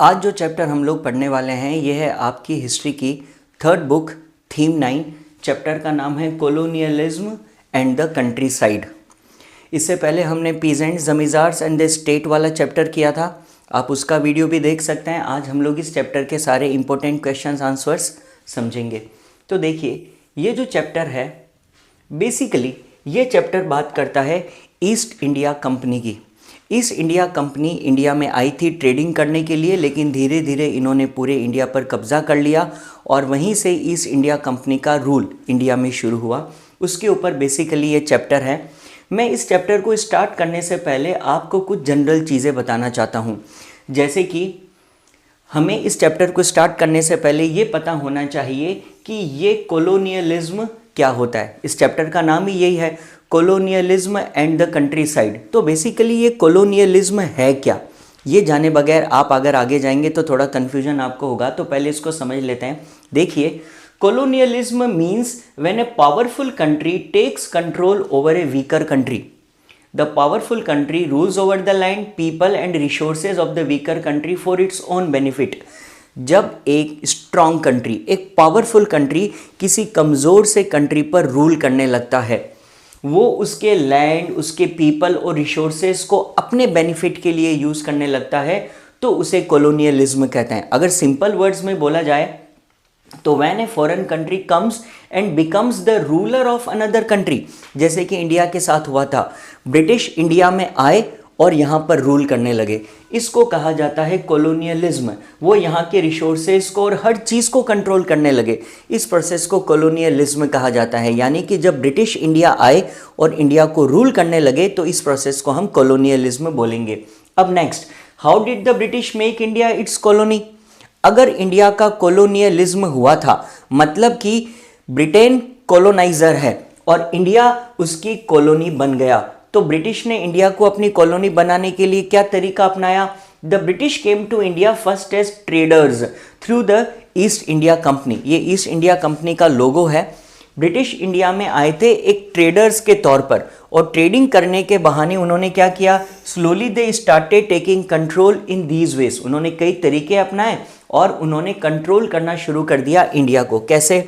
आज जो चैप्टर हम लोग पढ़ने वाले हैं ये है आपकी हिस्ट्री की थर्ड बुक थीम 9। चैप्टर का नाम है colonialism and the country side. इससे पहले हमने peasants zamindars and the state वाला चैप्टर किया था, आप उसका वीडियो भी देख सकते हैं। आज हम लोग इस चैप्टर के सारे इंपॉर्टेंट क्वेश्चंस आंसर्स समझेंगे। तो देखिए ये जो चैप्टर है बेसिकली ये चैप्टर बात करता है ईस्ट इंडिया कंपनी की। ईस्ट इंडिया कंपनी इंडिया में आई थी ट्रेडिंग करने के लिए, लेकिन धीरे धीरे इन्होंने पूरे इंडिया पर कब्जा कर लिया और वहीं से ईस्ट इंडिया कंपनी का रूल इंडिया में शुरू हुआ। उसके ऊपर बेसिकली ये चैप्टर है। मैं इस चैप्टर को स्टार्ट करने से पहले आपको कुछ जनरल चीज़ें बताना चाहता हूँ। जैसे कि हमें इस चैप्टर को स्टार्ट करने से पहले ये पता होना चाहिए कि ये कोलोनियलिज्म क्या होता है। इस चैप्टर का नाम ही यही है, colonialism and the country side. तो बेसिकली ये कोलोनियलिज्म है क्या, ये जाने बगैर आप अगर आगे जाएंगे तो थोड़ा कन्फ्यूजन आपको होगा। तो पहले इसको समझ लेते हैं। देखिए colonialism means when a powerful country takes control over a weaker country. The powerful country rules over the land, people and resources of the weaker country for its own benefit। जब एक स्ट्रॉन्ग कंट्री, एक powerful country किसी कमज़ोर से country पर rule करने लगता है, वो उसके लैंड, उसके पीपल और रिसोर्सेज को अपने बेनिफिट के लिए यूज़ करने लगता है, तो उसे कोलोनियलिज्म कहते हैं। अगर सिंपल वर्ड्स में बोला जाए तो when a foreign country comes and becomes the ruler of another country, जैसे कि इंडिया के साथ हुआ था, ब्रिटिश इंडिया में आए और यहाँ पर रूल करने लगे, इसको कहा जाता है कोलोनियलिज्म। वो यहाँ के रिसोर्सेज को और हर चीज़ को कंट्रोल करने लगे, इस प्रोसेस को कोलोनियलिज्म कहा जाता है। यानी कि जब ब्रिटिश इंडिया आए और इंडिया को रूल करने लगे तो इस प्रोसेस को हम कोलोनियलिज्म बोलेंगे। अब next, how did the British make India it's colony. अगर इंडिया का कोलोनियलिज्म हुआ था मतलब कि ब्रिटेन कॉलोनाइजर है और इंडिया उसकी कॉलोनी बन गया, तो ब्रिटिश ने इंडिया को अपनी कॉलोनी बनाने के लिए क्या तरीका अपनाया। The British came to India first as traders through the East India company. ये ईस्ट इंडिया कंपनी का लोगो है। ब्रिटिश इंडिया में आए थे एक ट्रेडर्स के तौर पर और ट्रेडिंग करने के बहाने उन्होंने क्या किया, slowly they started taking control in these veg. उन्होंने कई तरीके अपनाए और उन्होंने कंट्रोल करना शुरू कर दिया इंडिया को। कैसे?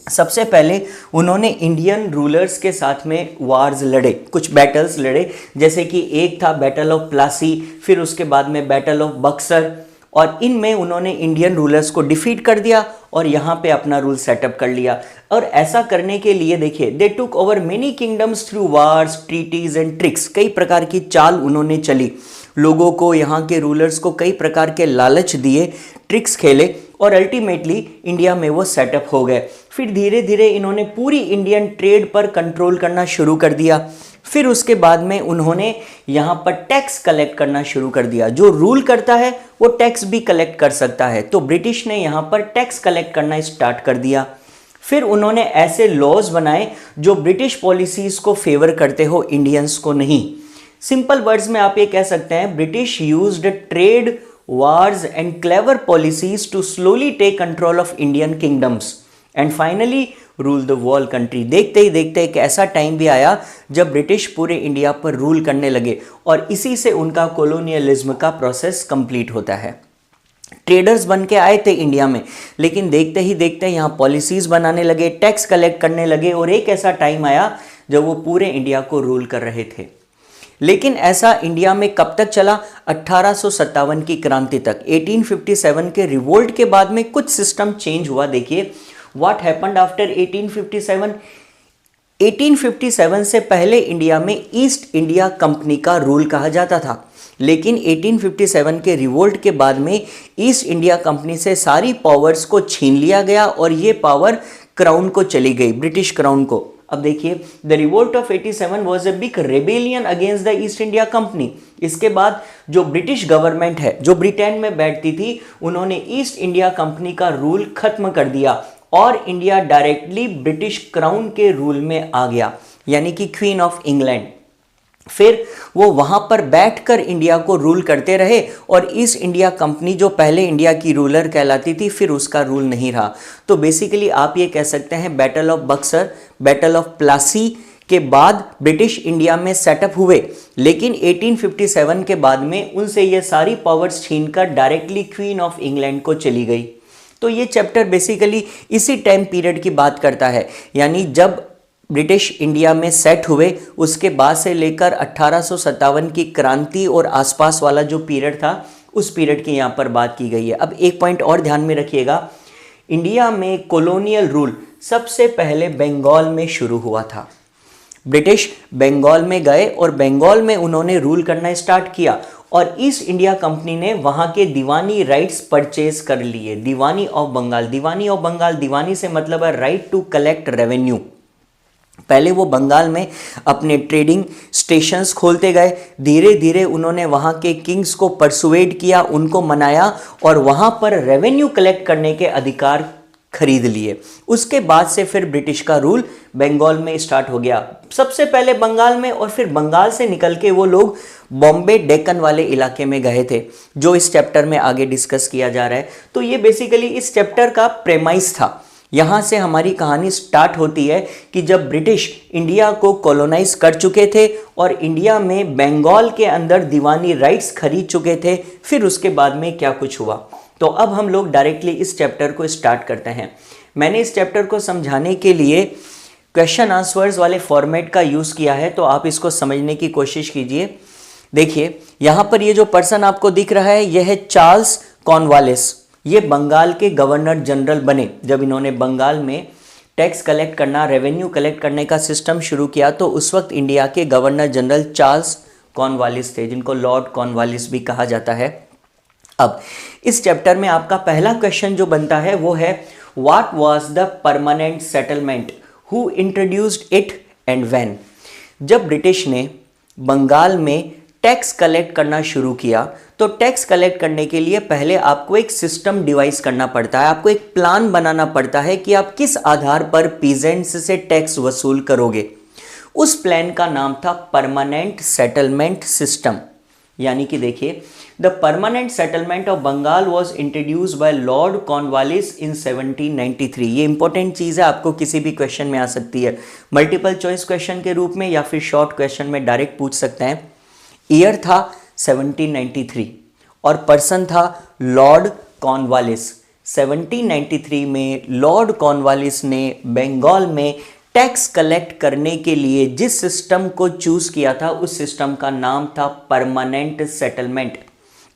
सबसे पहले उन्होंने इंडियन रूलर्स के साथ में वार्स लड़े, कुछ बैटल्स लड़े, जैसे कि एक था बैटल ऑफ प्लासी, फिर उसके बाद में बैटल ऑफ बक्सर, और इनमें उन्होंने इंडियन रूलर्स को डिफीट कर दिया और यहाँ पे अपना रूल सेटअप कर लिया। और ऐसा करने के लिए देखिए they took over many kingdoms through wars, treaties and tricks. कई प्रकार की चाल उन्होंने चली, लोगों को, यहाँ के रूलर्स को कई प्रकार के लालच दिए, ट्रिक्स खेले और अल्टीमेटली इंडिया में वो सेटअप हो गए। फिर धीरे धीरे इन्होंने पूरी इंडियन ट्रेड पर कंट्रोल करना शुरू कर दिया। फिर उसके बाद में उन्होंने यहाँ पर टैक्स कलेक्ट करना शुरू कर दिया। जो रूल करता है वो टैक्स भी कलेक्ट कर सकता है, तो ब्रिटिश ने यहाँ पर टैक्स कलेक्ट करना स्टार्ट कर दिया। फिर उन्होंने ऐसे लॉज बनाए जो ब्रिटिश पॉलिसीज को फेवर करते हो, इंडियंस को नहीं। सिंपल वर्ड्स में आप ये कह सकते हैं, British used trade, wars and clever policies to slowly take control of Indian kingdoms and finally rule the whole country। देखते ही देखते एक ऐसा टाइम भी आया जब ब्रिटिश पूरे इंडिया पर रूल करने लगे और इसी से उनका कोलोनियलिज्म का प्रोसेस कंप्लीट होता है। ट्रेडर्स बन के आए थे इंडिया में, लेकिन देखते ही देखते यहाँ पॉलिसीज बनाने लगे, टैक्स कलेक्ट करने लगे और एक ऐसा टाइम आया जब वो पूरे इंडिया को रूल कर रहे थे। लेकिन ऐसा इंडिया में कब तक चला? 1857 की क्रांति तक। 1857 के रिवोल्ट के बाद में कुछ सिस्टम चेंज हुआ। देखिए व्हाट हैपेंड आफ्टर 1857। 1857 से पहले इंडिया में ईस्ट इंडिया कंपनी का रूल कहा जाता था, लेकिन 1857 के रिवोल्ट के बाद में ईस्ट इंडिया कंपनी से सारी पावर्स को छीन लिया गया और ये पावर क्राउन को चली गई, ब्रिटिश क्राउन को। अब देखिए the revolt of 87 was a big rebellion against the East India company. इसके बाद जो ब्रिटिश गवर्नमेंट है, जो ब्रिटेन में बैठती थी, उन्होंने ईस्ट इंडिया कंपनी का रूल खत्म कर दिया और इंडिया डायरेक्टली ब्रिटिश क्राउन के रूल में आ गया, यानी कि क्वीन ऑफ इंग्लैंड। फिर वो वहाँ पर बैठकर इंडिया को रूल करते रहे और ईस्ट इंडिया कंपनी जो पहले इंडिया की रूलर कहलाती थी, फिर उसका रूल नहीं रहा। तो बेसिकली आप ये कह सकते हैं battle of Buxar, battle of Plassey के बाद ब्रिटिश इंडिया में सेटअप हुए, लेकिन 1857 के बाद में उनसे ये सारी पावर्स छीनकर डायरेक्टली क्वीन ऑफ इंग्लैंड को चली गई। तो ये चैप्टर बेसिकली इसी टाइम पीरियड की बात करता है, यानी जब ब्रिटिश इंडिया में सेट हुए उसके बाद से लेकर 1857 की क्रांति और आसपास वाला जो पीरियड था उस पीरियड की यहाँ पर बात की गई है। अब एक पॉइंट और ध्यान में रखिएगा, इंडिया में कॉलोनियल रूल सबसे पहले बंगाल में शुरू हुआ था। ब्रिटिश बंगाल में गए और बंगाल में उन्होंने रूल करना स्टार्ट किया और ईस्ट इंडिया कंपनी ने वहां के दीवानी राइट्स परचेज कर लिए। दीवानी ऑफ बंगाल, दीवानी ऑफ बंगाल, दीवानी से मतलब है राइट टू कलेक्ट रेवेन्यू। पहले वो बंगाल में अपने ट्रेडिंग स्टेशंस खोलते गए, धीरे धीरे उन्होंने वहाँ के किंग्स को परसुएड किया, उनको मनाया और वहाँ पर रेवेन्यू कलेक्ट करने के अधिकार खरीद लिए। उसके बाद से फिर ब्रिटिश का रूल बंगाल में स्टार्ट हो गया, सबसे पहले बंगाल में और फिर बंगाल से निकल के वो लोग बॉम्बे डेक्कन वाले इलाके में गए थे, जो इस चैप्टर में आगे डिस्कस किया जा रहा है। तो ये बेसिकली इस चैप्टर का प्रेमाइस था। यहाँ से हमारी कहानी स्टार्ट होती है कि जब ब्रिटिश इंडिया को कॉलोनाइज कर चुके थे और इंडिया में बंगाल के अंदर दीवानी राइट्स खरीद चुके थे, फिर उसके बाद में क्या कुछ हुआ। तो अब हम लोग डायरेक्टली इस चैप्टर को स्टार्ट करते हैं। मैंने इस चैप्टर को समझाने के लिए क्वेश्चन आंसर्स वाले फॉर्मेट का यूज़ किया है, तो आप इसको समझने की कोशिश कीजिए। देखिए यहाँ पर ये जो पर्सन आपको दिख रहा है यह है चार्ल्स कॉर्नवालिस। ये बंगाल के गवर्नर जनरल बने। जब इन्होंने बंगाल में टैक्स कलेक्ट करना, रेवेन्यू कलेक्ट करने का सिस्टम शुरू किया तो उस वक्त इंडिया के गवर्नर जनरल चार्ल्स कॉर्नवालिस थे, जिनको लॉर्ड कॉर्नवालिस भी कहा जाता है। अब इस चैप्टर में आपका पहला क्वेश्चन जो बनता है वो है what was the permanent settlement, who introduced it and when. जब ब्रिटिश ने बंगाल में टैक्स कलेक्ट करना शुरू किया तो टैक्स कलेक्ट करने के लिए पहले आपको एक सिस्टम डिवाइस करना पड़ता है, आपको एक प्लान बनाना पड़ता है कि आप किस आधार पर पीजेंट्स से टैक्स वसूल करोगे। उस प्लान का नाम था परमानेंट सेटलमेंट सिस्टम। यानी कि देखिए, the permanent settlement of Bengal was introduced by Lord Cornwallis in 1793। ये इंपॉर्टेंट चीज़ है, आपको किसी भी क्वेश्चन में आ सकती है, मल्टीपल चॉइस क्वेश्चन के रूप में या फिर शॉर्ट क्वेश्चन में डायरेक्ट पूछ सकते हैं। ईयर था 1793 और पर्सन था लॉर्ड कॉर्नवालिस। 1793 में लॉर्ड कॉर्नवालिस ने बंगाल में टैक्स कलेक्ट करने के लिए जिस सिस्टम को चूज किया था उस सिस्टम का नाम था परमानेंट सेटलमेंट।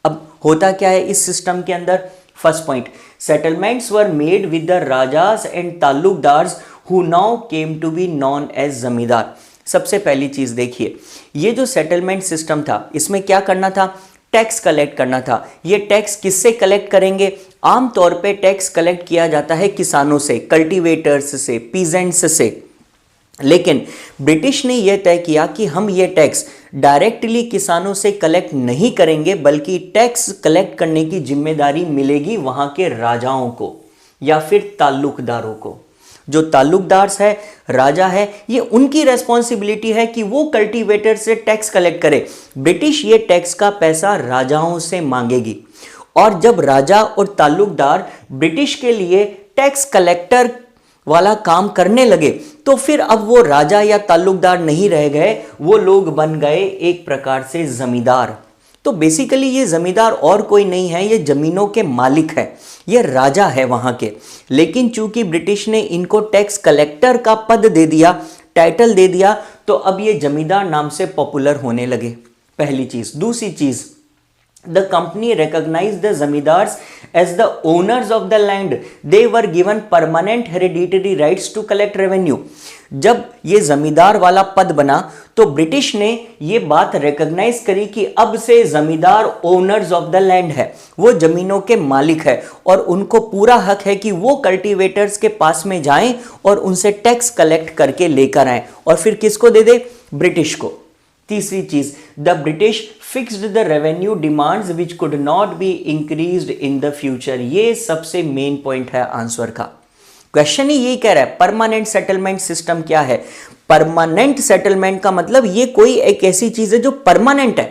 अब होता क्या है इस सिस्टम के अंदर? First point, settlements were made with the rajas and talukdars who now came to be known as zamindar. सबसे पहली चीज देखिए, ये जो सेटलमेंट सिस्टम था इसमें क्या करना था? टैक्स कलेक्ट करना था। ये टैक्स किससे कलेक्ट करेंगे? आमतौर पे टैक्स कलेक्ट किया जाता है किसानों से, कल्टीवेटर्स से, पीजेंट्स से। लेकिन ब्रिटिश ने यह तय किया कि हम ये टैक्स डायरेक्टली किसानों से कलेक्ट नहीं करेंगे, बल्कि टैक्स कलेक्ट करने की जिम्मेदारी मिलेगी वहां के राजाओं को या फिर ताल्लुकदारों को। जो ताल्लुकदार्स है, राजा है, ये उनकी रेस्पॉन्सिबिलिटी है कि वो कल्टीवेटर से टैक्स कलेक्ट करे। ब्रिटिश ये टैक्स का पैसा राजाओं से मांगेगी और जब राजा और ताल्लुकदार ब्रिटिश के लिए टैक्स कलेक्टर वाला काम करने लगे तो फिर अब वो राजा या ताल्लुकदार नहीं रह गए, वो लोग बन गए एक प्रकार से जमींदार। तो बेसिकली ये जमींदार और कोई नहीं है, ये जमीनों के मालिक है, ये राजा है वहां के। लेकिन चूंकि ब्रिटिश ने इनको टैक्स कलेक्टर का पद दे दिया, टाइटल दे दिया, तो अब ये जमींदार नाम से पॉपुलर होने लगे। पहली चीज। दूसरी चीज, the company recognized the zamindars as the owners of the land. They were given permanent hereditary rights to collect revenue. जब ये जमींदार वाला पद बना तो ब्रिटिश ने ये बात रिकॉग्नाइज करी कि अब से जमींदार ओनर्स ऑफ द लैंड है, वो जमीनों के मालिक है और उनको पूरा हक है कि वो कल्टीवेटर्स के पास में जाएं और उनसे टैक्स कलेक्ट करके लेकर आएं और फिर किसको दे दे? ब्रिटिश को। तीसरी चीज, the British fixed the revenue demands which could not be increased in the future. ये सबसे मेन पॉइंट है आंसर का। क्वेश्चन ही यही कह रहा है परमानेंट सेटलमेंट सिस्टम क्या है। परमानेंट सेटलमेंट का मतलब ये कोई एक ऐसी चीज है जो परमानेंट है,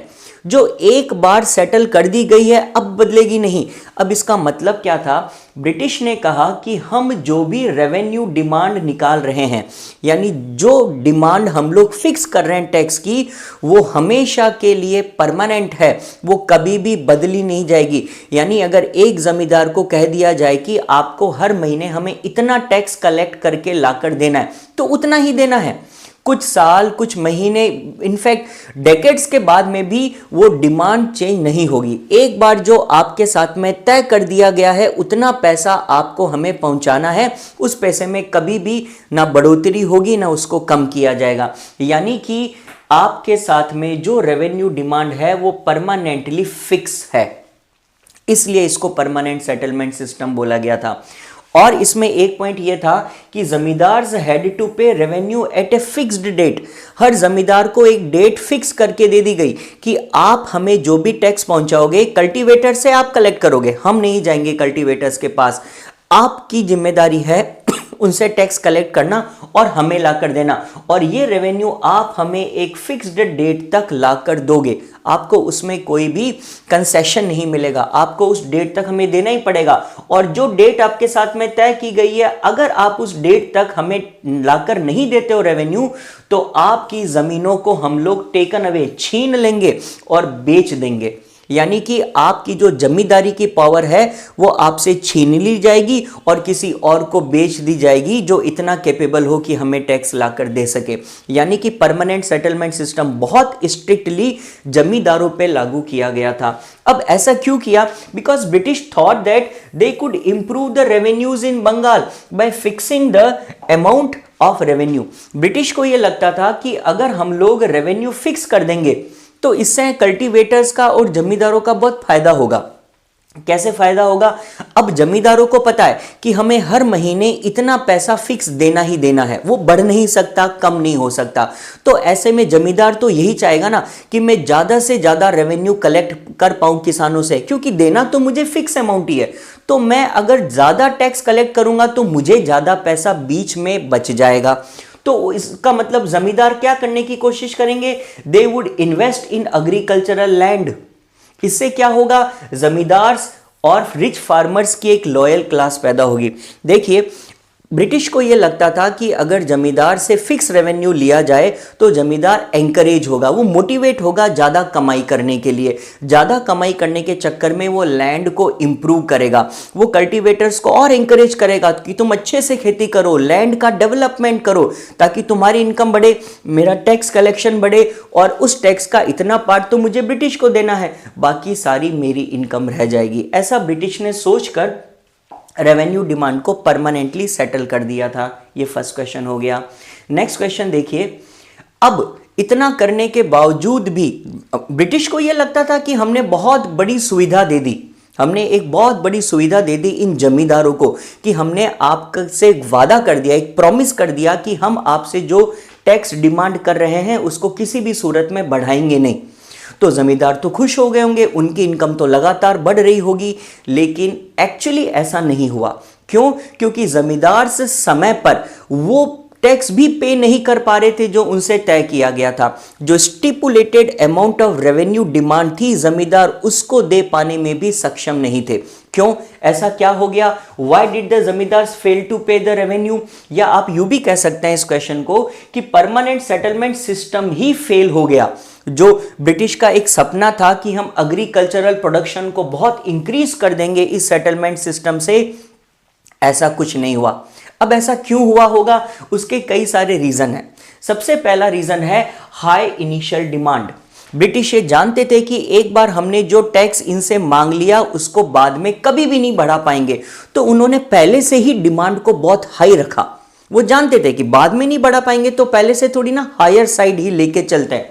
जो एक बार सेटल कर दी गई है अब बदलेगी नहीं। अब इसका मतलब क्या था, ब्रिटिश ने कहा कि हम जो भी रेवेन्यू डिमांड निकाल रहे हैं, यानी जो डिमांड हम लोग फिक्स कर रहे हैं टैक्स की, वो हमेशा के लिए परमानेंट है, वो कभी भी बदली नहीं जाएगी। यानी अगर एक जमींदार को कह दिया जाए कि आपको हर महीने हमें इतना टैक्स कलेक्ट करके लाकर देना है, तो उतना ही देना है। कुछ साल, कुछ महीने, इनफैक्ट डेकेड्स के बाद में भी वो डिमांड चेंज नहीं होगी। एक बार जो आपके साथ में तय कर दिया गया है उतना पैसा आपको हमें पहुंचाना है, उस पैसे में कभी भी ना बढ़ोतरी होगी ना उसको कम किया जाएगा। यानी कि आपके साथ में जो रेवेन्यू डिमांड है वो परमानेंटली फिक्स है, इसलिए इसको परमानेंट सेटलमेंट सिस्टम बोला गया था। और इसमें एक पॉइंट यह था कि zamindars had to pay revenue at a fixed date. हर जमींदार को एक डेट फिक्स करके दे दी गई कि आप हमें जो भी टैक्स पहुंचाओगे कल्टीवेटर से आप कलेक्ट करोगे, हम नहीं जाएंगे कल्टीवेटर्स के पास, आपकी जिम्मेदारी है उनसे टैक्स कलेक्ट करना और हमें लाकर देना, और ये रेवेन्यू आप हमें एक फिक्स्ड डेट तक लाकर दोगे। आपको उसमें कोई भी कंसेशन नहीं मिलेगा, आपको उस डेट तक हमें देना ही पड़ेगा। और जो डेट आपके साथ में तय की गई है, अगर आप उस डेट तक हमें लाकर नहीं देते हो रेवेन्यू, तो आपकी जमीनों को हम लोग टेकन अवे, छीन लेंगे और बेच देंगे। यानी कि आपकी जो जमींदारी की पावर है वो आपसे छीन ली जाएगी और किसी और को बेच दी जाएगी जो इतना कैपेबल हो कि हमें टैक्स लाकर दे सके। यानी कि परमानेंट सेटलमेंट सिस्टम बहुत स्ट्रिक्टली जमींदारों पे लागू किया गया था। अब ऐसा क्यों किया? Because British thought that they could improve the revenues in Bengal by fixing the amount of revenue. British को यह लगता था कि अगर हम लोग रेवेन्यू फिक्स कर देंगे तो इससे कल्टीवेटर्स का और जमींदारों का बहुत फायदा होगा। कैसे फायदा होगा? अब जमींदारों को पता है कि हमें हर महीने इतना पैसा फिक्स देना ही देना है, वो बढ़ नहीं सकता, कम नहीं हो सकता। तो ऐसे में जमींदार तो यही चाहेगा ना कि मैं ज्यादा से ज्यादा रेवेन्यू कलेक्ट कर पाऊं किसानों से, क्योंकि देना तो मुझे फिक्स अमाउंट ही है। तो मैं अगर ज्यादा टैक्स कलेक्ट करूंगा तो मुझे ज्यादा पैसा बीच में बच जाएगा। तो इसका मतलब जमींदार क्या करने की कोशिश करेंगे? They would invest in agricultural land. इससे क्या होगा? जमींदार और रिच फार्मर्स की एक लॉयल क्लास पैदा होगी। देखिए, ब्रिटिश को यह लगता था कि अगर जमींदार से फिक्स रेवेन्यू लिया जाए तो जमींदार एंकरेज होगा, वो मोटिवेट होगा ज़्यादा कमाई करने के लिए। ज़्यादा कमाई करने के चक्कर में वो लैंड को इम्प्रूव करेगा, वो कल्टीवेटर्स को और एंकरेज करेगा कि तुम अच्छे से खेती करो, लैंड का डेवलपमेंट करो ताकि तुम्हारी इनकम बढ़े, मेरा टैक्स कलेक्शन बढ़े, और उस टैक्स का इतना पार्ट तो मुझे ब्रिटिश को देना है, बाकी सारी मेरी इनकम रह जाएगी। ऐसा ब्रिटिश ने सोचकर रेवेन्यू डिमांड को परमानेंटली सेटल कर दिया था। ये फर्स्ट क्वेश्चन हो गया। नेक्स्ट क्वेश्चन देखिए, अब इतना करने के बावजूद भी ब्रिटिश को यह लगता था कि हमने बहुत बड़ी सुविधा दे दी, हमने एक बहुत बड़ी सुविधा दे दी इन जमींदारों को कि हमने आपसे एक वादा कर दिया, एक प्रॉमिस कर दिया कि हम आपसे जो टैक्स डिमांड कर रहे हैं उसको किसी भी सूरत में बढ़ाएंगे नहीं। तो जमींदार तो खुश हो गए होंगे, उनकी इनकम तो लगातार बढ़ रही होगी, लेकिन एक्चुअली ऐसा नहीं हुआ। क्यों? क्योंकि जमींदार से समय पर वो टैक्स भी पे नहीं कर पा रहे थे जो उनसे तय किया गया था। जो stipulated amount of revenue demand थी, जमींदार उसको दे पाने में भी सक्षम नहीं थे। क्यों? ऐसा क्या हो गया? Why did the zamindars fail to pay the revenue? या आप यूं भी कह सकते हैं इस क्वेश्चन को कि परमानेंट सेटलमेंट सिस्टम ही फेल हो गया। जो ब्रिटिश का एक सपना था कि हम एग्रीकल्चरल प्रोडक्शन को बहुत इंक्रीज कर देंगे इस सेटलमेंट सिस्टम से, ऐसा कुछ नहीं हुआ। अब ऐसा क्यों हुआ होगा? उसके कई सारे रीजन हैं। सबसे पहला रीजन है हाई इनिशियल डिमांड। ब्रिटिश ये जानते थे कि एक बार हमने जो टैक्स इनसे मांग लिया उसको बाद में कभी भी नहीं बढ़ा पाएंगे, तो उन्होंने पहले से ही डिमांड को बहुत हाई रखा। वो जानते थे कि बाद में नहीं बढ़ा पाएंगे, तो पहले से थोड़ी ना हायर साइड ही लेके चलते हैं।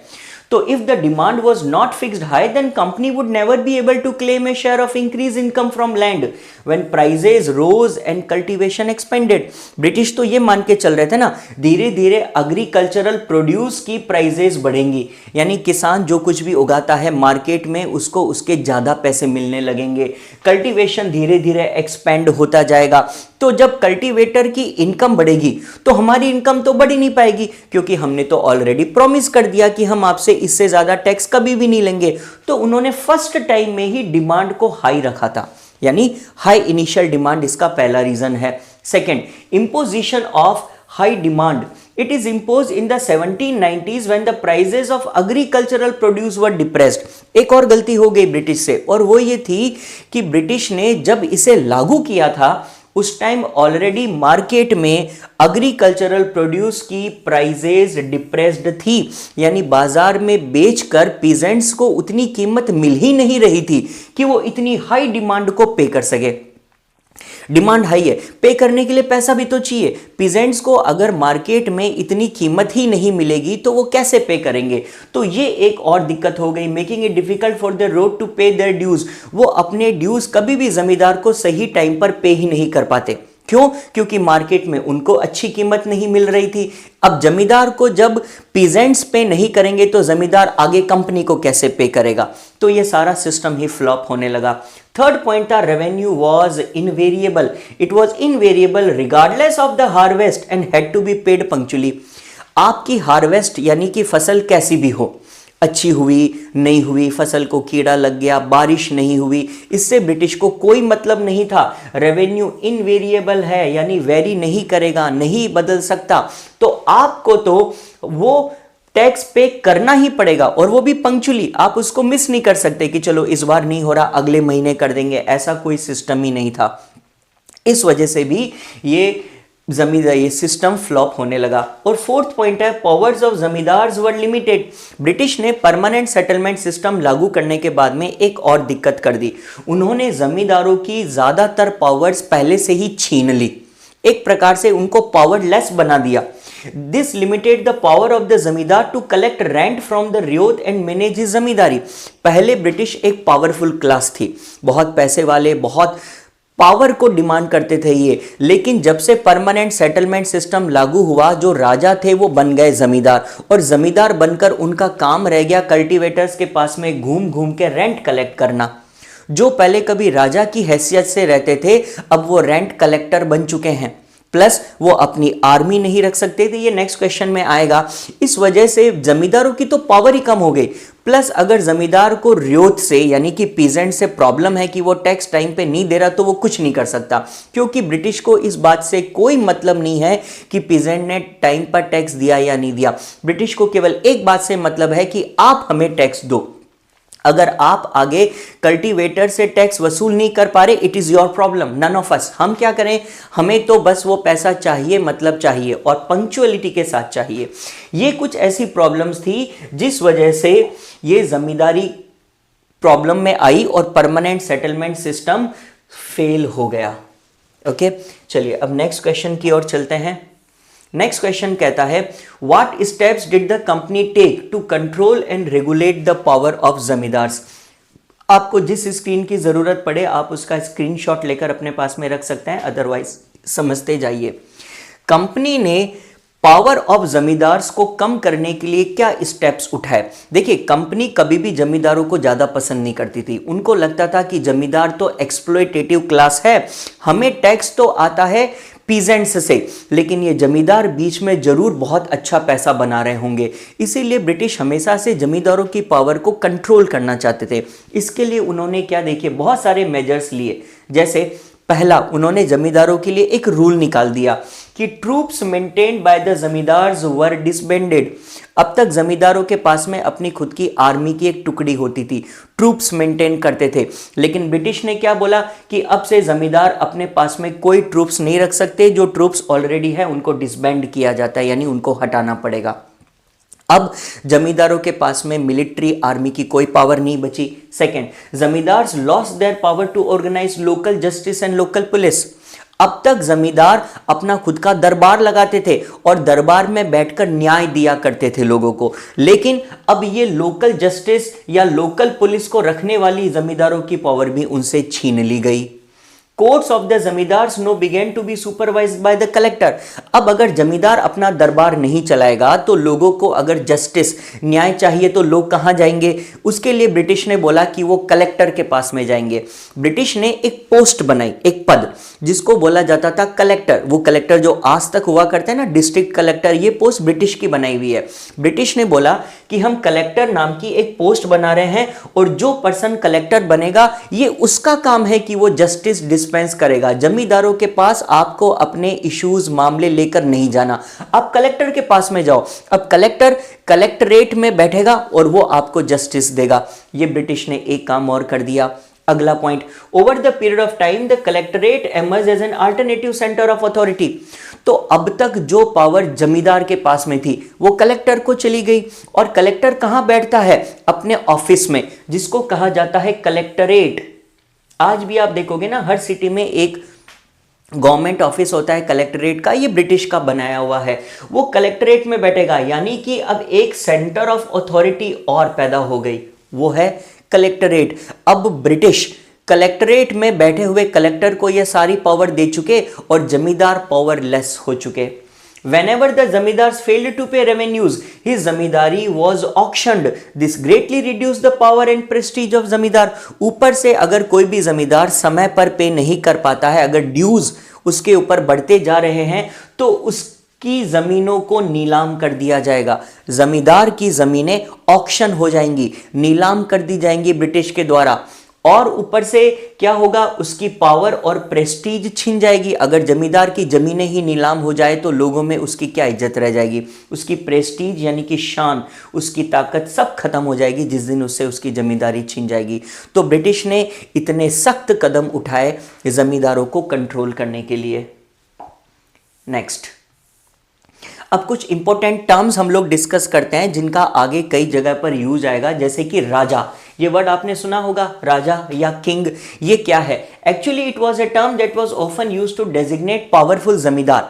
So if the demand was not fixed high, then company would never be able to claim a share of increased income from land when prices rose and cultivation expanded. British तो ये मान के चल रहे थे ना, धीरे धीरे एग्रीकल्चरल प्रोड्यूस की प्राइजेस बढ़ेंगी, यानी किसान जो कुछ भी उगाता है मार्केट में उसको उसके ज़्यादा पैसे मिलने लगेंगे, कल्टीवेशन धीरे धीरे एक्सपेंड होता जाएगा, तो जब कल्टीवेटर की इनकम बढ़ेगी तो हमारी इनकम तो बढ़ ही नहीं पाएगी, क्योंकि हमने तो ऑलरेडी प्रॉमिस कर दिया कि हम आपसे इससे ज्यादा टैक्स कभी भी नहीं लेंगे। तो उन्होंने फर्स्ट टाइम में ही डिमांड को हाई रखा था, यानी हाई इनिशियल डिमांड इसका पहला रीजन है। Second, imposition of high demand, it is imposed in the 1790s when the prices of agricultural produce were depressed। एक और गलती हो गई ब्रिटिश से, और वो ये थी कि ब्रिटिश ने जब इसे लागू किया था उस टाइम ऑलरेडी मार्केट में एग्रीकल्चरल प्रोड्यूस की प्राइजेस डिप्रेस्ड थी, यानी बाजार में बेचकर पीजेंट्स को उतनी कीमत मिल ही नहीं रही थी कि वो इतनी हाई डिमांड को पे कर सके। डिमांड हाई है, पे करने के लिए पैसा भी तो चाहिए। पीजेंट्स को अगर मार्केट में इतनी कीमत ही नहीं मिलेगी तो वो कैसे पे करेंगे? तो ये एक और दिक्कत हो गई, making it difficult for the road to pay their dues. वो अपने ड्यूज कभी भी जमींदार को सही टाइम पर पे ही नहीं कर पाते। क्यों? क्योंकि मार्केट में उनको अच्छी कीमत नहीं मिल रही थी। अब जमींदार को जब पीजेंट्स पे नहीं करेंगे तो जमींदार आगे कंपनी को कैसे पे करेगा? तो ये सारा सिस्टम ही फ्लॉप होने लगा। थर्ड पॉइंट था, revenue was invariable. It was invariable regardless of the harvest and had to be paid punctually. आपकी हार्वेस्ट यानी कि फसल कैसी भी हो, अच्छी हुई नहीं हुई, फसल को कीड़ा लग गया, बारिश नहीं हुई, इससे ब्रिटिश को कोई मतलब नहीं था। रेवेन्यू इनवेरिएबल है, यानी वेरी नहीं करेगा, नहीं बदल सकता, तो आपको तो वो टैक्स पे करना ही पड़ेगा, और वो भी पंक्चुअली। आप उसको मिस नहीं कर सकते कि चलो इस बार नहीं हो रहा अगले महीने कर देंगे, ऐसा कोई सिस्टम ही नहीं था। इस वजह से भी ये ये सिस्टम फ्लॉप होने लगा। और फोर्थ पॉइंट है, powers of zamindars were limited. British ने परमानेंट सेटलमेंट सिस्टम लागू करने के बाद में एक और दिक्कत कर दी, उन्होंने जमींदारों की ज्यादातर पावर्स पहले से ही छीन ली, एक प्रकार से उनको पावरलेस बना दिया। This limited the power of the zamindar to collect rent from the ryot and manage his zamindari. पहले ब्रिटिश एक पावरफुल क्लास थी, बहुत पैसे वाले, बहुत पावर को डिमांड करते थे ये, लेकिन जब से परमानेंट सेटलमेंट सिस्टम लागू हुआ, जो राजा थे वो बन गए जमींदार, और जमींदार बनकर उनका काम रह गया कल्टीवेटर्स के पास में घूम घूम के रेंट कलेक्ट करना। जो पहले कभी राजा की हैसियत से रहते थे अब वो रेंट कलेक्टर बन चुके हैं, प्लस वो अपनी आर्मी नहीं रख सकते थे, ये नेक्स्ट क्वेश्चन में आएगा। इस वजह से जमींदारों की तो पावर ही कम हो गई, प्लस अगर जमींदार को रियोत से यानी कि पीजेंट से प्रॉब्लम है कि वो टैक्स टाइम पे नहीं दे रहा तो वो कुछ नहीं कर सकता, क्योंकि ब्रिटिश को इस बात से कोई मतलब नहीं है कि पीजेंट ने टाइम पर टैक्स दिया या नहीं दिया। ब्रिटिश को केवल एक बात से मतलब है कि आप हमें टैक्स दो। अगर आप आगे कल्टीवेटर से टैक्स वसूल नहीं कर पा रहे, it is your problem, none of us. हम क्या करें, हमें तो बस वो पैसा चाहिए, मतलब चाहिए, और पंक्चुअलिटी के साथ चाहिए। ये कुछ ऐसी प्रॉब्लम्स थी जिस वजह से ये जमींदारी प्रॉब्लम में आई और परमानेंट सेटलमेंट सिस्टम फेल हो गया। ओके, चलिए अब नेक्स्ट क्वेश्चन की ओर चलते हैं। नेक्स्ट क्वेश्चन कहता है, what steps did the company take to control and regulate the power of zamindars. आपको जिस स्क्रीन की जरूरत पड़े आप उसका स्क्रीनशॉट लेकर अपने पास में रख सकते हैं, अदरवाइज समझते जाइए। कंपनी ने पावर ऑफ जमींदार्स को कम करने के लिए क्या स्टेप्स उठाए। देखिए, कंपनी कभी भी जमींदारों को ज्यादा पसंद नहीं करती थी। उनको लगता था कि जमींदार तो एक्सप्लॉयटेटिव क्लास है, हमें टैक्स तो आता है पीजेंट्स से, लेकिन ये जमींदार बीच में जरूर बहुत अच्छा पैसा बना रहे होंगे। इसीलिए ब्रिटिश हमेशा से जमींदारों की पावर को कंट्रोल करना चाहते थे। इसके लिए उन्होंने क्या, देखिए, बहुत सारे मेजर्स लिए। जैसे पहला, उन्होंने जमींदारों के लिए एक रूल निकाल दिया कि troops maintained by the zamindars were disbanded. अब तक जमींदारों के पास में अपनी खुद की आर्मी की एक टुकड़ी होती थी, ट्रूप्स मेंटेन करते थे, लेकिन ब्रिटिश ने क्या बोला कि अब से जमींदार अपने पास में कोई ट्रूप्स नहीं रख सकते, जो ट्रूप्स ऑलरेडी है उनको डिसबैंड किया जाता है, यानी उनको हटाना पड़ेगा। अब जमींदारों के पास में मिलिट्री आर्मी की कोई पावर नहीं बची। Second, zamindars lost their power to organise local justice and local police. अब तक जमींदार अपना खुद का दरबार लगाते थे और दरबार में बैठकर न्याय दिया करते थे लोगों को, लेकिन अब ये लोकल जस्टिस या लोकल पुलिस को रखने वाली जमींदारों की पावर भी उनसे छीन ली गई। Courts of the zamindars no began to be supervised by the collector. अब अगर जमींदार अपना दरबार नहीं चलाएगा तो लोगों को अगर जस्टिस न्याय चाहिए तो लोग कहां जाएंगे? उसके लिए ब्रिटिश ने बोला कि वो कलेक्टर के पास में जाएंगे। ब्रिटिश ने एक पोस्ट बनाई, एक पद, जिसको बोला जाता था कलेक्टर। वो कलेक्टर जो आज तक हुआ करते हैं ना, डिस्ट्रिक्ट कलेक्टर, ये पोस्ट ब्रिटिश की बनाई हुई है। ब्रिटिश ने बोला कि हम कलेक्टर नाम की एक पोस्ट बना रहे हैं और जो पर्सन कलेक्टर बनेगा ये उसका काम है कि वो जस्टिस डिस्पेंस करेगा। जमींदारों के पास आपको अपने इश्यूज, मामले लेकर नहीं जाना, आप कलेक्टर के पास में जाओ। अब कलेक्टर कलेक्टरेट में बैठेगा और वो आपको जस्टिस देगा। ये ब्रिटिश ने एक काम और कर दिया। अगला point, over the period of time the collectorate emerge as an alternative centre of authority. तो अब तक जो पावर जमींदार के पास में थी वो कलेक्टर को चली गई, और कलेक्टर कहां बैठता है? अपने ऑफिस में, जिसको कहा जाता है कलेक्टरेट। आज भी आप देखोगे ना, हर सिटी में एक गवर्नमेंट ऑफिस होता है कलेक्टरेट का, ये ब्रिटिश का बनाया हुआ है। वो कलेक्टरेट में बैठेगा, यानी कि अब एक सेंटर ऑफ अथॉरिटी और पैदा हो गई, वो है कलेक्टरेट। अब ब्रिटिश कलेक्टरेट में बैठे हुए कलेक्टर को यह सारी पावर दे चुके और जमींदार पावरलेस हो चुके। Whenever the zamindars failed to pay revenues, his zamindari was auctioned. This greatly reduced the power and prestige of zamindar. ऊपर से अगर कोई भी जमींदार समय पर पे नहीं कर पाता है, अगर ड्यूज उसके ऊपर बढ़ते जा रहे हैं, तो उसकी जमीनों को नीलाम कर दिया जाएगा। जमींदार की जमीनें ऑक्शन हो जाएंगी, नीलाम कर दी जाएंगी ब्रिटिश के द्वारा। और ऊपर से क्या होगा? उसकी पावर और प्रेस्टीज छिन जाएगी। अगर जमींदार की जमीनें ही नीलाम हो जाए तो लोगों में उसकी क्या इज्जत रह जाएगी? उसकी प्रेस्टीज यानी कि शान, उसकी ताकत सब खत्म हो जाएगी जिस दिन उससे उसकी जमींदारी छिन जाएगी। तो ब्रिटिश ने इतने सख्त कदम उठाए जमींदारों को कंट्रोल करने के लिए। नेक्स्ट, अब कुछ इंपॉर्टेंट टर्म्स हम लोग डिस्कस करते हैं जिनका आगे कई जगह पर यूज आएगा, जैसे कि राजा। ये वर्ड आपने सुना होगा, राजा या किंग। ये क्या है? Actually it was a term that was often used to designate powerful zamindar.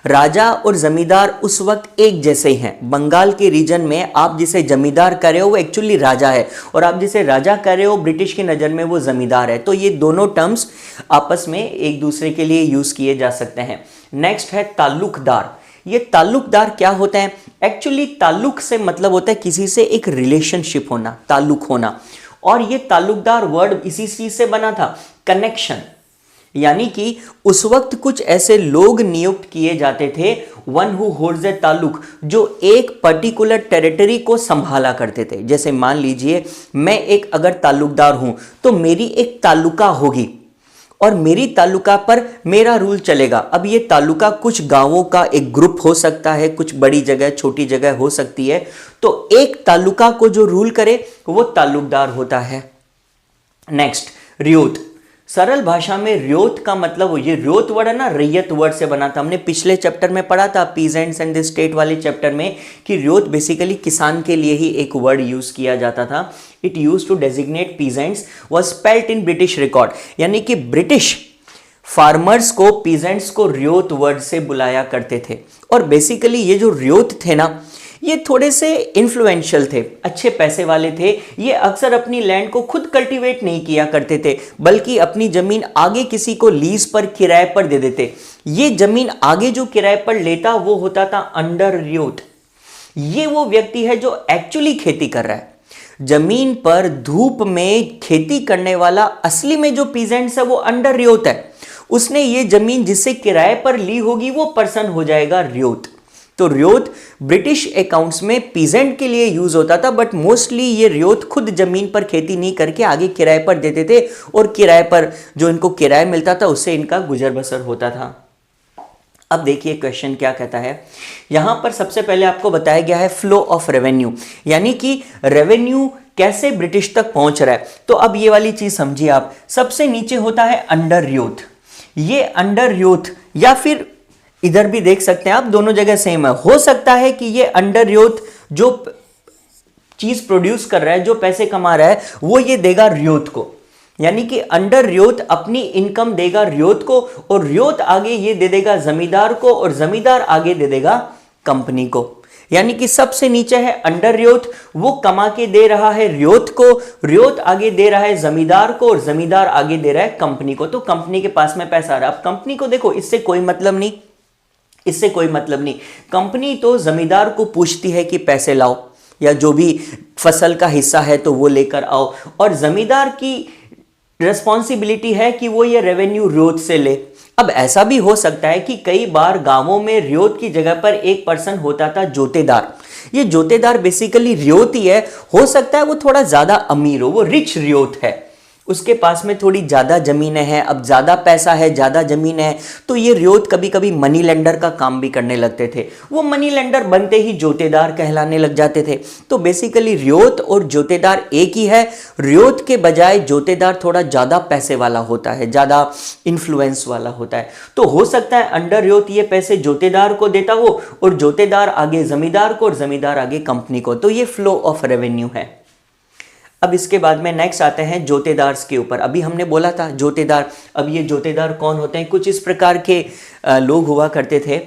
राजा और जमींदार उस वक्त एक जैसे ही हैं। बंगाल के रीजन में आप जिसे जमींदार कर रहे हो वो एक्चुअली राजा है, और आप जिसे राजा कर रहे हो ब्रिटिश की नज़र में वो जमींदार है। तो ये दोनों टर्म्स आपस में एक दूसरे के लिए यूज किए जा सकते हैं। नेक्स्ट है ताल्लुकदार। ये ताल्लुकदार क्या होते हैं? एक्चुअली ताल्लुक से मतलब होता है किसी से एक रिलेशनशिप होना, ताल्लुक होना। और ये ताल्लुकदार वर्ड इसी चीज से बना था, कनेक्शन। यानी कि उस वक्त कुछ ऐसे लोग नियुक्त किए जाते थे, वन हु होल्ड्स ए ताल्लुक, जो एक पर्टिकुलर टेरिटरी को संभाला करते थे। जैसे मान लीजिए मैं एक अगर ताल्लुकदार हूं तो मेरी एक तालुका होगी और मेरी तालुका पर मेरा रूल चलेगा। अब ये तालुका कुछ गांवों का एक ग्रुप हो सकता है, कुछ बड़ी जगह छोटी जगह हो सकती है। तो एक तालुका को जो रूल करे वो ताल्लुकदार होता है। नेक्स्ट, रियोत। सरल भाषा में रियोत का मतलब, ये रियोत वर्ड है ना, रैयत वर्ड से बना था। हमने पिछले चैप्टर में पढ़ा था, पीजेंट्स एंड द स्टेट वाले चैप्टर में, कि रियोत बेसिकली किसान के लिए ही एक वर्ड यूज किया जाता था। It use to designate peasants, was spelt in British record. यानी कि ब्रिटिश फार्मर्स को, पीजेंट्स को रियोत वर्ड से बुलाया करते थे। और बेसिकली ये जो रियोत थे ना, ये थोड़े से इन्फ्लुएंशियल थे, अच्छे पैसे वाले थे। ये अक्सर अपनी लैंड को खुद कल्टीवेट नहीं किया करते थे, बल्कि अपनी जमीन आगे किसी को लीज पर, किराए पर दे देते। ये जमीन आगे जो किराए पर लेता वो होता था अंडर रियोत। ये वो व्यक्ति है जो एक्चुअली खेती कर रहा है। जमीन पर धूप में खेती करने वाला असली में जो पीजेंट्स है वो अंडर रियोत है। उसने ये जमीन जिससे किराए पर ली होगी वो पर्सन हो जाएगा रियोत। तो रियोत ब्रिटिश अकाउंट्स में पीजेंट के लिए यूज होता था, बट मोस्टली ये रियोत खुद जमीन पर खेती नहीं करके आगे किराए पर देते थे, और किराए पर जो इनको किराया मिलता था उससे इनका गुजर बसर होता था। अब देखिए क्वेश्चन क्या कहता है। यहां पर सबसे पहले आपको बताया गया है फ्लो ऑफ रेवेन्यू, यानी कि रेवेन्यू कैसे ब्रिटिश तक पहुंच रहा है। तो अब ये वाली चीज समझिए आप। सबसे नीचे होता है अंडर रियोत। ये अंडर रियोत, या फिर इधर भी देख सकते हैं आप, दोनों जगह सेम है। हो सकता है कि ये अंडर रियोत जो चीज प्रोड्यूस कर रहा है, जो पैसे कमा रहा है, वो ये देगा रियोत को। यानी कि अंडर रियोत अपनी इनकम देगा रियोत को, और रियोत आगे ये दे देगा जमींदार को, और जमींदार आगे दे देगा कंपनी को। यानी कि सबसे नीचे है अंडर रियोत, वो कमा के दे रहा है रियोत को, रियोत आगे दे रहा है जमींदार को, और जमींदार आगे दे रहा है कंपनी को। तो कंपनी के पास में पैसा आ रहा है। अब कंपनी को देखो, इससे कोई मतलब नहीं, इससे कोई मतलब नहीं। कंपनी तो जमींदार को पूछती है कि पैसे लाओ, या जो भी फसल का हिस्सा है तो वो लेकर आओ, और जमींदार की रिस्पॉन्सिबिलिटी है कि वो ये रेवेन्यू रियोत से ले। अब ऐसा भी हो सकता है कि कई बार गांवों में रियोत की जगह पर एक पर्सन होता था जोतेदार। ये जोतेदार बेसिकली रियोत ही है, हो सकता है वो थोड़ा ज्यादा अमीर हो, वो रिच रियोत है, उसके पास में थोड़ी ज्यादा जमीनें हैं। अब ज्यादा पैसा है, ज्यादा जमीन है, तो ये रियोत कभी कभी मनी लेंडर का काम भी करने लगते थे। वो मनी लेंडर बनते ही जोतेदार कहलाने लग जाते थे। तो बेसिकली रियोत और जोतेदार एक ही है। रियोत के बजाय जोतेदार थोड़ा ज्यादा पैसे वाला होता है, ज्यादा इन्फ्लुएंस वाला होता है। तो हो सकता है अंडर रियोत ये पैसे जोतेदार को देता हो, और जोतेदार आगे जमींदार को, और जमींदार आगे कंपनी को। तो ये फ्लो ऑफ रेवेन्यू है। अब इसके बाद में नेक्स्ट आते हैं जोतेदार के ऊपर। अभी हमने बोला था जोतेदार, अब ये जोतेदार कौन होते हैं? कुछ इस प्रकार के लोग हुआ करते थे।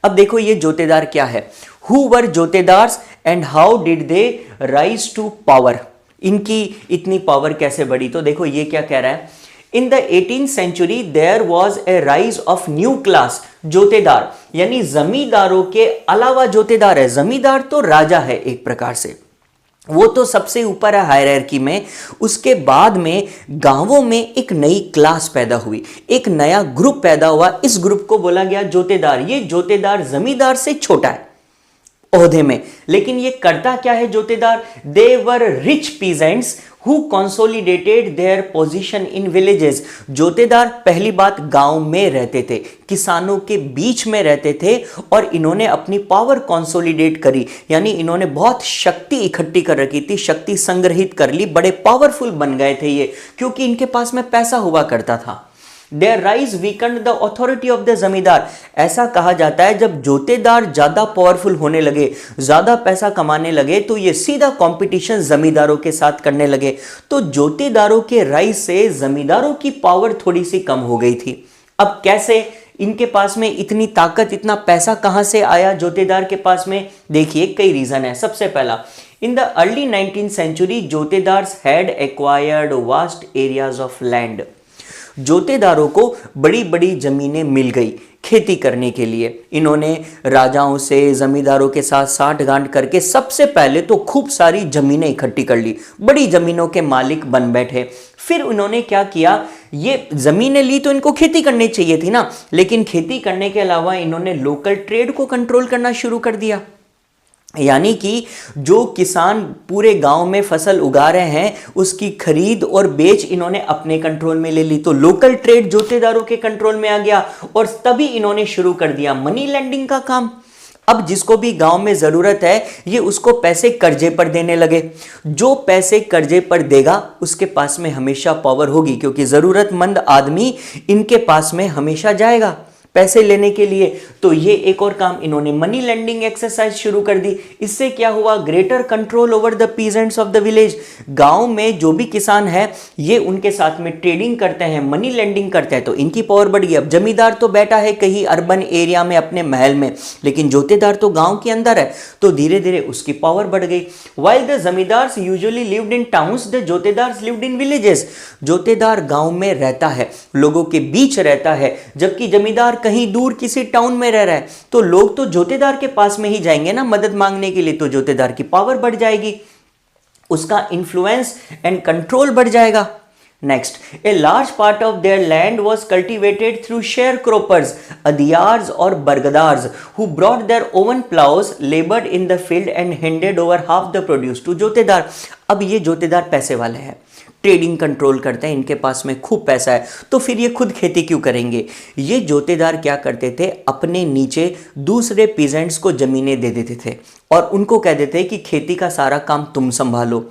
अब देखो ये जोतेदार क्या है। Who were jotedars and how did they rise to power? इनकी इतनी पावर कैसे बढ़ी? तो देखो ये क्या कह रहा है, in the 18th century there was a rise of new class jotedar, यानी जमींदारों के अलावा जोतेदार है। जमींदार तो राजा है एक प्रकार से, वो तो सबसे ऊपर है हायरार्की में। उसके बाद में गांवों में एक नई क्लास पैदा हुई, एक नया ग्रुप पैदा हुआ। इस ग्रुप को बोला गया जोतेदार। ये जोतेदार जमींदार से छोटा है ओहदे में, लेकिन ये करता क्या है jotedar? They were rich peasants who consolidated their position in villages. Jotedar पहली बात गांव में रहते थे, किसानों के बीच में रहते थे, और इन्होंने अपनी पावर कंसोलिडेट करी, यानी इन्होंने बहुत शक्ति इकट्ठी कर रखी थी, शक्ति संग्रहित कर ली, बड़े पावरफुल बन गए थे ये, क्योंकि इनके पास में पैसा हुआ करता था। Their rise weakened the authority of the जमींदार। ऐसा कहा जाता है जब जोतेदार ज्यादा पावरफुल होने लगे, ज्यादा पैसा कमाने लगे, तो ये सीधा कंपटीशन जमींदारों के साथ करने लगे। तो जोतेदारों के राइज से जमींदारों की पावर थोड़ी सी कम हो गई थी। अब कैसे? इनके पास में इतनी ताकत, इतना पैसा कहां से आया जोतेदार के पास में? देखिए कई रीजन है। सबसे पहला, in the early 19th century jotedars had acquired vast areas of land. जोतेदारों को बड़ी बड़ी जमीनें मिल गई खेती करने के लिए। इन्होंने राजाओं से, जमींदारों के साथ साठगांठ करके सबसे पहले तो खूब सारी जमीनें इकट्ठी कर ली, बड़ी जमीनों के मालिक बन बैठे। फिर उन्होंने क्या किया, ये जमीनें ली तो इनको खेती करनी चाहिए थी ना, लेकिन खेती करने के अलावा इन्होंने लोकल ट्रेड को कंट्रोल करना शुरू कर दिया। यानी कि जो किसान पूरे गांव में फसल उगा रहे हैं, उसकी खरीद और बेच इन्होंने अपने कंट्रोल में ले ली। तो लोकल ट्रेड जोतेदारों के कंट्रोल में आ गया, और तभी इन्होंने शुरू कर दिया मनी लेंडिंग का काम। अब जिसको भी गांव में जरूरत है, ये उसको पैसे कर्जे पर देने लगे। जो पैसे कर्जे पर देगा उसके पास में हमेशा पावर होगी, क्योंकि जरूरतमंद आदमी इनके पास में हमेशा जाएगा पैसे लेने के लिए। तो ये एक और काम इन्होंने मनी लेंडिंग एक्सरसाइज शुरू कर दी। इससे क्या हुआ? Greater control over the peasants of the village. गांव में जो भी किसान है, ये उनके साथ में ट्रेडिंग करते हैं, मनी लेंडिंग करते हैं, तो इनकी पावर बढ़ गई। अब जमींदार तो बैठा है कहीं अर्बन एरिया में अपने महल में, लेकिन जोतेदार तो गांव के अंदर है, तो धीरे धीरे उसकी पावर बढ़ गई। While the zamindars usually lived in towns, the jotedars lived in villages. Jotedar गांव में रहता है, लोगों के बीच रहता है, जबकि जमींदार कहीं दूर किसी टाउन में रह रहा है। तो लोग तो जोतेदार के पास में ही जाएंगे ना मदद मांगने के लिए, तो जोतेदार की पावर बढ़ जाएगी, उसका इन्फ्लुएंस एंड कंट्रोल बढ़ जाएगा। Next, a large part of their land was cultivated through sharecroppers, adhiars और bargadars, who brought their own ploughs, laboured in the field and handed over half the produce to jotedar. अब ये जोतेदार पैसे वाले हैं, trading control करते हैं, इनके पास में खूब पैसा है, तो फिर ये खुद खेती क्यों करेंगे? ये जोतेदार क्या करते थे, अपने नीचे दूसरे पीजेंट्स को जमीनें दे देते थे, और उनको कह देते कि खेती का सारा काम तुम संभालो।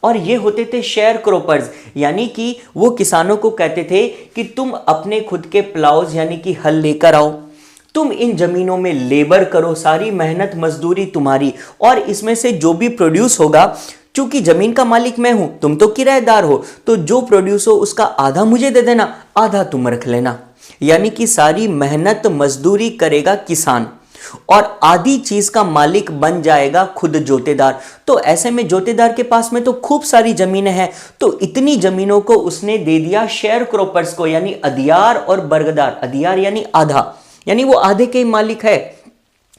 और ये होते थे शेयर क्रॉपर्स, यानी कि वो किसानों को कहते थे कि तुम अपने खुद के प्लाउज यानी कि हल लेकर आओ, तुम इन जमीनों में लेबर करो, सारी मेहनत मजदूरी तुम्हारी, और इसमें से जो भी प्रोड्यूस होगा, चूंकि जमीन का मालिक मैं हूं, तुम तो किराएदार हो, तो जो प्रोड्यूस हो उसका आधा मुझे दे देना, आधा तुम रख लेना। यानी कि सारी मेहनत मजदूरी करेगा किसान, और आधी चीज का मालिक बन जाएगा खुद जोतेदार। तो ऐसे में जोतेदार के पास में तो खूब सारी जमीनें हैं, तो इतनी जमीनों को उसने दे दिया शेयर क्रॉपर्स को, यानी अधियार और बर्गदार। अधियार यानी आधा, यानी वो आधे के मालिक है।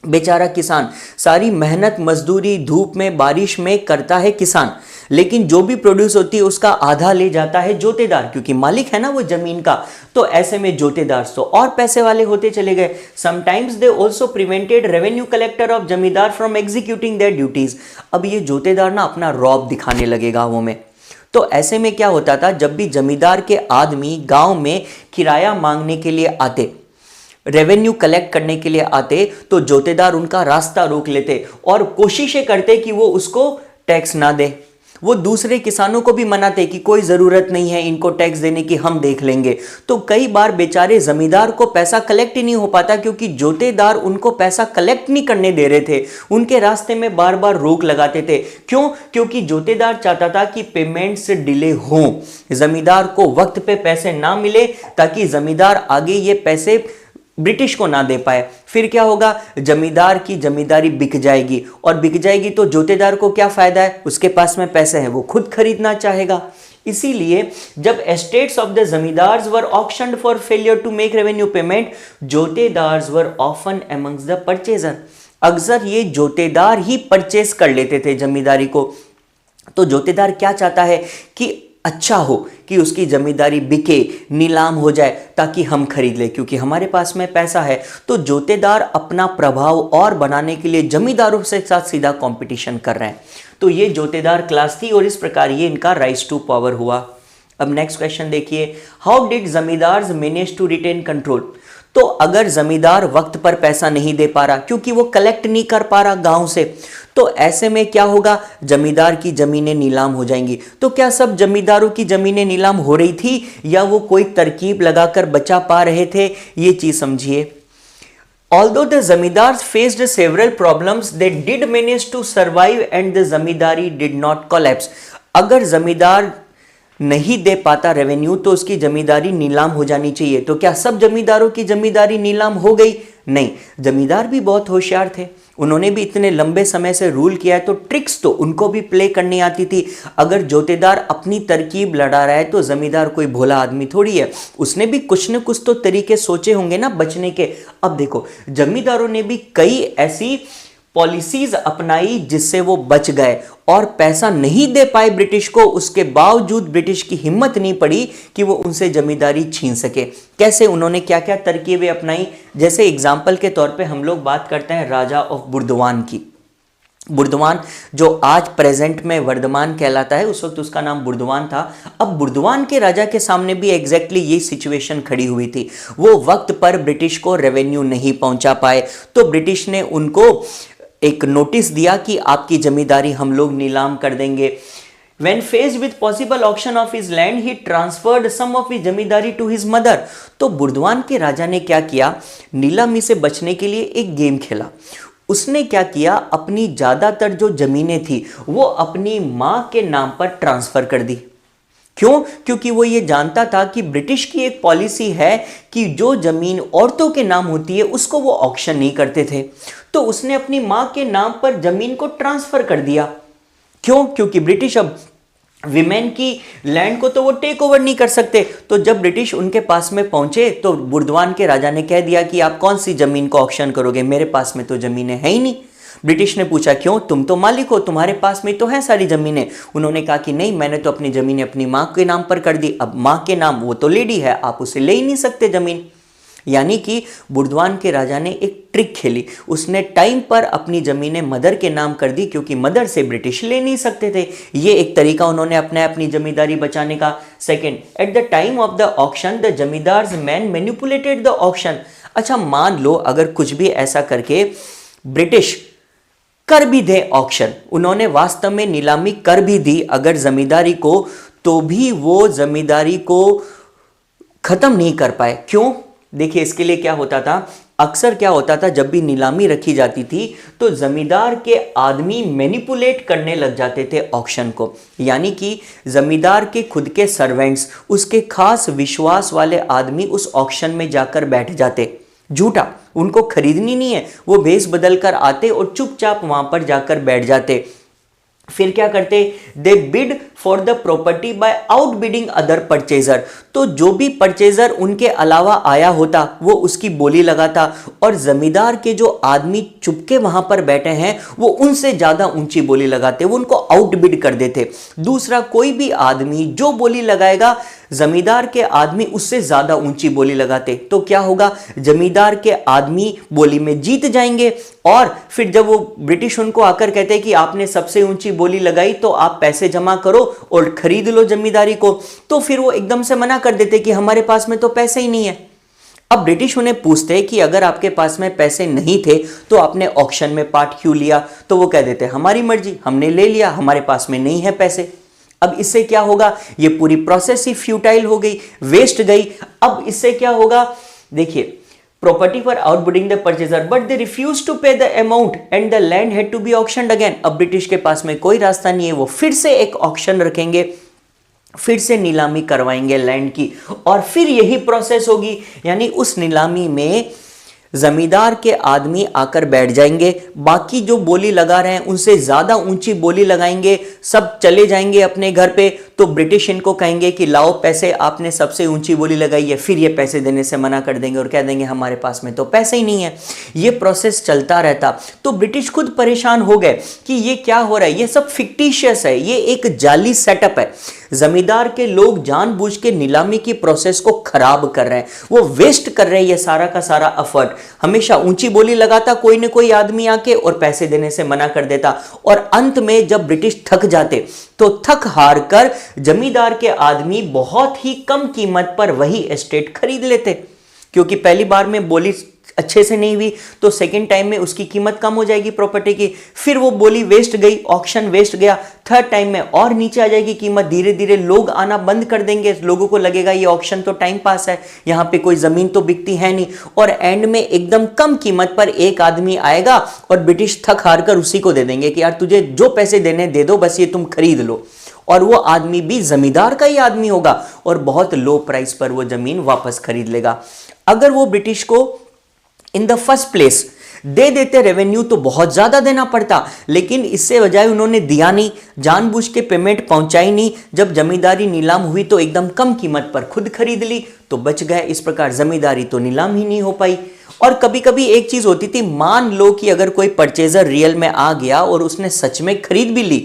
बेचारा किसान सारी मेहनत मजदूरी धूप में बारिश में करता है किसान, लेकिन जो भी प्रोड्यूस होती है उसका आधा ले जाता है जोतेदार, क्योंकि मालिक है ना वो जमीन का। तो ऐसे में जोतेदार तो और पैसे वाले होते चले गए। Sometimes they also prevented revenue collector of जमींदार फ्रॉम एग्जीक्यूटिंग देयर ड्यूटीज। अब ये जोतेदार ना अपना रौब दिखाने लगे गांवों में। तो ऐसे में क्या होता था, जब भी जमींदार के आदमी गांव में किराया मांगने के लिए आते, रेवेन्यू कलेक्ट करने के लिए आते, तो जोतेदार उनका रास्ता रोक लेते और कोशिशें करते कि वो उसको टैक्स ना दे। वो दूसरे किसानों को भी मनाते कि कोई ज़रूरत नहीं है इनको टैक्स देने की, हम देख लेंगे। तो कई बार बेचारे ज़मींदार को पैसा कलेक्ट ही नहीं हो पाता, क्योंकि जोतेदार उनको पैसा कलेक्ट नहीं करने दे रहे थे, उनके रास्ते में बार बार रोक लगाते थे। क्यों? क्योंकि जोतेदार चाहता था कि पेमेंट्स डिले हों, ज़मींदार को वक्त पे पैसे ना मिले, ताकि ज़मींदार आगे ये पैसे ब्रिटिश को ना दे पाए। फिर क्या होगा, जमींदार की जमींदारी बिक जाएगी, और बिक जाएगी तो जोतेदार को क्या फायदा है, उसके पास में पैसे हैं, वो खुद खरीदना चाहेगा। इसीलिए जब estates of the zamindars were auctioned for failure to make revenue payment, jotedars were often amongst the purchaser. अक्सर ये जोतेदार ही परचेस कर लेते थे जमींदारी को। तो जोतेदार क्या चाहता है कि अच्छा हो, कि उसकी जमींदारी बिके, नीलाम हो जाए, ताकि हम खरीद ले, क्योंकि हमारे पास में पैसा है। तो जोतेदार अपना प्रभाव और बनाने के लिए जमींदारों से साथ सीधा कंपटीशन कर रहे हैं। तो ये जोतेदार क्लास थी, और इस प्रकार ये इनका राइज टू पावर हुआ। अब नेक्स्ट क्वेश्चन देखिए, how did zamindars manage to retain control. तो अगर जमींदार वक्त पर पैसा नहीं दे पा रहा, क्योंकि वो कलेक्ट नहीं कर पा रहा गांव से, तो ऐसे में क्या होगा, जमींदार की जमीनें नीलाम हो जाएंगी। तो क्या सब जमींदारों की जमीनें नीलाम हो रही थी, या वो कोई तरकीब लगाकर बचा पा रहे थे, ये चीज समझिए। Although the zamindars faced several problems, they did manage to survive and the zamindari did not collapse. अगर जमींदार नहीं दे पाता रेवेन्यू, तो उसकी जमींदारी नीलाम हो जानी चाहिए। तो क्या सब जमींदारों की जमींदारी नीलाम हो गई? नहीं, जमींदार भी बहुत होशियार थे, उन्होंने भी इतने लंबे समय से रूल किया है, तो ट्रिक्स तो उनको भी प्ले करनी आती थी। अगर जोतेदार अपनी तरकीब लड़ा रहा है, तो जमींदार कोई भोला आदमी थोड़ी है, उसने भी कुछ न कुछ तो तरीके सोचे होंगे ना बचने के। अब देखो, जमींदारों ने भी कई ऐसी पॉलिसीज अपनाई जिससे वो बच गए और पैसा नहीं दे पाए ब्रिटिश को। उसके बावजूद ब्रिटिश की हिम्मत नहीं पड़ी कि वो उनसे जमींदारी छीन सके। कैसे, उन्होंने क्या क्या तरकीबें अपनाई? जैसे एग्जाम्पल के तौर पे हम लोग बात करते हैं राजा ऑफ बुर्दवान की। बुर्दवान जो आज प्रेजेंट में वर्धमान कहलाता है, उस वक्त उसका नाम बुर्दवान था। अब बुर्दवान के राजा के सामने भी एग्जैक्टली ये सिचुएशन खड़ी हुई थी। वो वक्त पर ब्रिटिश को रेवेन्यू नहीं पहुंचा पाए, तो ब्रिटिश ने उनको एक नोटिस दिया कि आपकी जमींदारी हम लोग नीलाम कर देंगे। When faced with possible auction of his land, he transferred some of his zamindari to his mother. तो बुर्दवान के राजा ने क्या किया, नीलामी से बचने के लिए एक गेम खेला। उसने क्या किया, अपनी ज्यादातर जो जमीनें थी वो अपनी मां के नाम पर ट्रांसफर कर दी। क्यों? क्योंकि वो ये जानता था कि ब्रिटिश की एक पॉलिसी है कि जो जमीन औरतों के नाम होती है उसको वो ऑक्शन नहीं करते थे। तो उसने अपनी मां के नाम पर जमीन को ट्रांसफर कर दिया। क्यों? क्योंकि ब्रिटिश अब विमेन की लैंड को तो वो टेक ओवर नहीं कर सकते। तो जब ब्रिटिश उनके पास में पहुंचे, तो बुर्दवान के राजा ने कह दिया कि आप कौन सी जमीन को ऑक्शन करोगे, मेरे पास में तो जमीनें है ही नहीं। ब्रिटिश ने पूछा क्यों, तुम तो मालिक हो, तुम्हारे पास में तो है सारी जमीनें। उन्होंने कहा कि नहीं, मैंने तो अपनी जमीनें अपनी मां के नाम पर कर दी। अब मां के नाम, वो तो लेडी है, आप उसे ले ही नहीं सकते जमीन। यानी कि बुर्दवान के राजा ने एक ट्रिक खेली, उसने टाइम पर अपनी जमीनें मदर के नाम कर दी, क्योंकि मदर से ब्रिटिश ले नहीं सकते थे। ये एक तरीका उन्होंने अपना अपनी जमींदारी बचाने का। Second, at the time of the auction the zamindars man manipulated the auction. अच्छा, मान लो अगर कुछ भी ऐसा करके ब्रिटिश कर भी दे ऑक्शन, उन्होंने वास्तव में नीलामी कर भी दी अगर जमींदारी को, तो भी वो जमींदारी को खत्म नहीं कर पाए। क्यों? देखिए, इसके लिए क्या होता था, अक्सर क्या होता था, जब भी नीलामी रखी जाती थी तो जमींदार के आदमी मैनिपुलेट करने लग जाते थे ऑक्शन को। यानी कि जमींदार के खुद के सर्वेंट्स, उसके खास विश्वास वाले आदमी उस ऑक्शन में जाकर बैठ जाते। झूठा, उनको खरीदनी नहीं है, वो भेस बदल कर आते और चुपचाप वहां पर जाकर बैठ जाते। फिर क्या करते, they bid for the property by outbidding other purchaser. तो जो भी परचेजर उनके अलावा आया होता वो उसकी बोली लगाता, और जमींदार के जो आदमी चुपके वहां पर बैठे हैं वो उनसे ज्यादा ऊंची बोली लगाते, वो उनको आउट बिड कर देते। दूसरा कोई भी आदमी जो बोली लगाएगा जमींदार के आदमी उससे ज्यादा ऊंची बोली लगाते, तो क्या होगा, जमींदार के आदमी बोली में जीत जाएंगे। और फिर जब वो ब्रिटिश उनको आकर कहते हैं कि आपने सबसे ऊंची बोली लगाई तो आप पैसे जमा करो और खरीद लो जमींदारी को, तो फिर वो एकदम से मना कर देते कि हमारे पास में तो पैसे ही नहीं है। अब ब्रिटिश उन्हें पूछते कि अगर आपके पास में पैसे नहीं थे तो आपने ऑक्शन में पार्ट क्यों लिया, तो वो कह देते हमारी मर्जी, हमने ले लिया, हमारे पास में नहीं है पैसे। अब इससे क्या होगा, ये पूरी प्रोसेस ही फ्यूटाइल हो गई, वेस्ट गई। अब इससे क्या होगा, देखिए, property for outbidding the purchaser but they refuse to pay the amount and the land had to be auctioned again. अब ब्रिटिश के पास में कोई रास्ता नहीं है, वो फिर से एक ऑक्शन रखेंगे, फिर से नीलामी करवाएंगे लैंड की, और फिर यही प्रोसेस होगी। यानी उस नीलामी में जमींदार के आदमी आकर बैठ जाएंगे, बाकी जो बोली लगा रहे हैं उनसे ज्यादा ऊंची बोली लगाएंगे, सब चले जाएंगे अपने घर पे। तो ब्रिटिश इनको कहेंगे कि लाओ पैसे, आपने सबसे ऊंची बोली लगाई है, फिर ये पैसे देने से मना कर देंगे और कह देंगे हमारे पास में तो पैसे ही नहीं है। ये प्रोसेस चलता रहता। तो ब्रिटिश खुद परेशान हो गए कि ये क्या हो रहा है, ये सब फिक्टिशियस है, ये एक जाली सेटअप है। जमींदार के लोग जानबूझ के नीलामी की प्रोसेस को खराब कर रहे हैं, वो वेस्ट कर रहे हैं ये सारा का सारा एफर्ट। हमेशा ऊंची बोली लगाता कोई ना कोई आदमी आके और पैसे देने से मना कर देता, और अंत में जब ब्रिटिश थक जाते तो थक हार कर जमींदार के आदमी बहुत ही कम कीमत पर वही एस्टेट खरीद लेते, क्योंकि पहली बार में बोली अच्छे से नहीं हुई तो सेकंड टाइम में उसकी कीमत कम हो जाएगी प्रॉपर्टी की, फिर वो बोली वेस्ट गई, ऑक्शन वेस्ट गया, थर्ड टाइम में और नीचे आ जाएगी कीमत, धीरे धीरे लोग आना बंद कर देंगे, लोगों को लगेगा ये ऑक्शन तो टाइम पास है, यहाँ पे कोई जमीन तो बिकती है नहीं, और एंड में एकदम कम कीमत पर एक आदमी आएगा और ब्रिटिश थक हार कर उसी को दे देंगे कि यार तुझे जो पैसे देने दे दो, बस ये तुम खरीद लो। और वो आदमी भी जमींदार का ही आदमी होगा और बहुत लो प्राइस पर वो जमीन वापस खरीद लेगा। अगर वो ब्रिटिश को in the first place they देते रेवेन्यू तो बहुत ज्यादा देना पड़ता, लेकिन इससे बजाय उन्होंने दिया नहीं, जानबूझ के पेमेंट पहुंचाई नहीं। जब जमींदारी नीलाम हुई तो एकदम कम कीमत पर खुद खरीद ली तो बच गए। इस प्रकार जमींदारी तो नीलाम ही नहीं हो पाई। और कभी कभी एक चीज होती थी, मान लो कि अगर कोई परचेजर रियल में आ गया और उसने सच में खरीद भी ली,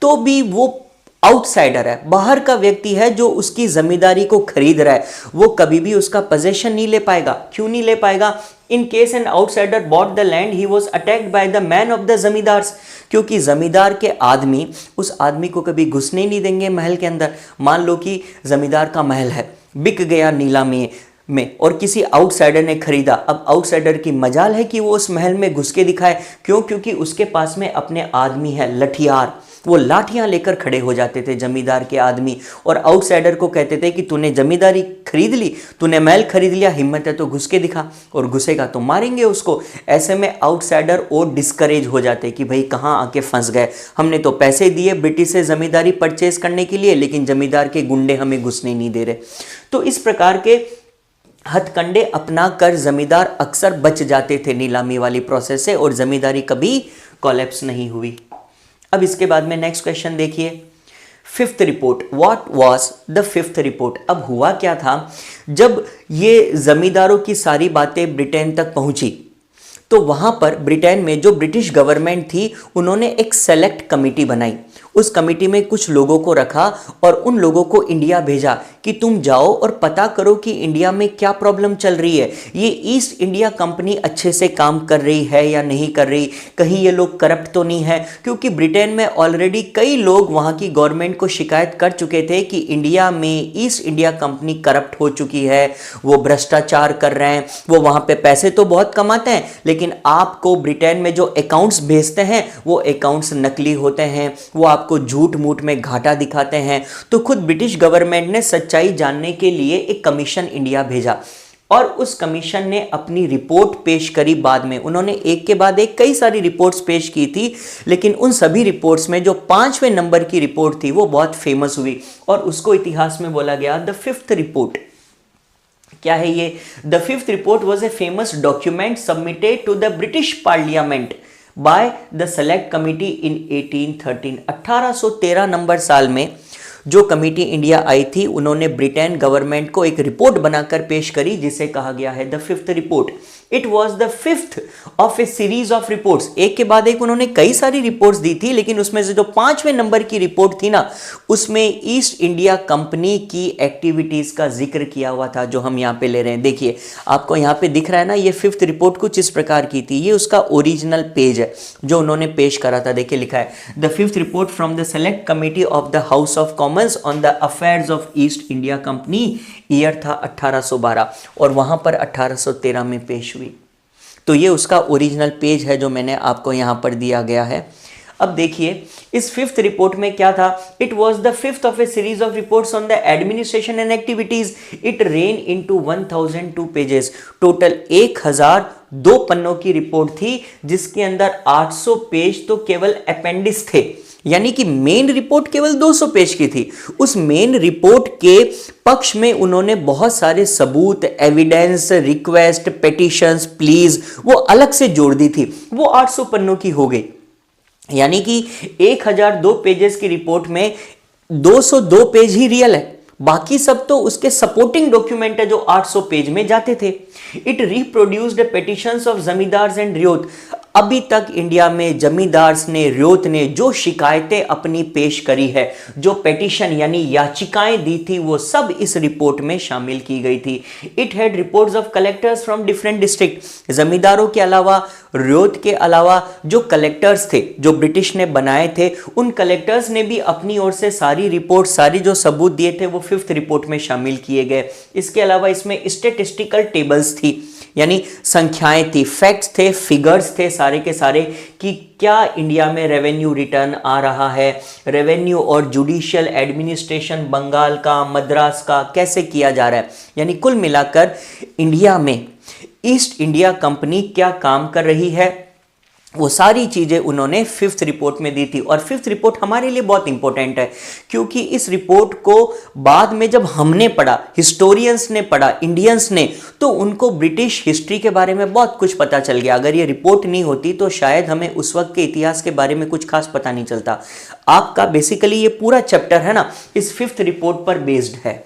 तो भी वो आउटसाइडर है, बाहर का व्यक्ति है जो उसकी जमींदारी को खरीद रहा है, वो कभी भी उसका पोजेशन नहीं ले पाएगा। क्यों नहीं ले पाएगा? In case an outsider bought the land he was attacked by the man of the zamindars, क्योंकि जमींदार के आदमी उस आदमी को कभी घुसने नहीं देंगे महल के अंदर। मान लो कि जमींदार का महल है, बिक गया नीलामी में और किसी आउटसाइडर ने खरीदा। अब आउटसाइडर की मजाल है कि वो उस महल में घुस के दिखाए, क्यों? क्योंकि उसके पास में अपने आदमी है, लठियार, वो लाठियां लेकर खड़े हो जाते थे जमींदार के आदमी, और आउटसाइडर को कहते थे कि तूने जमींदारी खरीद ली, तूने महल खरीद लिया, हिम्मत है तो घुस के दिखा, और घुसेगा तो मारेंगे उसको। ऐसे में आउटसाइडर और डिस्करेज हो जाते कि भाई कहाँ आके फंस गए, हमने तो पैसे दिए ब्रिटिश से जमींदारी परचेज करने के लिए, लेकिन जमींदार के गुंडे हमें घुसने नहीं दे रहे। तो इस प्रकार के हथकंडे अपना कर जमींदार अक्सर बच जाते थे नीलामी वाली प्रोसेस से, और जमींदारी कभी कोलैप्स नहीं हुई। अब इसके बाद में नेक्स्ट क्वेश्चन देखिए, fifth report, what was the fifth report. अब हुआ क्या था, जब ये जमींदारों की सारी बातें ब्रिटेन तक पहुंची तो वहां पर ब्रिटेन में जो ब्रिटिश गवर्नमेंट थी उन्होंने एक सेलेक्ट कमेटी बनाई। उस कमेटी में कुछ लोगों को रखा और उन लोगों को इंडिया भेजा कि तुम जाओ और पता करो कि इंडिया में क्या प्रॉब्लम चल रही है, ये ईस्ट इंडिया कंपनी अच्छे से काम कर रही है या नहीं कर रही, कहीं ये लोग करप्ट तो नहीं है। क्योंकि ब्रिटेन में ऑलरेडी कई लोग वहाँ की गवर्नमेंट को शिकायत कर चुके थे कि इंडिया में ईस्ट इंडिया कंपनी करप्ट हो चुकी है, वो भ्रष्टाचार कर रहे हैं, वो वहाँ पे पैसे तो बहुत कमाते हैं लेकिन आपको ब्रिटेन में जो अकाउंट्स भेजते हैं वो अकाउंट्स नकली होते हैं, वो आपको झूठ मूठ में घाटा दिखाते हैं। तो खुद ब्रिटिश गवर्नमेंट ने सच्चाई जानने के लिए एक कमीशन इंडिया भेजा और उस कमीशन ने अपनी रिपोर्ट पेश करी। बाद में उन्होंने एक के बाद एक कई सारी रिपोर्ट्स पेश की थी, लेकिन उन सभी रिपोर्ट्स में जो 5वें नंबर की रिपोर्ट थी वो बहुत फेमस हुई और उसको इतिहास में बोला गया द फिफ्थ रिपोर्ट। क्या है ये? The fifth report was a famous document submitted to the British parliament by the select committee in 1813। 1813 number साल में जो कमिटी इंडिया आई थी, उन्होंने ब्रिटेन गवर्नमेंट को एक रिपोर्ट बनाकर पेश करी जिसे कहा गया है the fifth report. It was the fifth of A series of reports. एक के बाद एक उन्होंने कई सारी रिपोर्ट्स दी थी, लेकिन उसमें से जो 5वें नंबर की रिपोर्ट थी ना, उसमें ईस्ट इंडिया कंपनी की एक्टिविटीज का जिक्र किया हुआ था, जो हम यहाँ पे ले रहे हैं। देखिए आपको यहाँ पे दिख रहा है ना, ये फिफ्थ रिपोर्ट कुछ इस प्रकार की थी। ये उसका ओरिजिनल पेज है जो उन्होंने पेश करा था। देखिए लिखा है the fifth report from the select committee of the house of Commons on the affairs of east India company. Year था 1812 और वहां पर 1813 में पेश हुई। तो ये उसका ओरिजिनल पेज है जो मैंने आपको यहां पर दिया गया है। अब देखिए इस फिफ्थ रिपोर्ट में क्या था? It was the fifth of A series of reports on the administration and activities. It rain into 1002 pages. Total 1002 पन्नों की रिपोर्ट थी, जिसके अंदर 800 पेज तो केवल अपेंडिक्स थे, यानी कि मेन रिपोर्ट केवल 200 पेज की थी। उस मेन रिपोर्ट के पक्ष में उन्होंने बहुत सारे सबूत, एविडेंस, रिक्वेस्ट, पेटिशंस, प्लीज वो अलग से जोड़ दी थी। वो 800 पन्नों की हो गई, यानी कि 1002 पेजेस की रिपोर्ट में 202 पेज ही रियल है, बाकी सब तो उसके सपोर्टिंग डॉक्यूमेंट है जो 800 पेज में जाते थे। It reproduced petitions of zamindars and ryot. अभी तक इंडिया में जमींदार्स ने, रियोत ने जो शिकायतें अपनी पेश करी है, जो पेटिशन यानी याचिकाएं दी थी, वो सब इस रिपोर्ट में शामिल की गई थी। It had reports of collectors from different district. जमींदारों के अलावा, रियोत के अलावा जो कलेक्टर्स थे, जो ब्रिटिश ने बनाए थे, उन कलेक्टर्स ने भी अपनी ओर से सारी रिपोर्ट, सारी जो सबूत दिए थे वो फिफ्थ रिपोर्ट में शामिल किए गए। इसके अलावा इसमें स्टेटिस्टिकल टेबल्स थी, यानी संख्याएं थी, फैक्ट्स थे, फिगर्स थे सारे के सारे, कि क्या इंडिया में रेवेन्यू रिटर्न आ रहा है, रेवेन्यू और जुडिशियल एडमिनिस्ट्रेशन बंगाल का, मद्रास का कैसे किया जा रहा है। यानी कुल मिलाकर इंडिया में ईस्ट इंडिया कंपनी क्या काम कर रही है, वो सारी चीजें उन्होंने फिफ्थ रिपोर्ट में दी थी। और फिफ्थ रिपोर्ट हमारे लिए बहुत इंपॉर्टेंट है, क्योंकि इस रिपोर्ट को बाद में जब हमने पढ़ा, हिस्टोरियंस ने पढ़ा, इंडियंस ने, तो उनको ब्रिटिश हिस्ट्री के बारे में बहुत कुछ पता चल गया। अगर ये रिपोर्ट नहीं होती तो शायद हमें उस वक्त के इतिहास के बारे में कुछ खास पता नहीं चलता। आपका बेसिकली ये पूरा चैप्टर है ना, इस फिफ्थ रिपोर्ट पर बेस्ड है,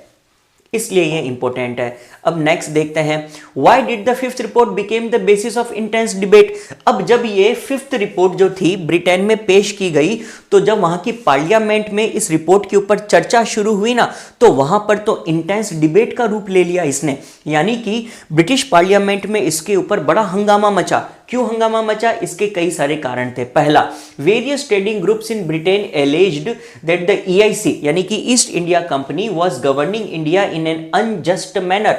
इसलिए ये इंपॉर्टेंट है। अब नेक्स्ट देखते हैं, why did the fifth report became the basis of intense debate. अब जब ये फिफ्थ रिपोर्ट जो थी ब्रिटेन में पेश की गई, तो जब वहां की पार्लियामेंट में इस रिपोर्ट के ऊपर चर्चा शुरू हुई ना, तो वहां पर तो इंटेंस डिबेट का रूप ले लिया इसने, यानी कि ब्रिटिश पार्लियामेंट में इसके ऊपर बड़ा हंगामा मचा। क्यों हंगामा मचा? इसके कई सारे कारण थे। पहला, various trading groups in Britain alleged that the EIC यानी कि east India company was governing India in an unjust manner.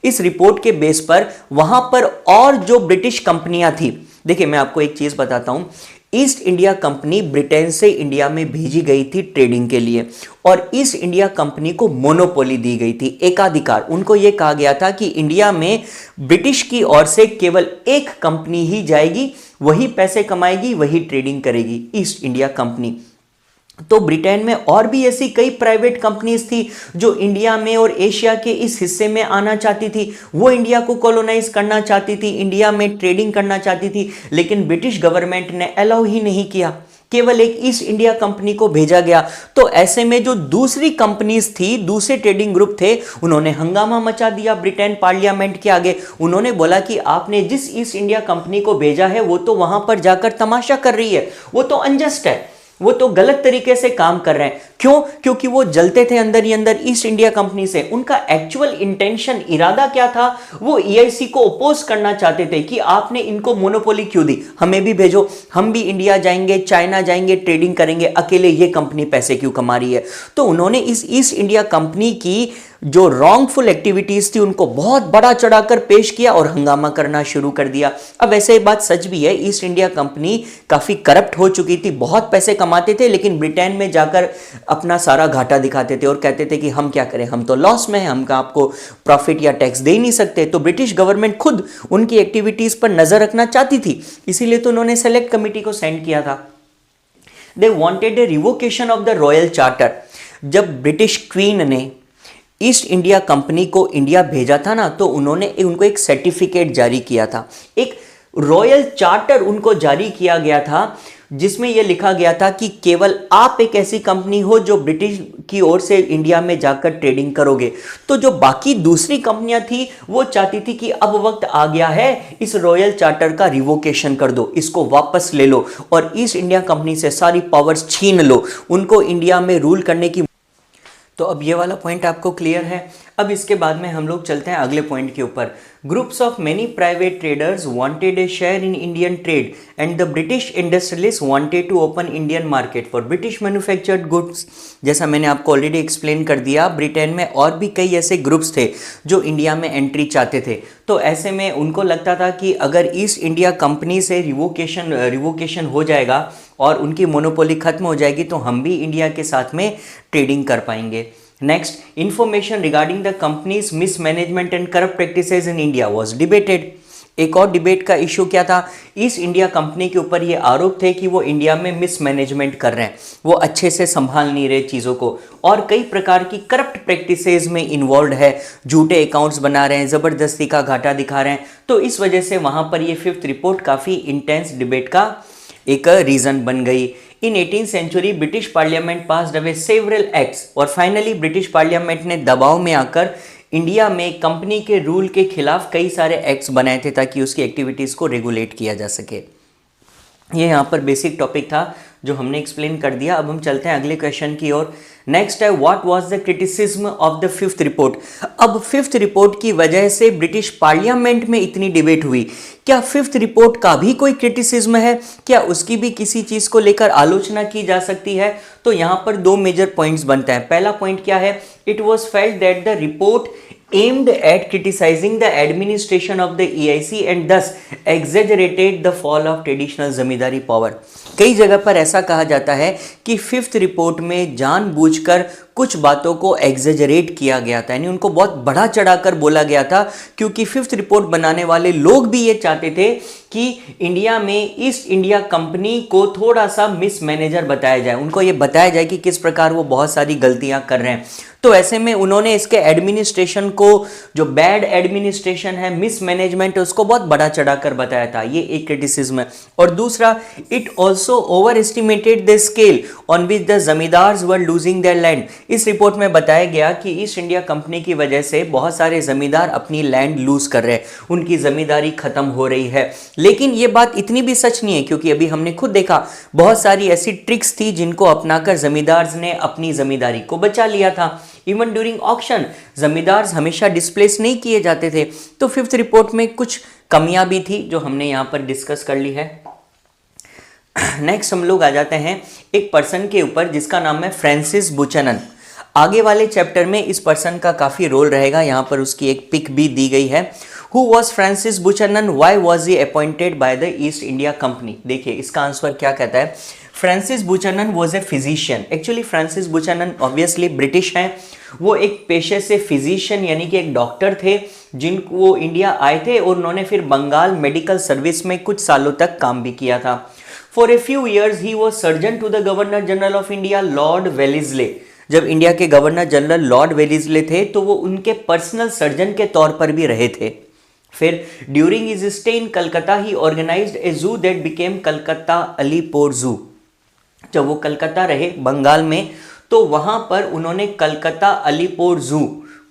इस रिपोर्ट के बेस पर वहां पर और जो ब्रिटिश कंपनियां थी, देखिए मैं आपको एक चीज बताता हूं, ईस्ट इंडिया कंपनी ब्रिटेन से इंडिया में भेजी गई थी ट्रेडिंग के लिए, और ईस्ट इंडिया कंपनी को मोनोपोली दी गई थी, एकाधिकार। उनको यह कहा गया था कि इंडिया में ब्रिटिश की ओर से केवल एक कंपनी ही जाएगी, वही पैसे कमाएगी, वही ट्रेडिंग करेगी, ईस्ट इंडिया कंपनी। तो ब्रिटेन में और भी ऐसी कई प्राइवेट कंपनीज थी जो इंडिया में और एशिया के इस हिस्से में आना चाहती थी, वो इंडिया को कॉलोनाइज करना चाहती थी, इंडिया में ट्रेडिंग करना चाहती थी, लेकिन ब्रिटिश गवर्नमेंट ने अलाउ ही नहीं किया, केवल एक ईस्ट इंडिया कंपनी को भेजा गया। तो ऐसे में जो दूसरी कंपनीज थी, दूसरे ट्रेडिंग ग्रुप थे, उन्होंने हंगामा मचा दिया ब्रिटेन पार्लियामेंट के आगे। उन्होंने बोला कि आपने जिस ईस्ट इंडिया कंपनी को भेजा है वो तो वहां पर जाकर तमाशा कर रही है, वो तो अनजस्ट है, वो तो गलत तरीके से काम कर रहे हैं। क्यों? क्योंकि वो जलते थे अंदर ही अंदर ईस्ट इंडिया कंपनी से। उनका एक्चुअल इंटेंशन, इरादा क्या था? वो ईआईसी को अपोज करना चाहते थे कि आपने इनको मोनोपोली क्यों दी, हमें भी भेजो, हम भी इंडिया जाएंगे, चाइना जाएंगे, ट्रेडिंग करेंगे, अकेले ये कंपनी पैसे क्यों कमा रही है। तो उन्होंने इस ईस्ट इंडिया कंपनी की जो रॉन्गफुल एक्टिविटीज थी उनको बहुत बड़ा चढ़ाकर पेश किया और हंगामा करना शुरू कर दिया। अब वैसे ये बात सच भी है, ईस्ट इंडिया कंपनी काफी करप्ट हो चुकी थी, बहुत पैसे कमाते थे, लेकिन ब्रिटेन में जाकर अपना सारा घाटा दिखाते थे और कहते थे कि हम क्या करें, हम तो लॉस में हैं, हम आपको प्रॉफिट या टैक्स दे ही नहीं सकते। तो ब्रिटिश गवर्नमेंट खुद उनकी एक्टिविटीज पर नजर रखना चाहती थी, इसीलिए तो उन्होंने सेलेक्ट कमेटी को सेंड किया था। They wanted A revocation of the royal charter. जब ब्रिटिश क्वीन ने ईस्ट इंडिया कंपनी को इंडिया भेजा था ना, तो उन्होंने उनको एक सर्टिफिकेट जारी किया था, एक रॉयल चार्टर उनको जारी किया गया था, जिसमें यह लिखा गया था कि केवल आप एक ऐसी कंपनी हो जो ब्रिटिश की ओर से इंडिया में जाकर ट्रेडिंग करोगे। तो जो बाकी दूसरी कंपनियां थी वो चाहती थी कि अब वक्त आ गया है, इस रॉयल चार्टर का रिवोकेशन कर दो, इसको वापस ले लो और ईस्ट इंडिया कंपनी से सारी पावर्स छीन लो, उनको इंडिया में रूल करने की। तो अब ये वाला पॉइंट आपको क्लियर है। अब इसके बाद में हम लोग चलते हैं अगले पॉइंट के ऊपर। Groups of many private traders wanted a share in Indian trade and the British industrialist wanted to open Indian market for British manufactured goods. जैसा मैंने आपको ऑलरेडी एक्सप्लेन कर दिया, ब्रिटेन में और भी कई ऐसे ग्रुप्स थे जो इंडिया में एंट्री चाहते थे। तो ऐसे में उनको लगता था कि अगर ईस्ट इंडिया कंपनी से रिवोकेशन हो जाएगा और उनकी मोनोपोली खत्म हो जाएगी तो हम भी इंडिया के साथ में ट्रेडिंग कर पाएंगे। Next, information regarding the companies mismanagement and corrupt practices in India was debated. एक और डिबेट का इशू क्या था, ईस्ट इंडिया कंपनी के ऊपर ये आरोप थे कि वो इंडिया में मिसमैनेजमेंट कर रहे हैं, वो अच्छे से संभाल नहीं रहे चीज़ों को और कई प्रकार की करप्ट प्रैक्टिसेस में इन्वॉल्व है, झूठे अकाउंट्स बना रहे हैं, ज़बरदस्ती का घाटा दिखा रहे हैं। तो इस वजह से वहाँ पर ये 5th रिपोर्ट काफ़ी इंटेंस डिबेट का एक रीज़न बन गई। In 18th century British parliament passed away several acts और फाइनली ब्रिटिश पार्लियामेंट ने दबाव में आकर इंडिया में कंपनी के रूल के खिलाफ कई सारे एक्ट्स बनाए थे ताकि उसकी एक्टिविटीज़ को रेगुलेट किया जा सके। ये यहाँ पर बेसिक टॉपिक था जो हमने एक्सप्लेन कर दिया। अब हम चलते हैं अगले क्वेश्चन की ओर। नेक्स्ट है, what was the criticism of the 5th report. अब 5th रिपोर्ट की वजह से ब्रिटिश पार्लियामेंट में इतनी डिबेट हुई, क्या 5th रिपोर्ट का भी कोई क्रिटिसिज्म है, क्या उसकी भी किसी चीज़ को लेकर आलोचना की जा सकती है? तो यहाँ पर 2 मेजर पॉइंट्स बनते हैं। पहला पॉइंट क्या है, it was felt that the report aimed at criticizing the administration of the EIC and thus exaggerated the fall of traditional zamindari power। कई जगह पर ऐसा कहा जाता है कि 5th रिपोर्ट में जानबूझकर कुछ बातों को एग्जेजरेट किया गया था, यानी उनको बहुत बढ़ा चढ़ाकर बोला गया था, क्योंकि 5th रिपोर्ट बनाने वाले लोग भी ये चाहते थे कि इंडिया में ईस्ट इंडिया कंपनी को थोड़ा सा मिसमैनेजर बताया जाए, उनको ये बताया जाए कि किस प्रकार वो बहुत सारी गलतियां कर रहे हैं। तो ऐसे में उन्होंने इसके एडमिनिस्ट्रेशन को, जो बैड एडमिनिस्ट्रेशन है, मिसमैनेजमेंट, उसको बहुत बढ़ा चढ़ाकर बताया था। ये एक क्रिटिसिज्म है। और दूसरा, it also over estimated the scale on which the zamindars were losing their land. इस रिपोर्ट में बताया गया कि ईस्ट इंडिया कंपनी की वजह से बहुत सारे जमींदार अपनी लैंड लूज कर रहे हैं, उनकी जमींदारी खत्म हो रही है। लेकिन ये बात इतनी भी सच नहीं है, क्योंकि अभी हमने खुद देखा बहुत सारी ऐसी ट्रिक्स थी जिनको अपनाकर जमींदार ने अपनी जमींदारी को बचा लिया था। इवन ड्यूरिंग ऑक्शन जमींदार हमेशा डिस्प्लेस नहीं किए जाते थे। तो 5th रिपोर्ट में कुछ कमियां भी थी जो हमने यहां पर डिस्कस कर ली है। नेक्स्ट हम लोग आ जाते हैं एक पर्सन के ऊपर जिसका नाम है फ्रांसिस बुचनन। आगे वाले चैप्टर में इस पर्सन का काफ़ी रोल रहेगा, यहाँ पर उसकी एक पिक भी दी गई है। Who was Francis Buchanan? Why was he appointed by the East India Company? देखिए इसका आंसर क्या कहता है। Francis Buchanan was a physician. Actually Francis Buchanan obviously British हैं, वो एक पेशे से फिजिशियन यानी कि एक डॉक्टर थे, जिनको वो इंडिया आए थे और उन्होंने फिर बंगाल मेडिकल सर्विस में कुछ सालों तक काम भी किया था। For a few years he was surgeon to the governor general of India Lord Wellesley. जब इंडिया के गवर्नर जनरल लॉर्ड वेलिस्ले थे तो वो उनके पर्सनल सर्जन के तौर पर भी रहे थे। फिर during his stay in Calcutta he organised a zoo that became Calcutta Alipur जू। जब वो कलकत्ता रहे बंगाल में तो वहां पर उन्होंने कलकत्ता अलीपुर जू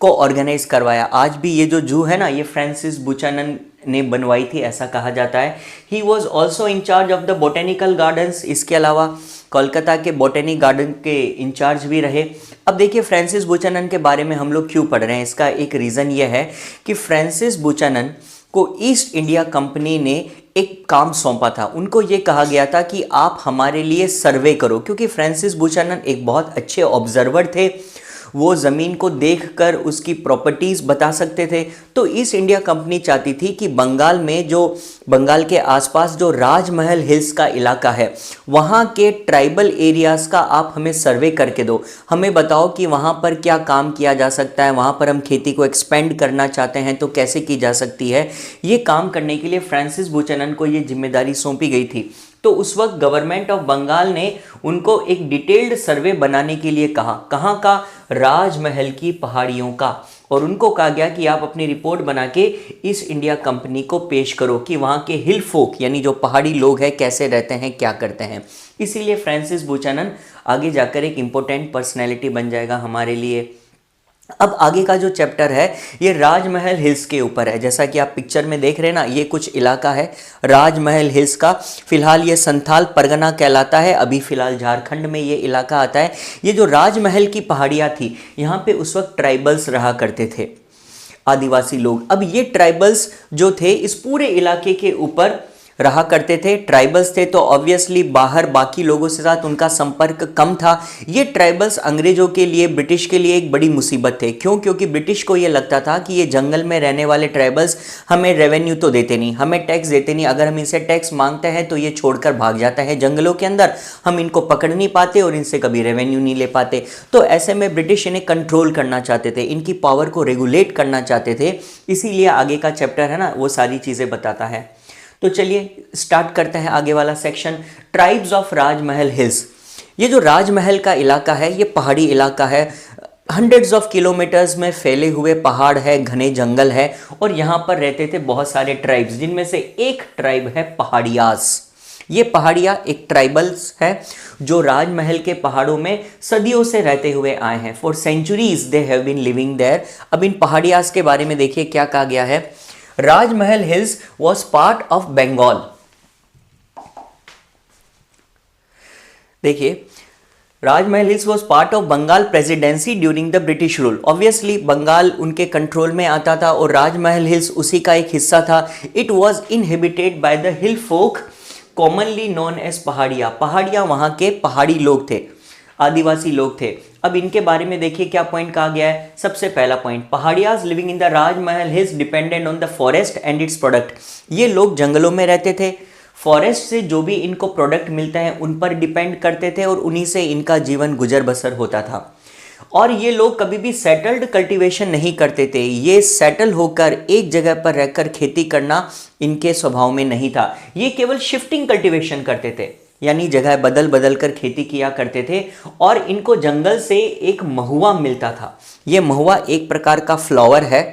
को ऑर्गेनाइज करवाया। आज भी ये जो जू है ना, ये फ्रांसिस बुचानन ने बनवाई थी ऐसा कहा जाता है। He was also in charge of the botanical gardens. इसके अलावा कोलकाता के बोटेनिक गार्डन के इंचार्ज भी रहे। अब देखिए फ्रांसिस बुचानन के बारे में हम लोग क्यों पढ़ रहे हैं, इसका एक रीज़न ये है कि फ्रांसिस बुचानन को ईस्ट इंडिया कंपनी ने एक काम सौंपा था। उनको ये कहा गया था कि आप हमारे लिए सर्वे करो, क्योंकि फ्रांसिस बुचानन एक बहुत अच्छे ऑब्जर्वर थे, वो ज़मीन को देखकर उसकी प्रॉपर्टीज़ बता सकते थे। तो ईस्ट इंडिया कंपनी चाहती थी कि बंगाल में जो बंगाल के आसपास जो राजमहल हिल्स का इलाका है, वहाँ के ट्राइबल एरियाज़ का आप हमें सर्वे करके दो। हमें बताओ कि वहाँ पर क्या काम किया जा सकता है, वहाँ पर हम खेती को एक्सपेंड करना चाहते हैं तो कैसे की जा सकती है। ये काम करने के लिए फ्रांसिस बुचानन को ये जिम्मेदारी सौंपी गई थी। तो उस वक्त गवर्नमेंट ऑफ बंगाल ने उनको एक डिटेल्ड सर्वे बनाने के लिए कहा। कहाँ का? राजमहल की पहाड़ियों का। और उनको कहा गया कि आप अपनी रिपोर्ट बना के ईस्ट इंडिया कंपनी को पेश करो कि वहाँ के हिल फोक यानी जो पहाड़ी लोग हैं कैसे रहते हैं, क्या करते हैं। इसीलिए फ्रांसिस बुचानन आगे जाकर एक इम्पोर्टेंट पर्सनैलिटी बन जाएगा हमारे लिए। अब आगे का जो चैप्टर है ये राजमहल हिल्स के ऊपर है। जैसा कि आप पिक्चर में देख रहे हैं ना, ये कुछ इलाका है राजमहल हिल्स का। फिलहाल ये संथाल परगना कहलाता है, अभी फिलहाल झारखंड में ये इलाका आता है। ये जो राजमहल की पहाड़ियाँ थी, यहाँ पे उस वक्त ट्राइबल्स रहा करते थे, आदिवासी लोग। अब ये ट्राइबल्स जो थे इस पूरे इलाके के ऊपर रहा करते थे। ट्राइबल्स थे तो ऑब्वियसली बाहर बाकी लोगों से साथ उनका संपर्क कम था। ये ट्राइबल्स अंग्रेजों के लिए, ब्रिटिश के लिए एक बड़ी मुसीबत थे। क्यों? क्योंकि ब्रिटिश को ये लगता था कि ये जंगल में रहने वाले ट्राइबल्स हमें रेवेन्यू तो देते नहीं, हमें टैक्स देते नहीं। अगर हम इनसे टैक्स मांगते हैं तो ये छोड़कर भाग जाता है जंगलों के अंदर, हम इनको पकड़ नहीं पाते और इनसे कभी रेवेन्यू नहीं ले पाते। तो ऐसे में ब्रिटिश इन्हें कंट्रोल करना चाहते थे, इनकी पावर को रेगुलेट करना चाहते थे। इसीलिए आगे का चैप्टर है ना, वो सारी चीज़ें बताता है। तो चलिए स्टार्ट करते हैं आगे वाला section, tribes of Rajmahal hills. ये जो राजमहल का इलाका है ये पहाड़ी इलाका है, हंड्रेड्स ऑफ किलोमीटर्स में फैले हुए पहाड़ है, घने जंगल है और यहाँ पर रहते थे बहुत सारे ट्राइब्स, जिनमें से एक ट्राइब है पहाड़ियास। ये पहाड़िया एक ट्राइबल्स है जो राजमहल के पहाड़ों में सदियों से रहते हुए आए हैं। For centuries they have been living there. अब इन पहाड़ियास के बारे में देखिए क्या कहा गया है। Rajmahal hills was part of Bengal. देखिए, Rajmahal hills was part of Bengal presidency during the British rule. Obviously Bengal उनके कंट्रोल में आता था और राजमहल हिल्स उसी का एक हिस्सा था। It was inhabited by the hill folk commonly known as Paharia. Paharia वहाँ के पहाड़ी लोग थे, आदिवासी लोग थे। अब इनके बारे में देखिए क्या पॉइंट कहा गया है। सबसे पहला point, Paharias living in the Rajmahal hills dependent on the forest and its product. ये लोग जंगलों में रहते थे, फॉरेस्ट से जो भी इनको प्रोडक्ट मिलते हैं उन पर डिपेंड करते थे और उन्हीं से इनका जीवन गुजर बसर होता था। और ये लोग कभी भी सेटल्ड कल्टीवेशन नहीं करते थे। ये सेटल होकर एक जगह पर रहकर खेती करना इनके स्वभाव में नहीं था। ये केवल शिफ्टिंग कल्टीवेशन करते थे, यानी जगह बदल बदल कर खेती किया करते थे। और इनको जंगल से एक महुआ मिलता था। ये महुआ एक प्रकार का फ्लावर है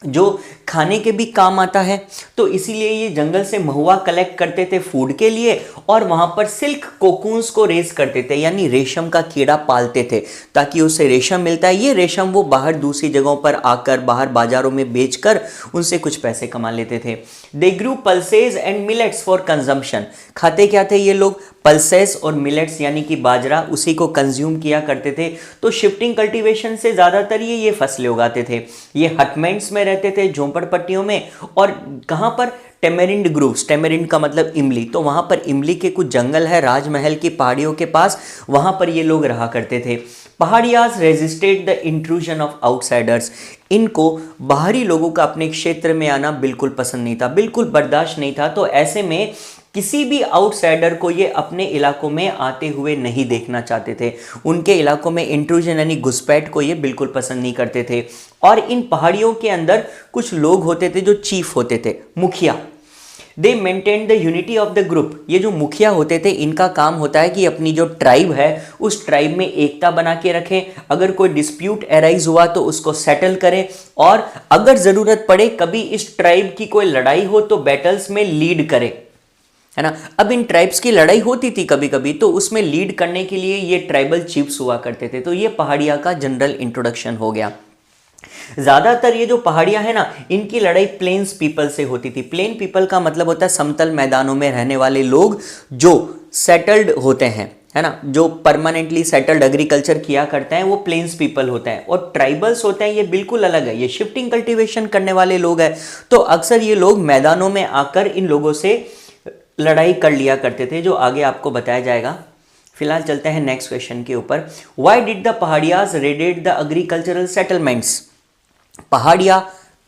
जो खाने के भी काम आता है। तो इसीलिए ये जंगल से महुआ कलेक्ट करते थे फूड के लिए और वहाँ पर सिल्क कोकून्स को रेस करते थे, यानी रेशम का कीड़ा पालते थे ताकि उससे रेशम मिलता है। ये रेशम वो बाहर दूसरी जगहों पर आकर बाहर बाजारों में बेचकर उनसे कुछ पैसे कमा लेते थे। They grew pulses and millets for consumption. खाते क्या थे ये लोग? पल्सेस और मिलेट्स यानी कि बाजरा, उसी को कंज्यूम किया करते थे। तो शिफ्टिंग कल्टीवेशन से ज़्यादातर ये फसलें उगाते थे। ये हटमेंट्स में रहते थे, झोंपड़पट्टियों में। और कहाँ पर? टेमेरिंड ग्रूव्स। टेमेरिंड का मतलब इमली। तो वहाँ पर इमली के कुछ जंगल है राजमहल की पहाड़ियों के पास, वहाँ पर ये लोग रहा करते थे। Paharias resisted the intrusion of outsiders. इनको बाहरी लोगों का अपने क्षेत्र में आना बिल्कुल पसंद नहीं था, बिल्कुल बर्दाश्त नहीं था। तो ऐसे में किसी भी आउटसाइडर को ये अपने इलाकों में आते हुए नहीं देखना चाहते थे। उनके इलाकों में इंट्रूजन यानी घुसपैठ को ये बिल्कुल पसंद नहीं करते थे। और इन पहाड़ियों के अंदर कुछ लोग होते थे जो चीफ होते थे, मुखिया। दे maintain the unity of the group. ये जो मुखिया होते थे इनका काम होता है कि अपनी जो ट्राइब है उस ट्राइब में एकता बना के रखें। अगर कोई डिस्प्यूट अराइज हुआ तो उसको सेटल करें और अगर ज़रूरत पड़े कभी इस ट्राइब की कोई लड़ाई हो तो बैटल्स में लीड करें, है ना। अब इन ट्राइब्स की लड़ाई होती थी कभी कभी, तो उसमें लीड करने के लिए ये ट्राइबल चीफ्स हुआ करते थे। तो ये पहाड़िया का जनरल इंट्रोडक्शन हो गया। ज़्यादातर ये जो पहाड़ियाँ हैं ना, इनकी लड़ाई प्लेन्स पीपल से होती थी। प्लेन पीपल का मतलब होता है समतल मैदानों में रहने वाले लोग जो सेटल्ड होते हैं, है ना, जो परमानेंटली सेटल्ड एग्रीकल्चर किया करते हैं, वो प्लेन्स पीपल होते हैं। और ट्राइबल्स होते हैं ये बिल्कुल अलग है, ये शिफ्टिंग कल्टीवेशन करने वाले लोग हैं। तो अक्सर ये लोग मैदानों में आकर इन लोगों से लड़ाई कर लिया करते थे, जो आगे आपको बताया जाएगा। फिलहाल चलते हैं नेक्स्ट क्वेश्चन के ऊपर। Why did the Paharias raided the agricultural settlements? Paharia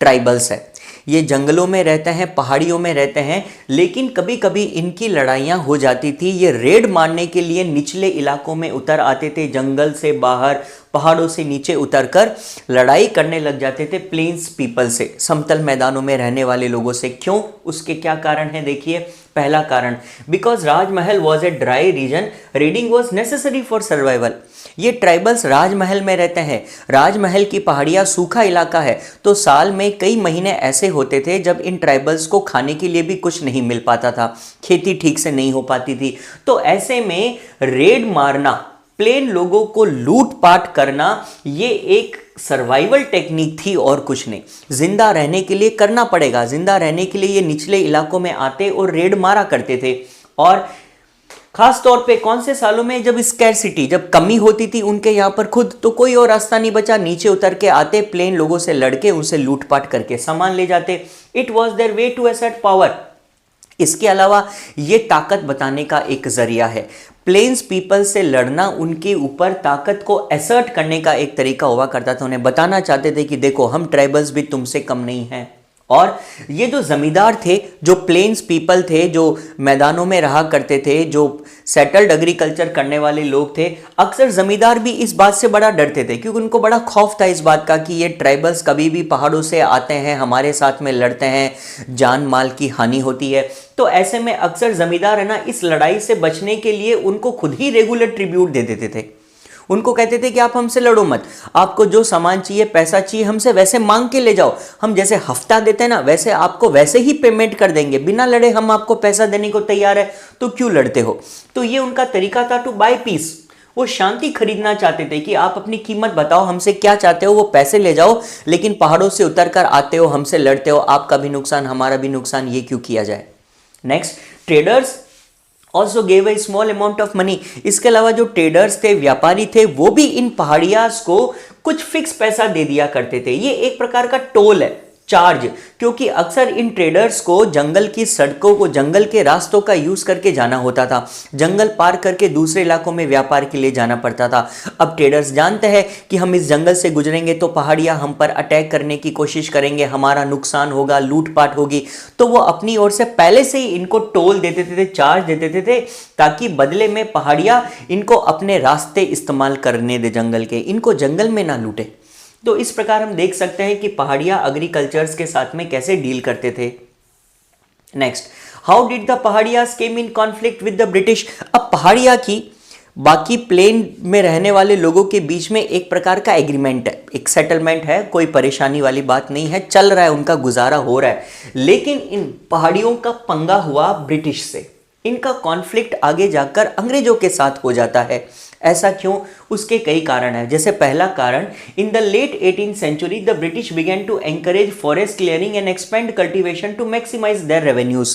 tribals है, ये जंगलों में रहते हैं, पहाड़ियों में रहते हैं, लेकिन कभी कभी इनकी लड़ाइयाँ हो जाती थी। ये रेड मारने के लिए निचले इलाकों में उतर आते थे, जंगल से बाहर, पहाड़ों से नीचे उतरकर लड़ाई करने लग जाते थे प्लेन्स पीपल से, समतल मैदानों में रहने वाले लोगों से। क्यों? उसके क्या कारण है? देखिए, पहला कारण, because Rajmahal was a dry region, raiding was necessary for survival. ये ट्राइबल्स राजमहल में रहते हैं, राजमहल की पहाड़ियाँ सूखा इलाका है, तो साल में कई महीने ऐसे होते थे जब इन ट्राइबल्स को खाने के लिए भी कुछ नहीं मिल पाता था, खेती ठीक से नहीं हो पाती थी। तो ऐसे में रेड मारना, प्लेन लोगों को लूटपाट करना, ये एक सर्वाइवल टेक्निक थी और कुछ नहीं। जिंदा रहने के लिए करना पड़ेगा, जिंदा रहने के लिए ये निचले इलाकों में आते और रेड मारा करते थे। और खास तौर पे कौन से सालों में? जब स्कैरसिटी, जब कमी होती थी उनके यहाँ पर खुद, तो कोई और रास्ता नहीं बचा, नीचे उतर के आते, प्लेन लोगों से लड़के उनसे लूटपाट करके सामान ले जाते। It was their way to assert power. इसके अलावा ये ताकत बताने का एक जरिया है। प्लेन्स पीपल से लड़ना उनके ऊपर ताकत को असर्ट करने का एक तरीका हुआ करता था। उन्हें बताना चाहते थे कि देखो, हम ट्राइबल्स भी तुमसे कम नहीं हैं। और ये जो जमींदार थे, जो प्लेन्स पीपल थे, जो मैदानों में रहा करते थे, जो सेटल्ड एग्रीकल्चर करने वाले लोग थे, अक्सर जमींदार भी इस बात से बड़ा डरते थे, क्योंकि उनको बड़ा खौफ था इस बात का कि ये ट्राइबल्स कभी भी पहाड़ों से आते हैं, हमारे साथ में लड़ते हैं, जान माल की हानि होती है। तो ऐसे में अक्सर जमींदार है ना, इस लड़ाई से बचने के लिए उनको खुद ही रेगुलर ट्रिब्यूट दे देते थे। उनको कहते थे कि आप हमसे लड़ो मत, आपको जो सामान चाहिए, पैसा चाहिए, हमसे वैसे मांग के ले जाओ, हम जैसे हफ्ता देते हैं ना, वैसे आपको वैसे ही पेमेंट कर देंगे, बिना लड़े हम आपको पैसा देने को तैयार है, तो क्यों लड़ते हो। तो ये उनका तरीका था टू बाय पीस। वो शांति खरीदना चाहते थे कि आप अपनी कीमत बताओ, हमसे क्या चाहते हो, वो पैसे ले जाओ, लेकिन पहाड़ों से उतर कर आते हो, हमसे लड़ते हो, आपका भी नुकसान हमारा भी नुकसान, ये क्यों किया जाए। Next, traders also gave a small amount of money। इसके अलावा जो ट्रेडर्स थे, व्यापारी थे, वो भी इन पहाड़ियाज को कुछ फिक्स पैसा दे दिया करते थे। ये एक प्रकार का टोल है, चार्ज, क्योंकि अक्सर इन ट्रेडर्स को जंगल की सड़कों को, जंगल के रास्तों का यूज करके जाना होता था, जंगल पार करके दूसरे इलाकों में व्यापार के लिए जाना पड़ता था। अब ट्रेडर्स जानते हैं कि हम इस जंगल से गुजरेंगे तो पहाड़ियां हम पर अटैक करने की कोशिश करेंगे, हमारा नुकसान होगा, लूटपाट होगी, तो वो अपनी ओर से पहले से ही इनको टोल दे देते थे, चार्ज दे देते थे, ताकि बदले में पहाड़ियां इनको अपने रास्ते इस्तेमाल करने दे जंगल के, इनको जंगल में ना लूटे। तो इस प्रकार हम देख सकते हैं कि पहाड़ियां एग्रीकल्चर्स के साथ में कैसे डील करते थे। Next, how did the Paharias came in conflict with the British. अब पहाड़िया की बाकी प्लेन में रहने वाले लोगों के बीच में एक प्रकार का एग्रीमेंट है, एक सेटलमेंट है, कोई परेशानी वाली बात नहीं है, चल रहा है, उनका गुजारा हो रहा है। लेकिन इन पहाड़ियों का पंगा हुआ ब्रिटिश से, इनका कॉन्फ्लिक्ट आगे जाकर अंग्रेजों के साथ हो जाता है। ऐसा क्यों? उसके कई कारण हैं। जैसे पहला कारण, in the late 18th century the British began to encourage forest clearing and expand cultivation to maximise their revenues.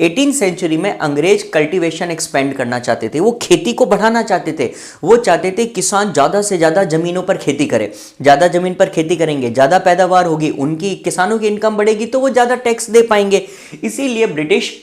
18th century में अंग्रेज कल्टीवेशन एक्सपेंड करना चाहते थे, वो खेती को बढ़ाना चाहते थे। वो चाहते थे किसान ज़्यादा से ज़्यादा ज़मीनों पर खेती करे, ज़्यादा ज़मीन पर खेती करेंगे, ज़्यादा पैदावार होगी, उनकी किसानों की इनकम बढ़ेगी, तो वो ज़्यादा टैक्स दे पाएंगे। इसीलिए ब्रिटिश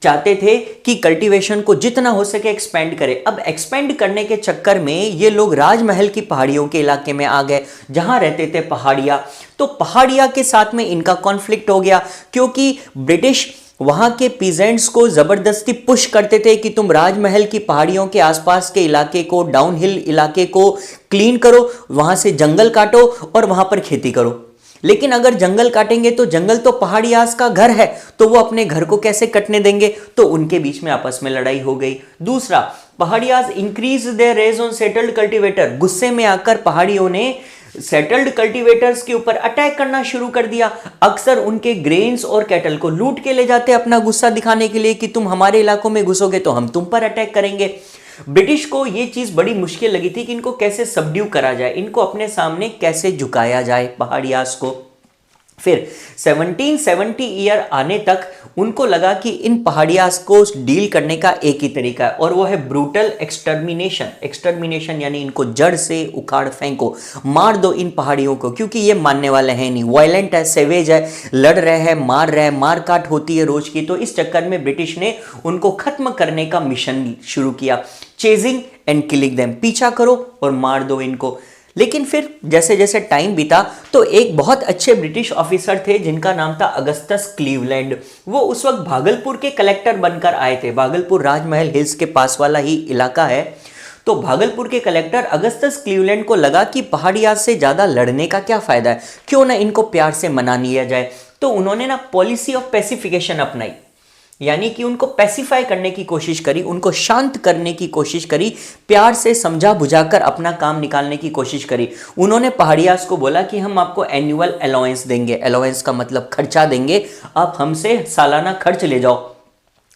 चाहते थे कि कल्टीवेशन को जितना हो सके एक्सपेंड करें। अब एक्सपेंड करने के चक्कर में ये लोग राजमहल की पहाड़ियों के इलाके में आ गए, जहां रहते थे पहाड़िया। तो पहाड़िया के साथ में इनका कॉन्फ्लिक्ट हो गया, क्योंकि ब्रिटिश वहां के पीजेंट्स को जबरदस्ती पुश करते थे कि तुम राजमहल की पहाड़ियों के आसपास के इलाके को, डाउनहिल इलाके को क्लीन करो, वहां से जंगल काटो और वहां पर खेती करो। लेकिन अगर जंगल काटेंगे तो जंगल तो पहाड़ियास का घर है, तो वो अपने घर को कैसे कटने देंगे। तो उनके बीच में आपस में लड़ाई हो गई। दूसरा, Paharias increase their raids on settled cultivator. गुस्से में आकर पहाड़ियों ने सेटल्ड कल्टीवेटर्स के ऊपर अटैक करना शुरू कर दिया। अक्सर उनके ग्रेन्स और कैटल को लूट के ले जाते, अपना गुस्सा दिखाने के लिए कि तुम हमारे इलाकों में घुसोगे तो हम तुम पर अटैक करेंगे। ब्रिटिश को यह चीज बड़ी मुश्किल लगी थी कि इनको कैसे सबड्यू करा जाए, इनको अपने सामने कैसे झुकाया जाए पहाड़ियास को। फिर 1770 ईयर आने तक उनको लगा कि इन पहाड़ियास को डील करने का एक ही तरीका है, और वो है ब्रूटल एक्सटर्मिनेशन। एक्सटर्मिनेशन यानी इनको जड़ से उखाड़ फेंको, मार दो इन पहाड़ियों को, क्योंकि ये मानने वाले हैं नहीं, वायलेंट है, सेवेज है, लड़ रहे हैं, मार रहे हैं, मार काट होती है रोज की। तो इस चक्कर में ब्रिटिश ने उनको खत्म करने का मिशन शुरू किया, चेजिंग एंड किलिंग देम। पीछा करो और मार दो इनको। लेकिन फिर जैसे जैसे टाइम बीता तो एक बहुत अच्छे ब्रिटिश ऑफिसर थे जिनका नाम था अगस्टस क्लीवलैंड। वो उस वक्त भागलपुर के कलेक्टर बनकर आए थे। भागलपुर राजमहल हिल्स के पास वाला ही इलाका है। तो भागलपुर के कलेक्टर अगस्टस क्लीवलैंड को लगा कि पहाड़िया से ज़्यादा लड़ने का क्या फ़ायदा है, क्यों ना इनको प्यार से मना लिया जाए। तो उन्होंने ना पॉलिसी ऑफ पैसिफिकेशन अपनाई, यानी कि उनको पैसिफाई करने की कोशिश करी, उनको शांत करने की कोशिश करी, प्यार से समझा बुझाकर अपना काम निकालने की कोशिश करी। उन्होंने पहाड़ियास को बोला कि हम आपको एनुअल अलाउंस देंगे, अलाउंस का मतलब खर्चा देंगे, आप हमसे सालाना खर्च ले जाओ।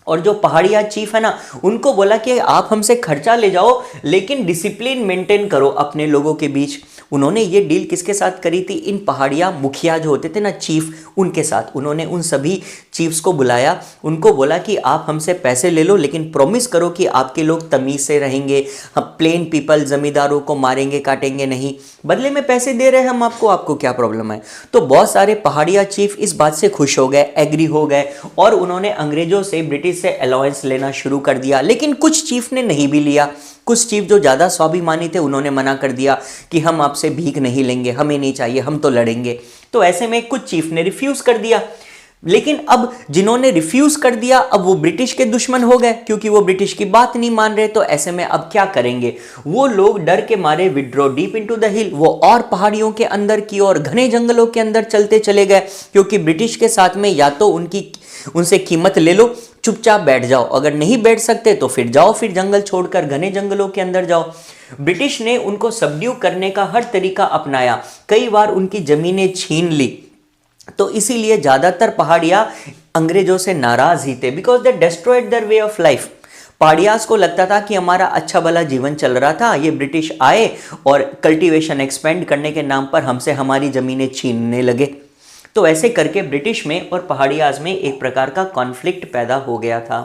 और जो पहाड़िया चीफ है ना, उनको बोला कि आप हमसे खर्चा ले जाओ लेकिन डिसिप्लिन मेंटेन करो अपने लोगों के बीच। उन्होंने ये डील किसके साथ करी थी? इन पहाड़िया मुखिया जो होते थे ना, चीफ, उनके साथ। उन्होंने उन सभी चीफ्स को बुलाया, उनको बोला कि आप हमसे पैसे ले लो लेकिन प्रॉमिस करो कि आपके लोग तमीज से रहेंगे, हम प्लेन पीपल जमींदारों को मारेंगे काटेंगे नहीं, बदले में पैसे दे रहे हैं हम आपको क्या प्रॉब्लम है? तो बहुत सारे पहाड़िया चीफ इस बात से खुश हो गए, एग्री हो गए और उन्होंने अंग्रेजों से, ब्रिटिश से अलाउंस लेना शुरू कर दिया। लेकिन कुछ चीफ ने नहीं भी लिया। कुछ चीफ जो ज़्यादा स्वाभिमानी थे उन्होंने मना कर दिया कि हम आपसे भीख नहीं लेंगे, हमें नहीं चाहिए, हम तो लड़ेंगे। तो ऐसे में कुछ चीफ ने रिफ्यूज़ कर दिया। लेकिन अब जिन्होंने रिफ्यूज कर दिया अब वो ब्रिटिश के दुश्मन हो गए, क्योंकि वो ब्रिटिश की बात नहीं मान रहे। तो ऐसे में अब क्या करेंगे? वो लोग डर के मारे विड्रॉ डीप इनटू द हिल, वो और पहाड़ियों के अंदर की और घने जंगलों के अंदर चलते चले गए, क्योंकि ब्रिटिश के साथ में या तो उनसे कीमत ले लो, चुपचाप बैठ जाओ, अगर नहीं बैठ सकते तो फिर जाओ, फिर जंगल छोड़कर घने जंगलों के अंदर जाओ। ब्रिटिश ने उनको सबड्यू करने का हर तरीका अपनाया, कई बार उनकी जमीनें छीन ली। तो इसीलिए ज्यादातर पहाड़िया अंग्रेजों से नाराज ही थे, because they destroyed their way of life. Paharias को लगता था कि हमारा अच्छा भला जीवन चल रहा था, ये ब्रिटिश आए और कल्टीवेशन एक्सपेंड करने के नाम पर हमसे हमारी जमीनें छीनने लगे। तो ऐसे करके ब्रिटिश में और पहाड़ियाज में एक प्रकार का कॉन्फ्लिक्ट पैदा हो गया था।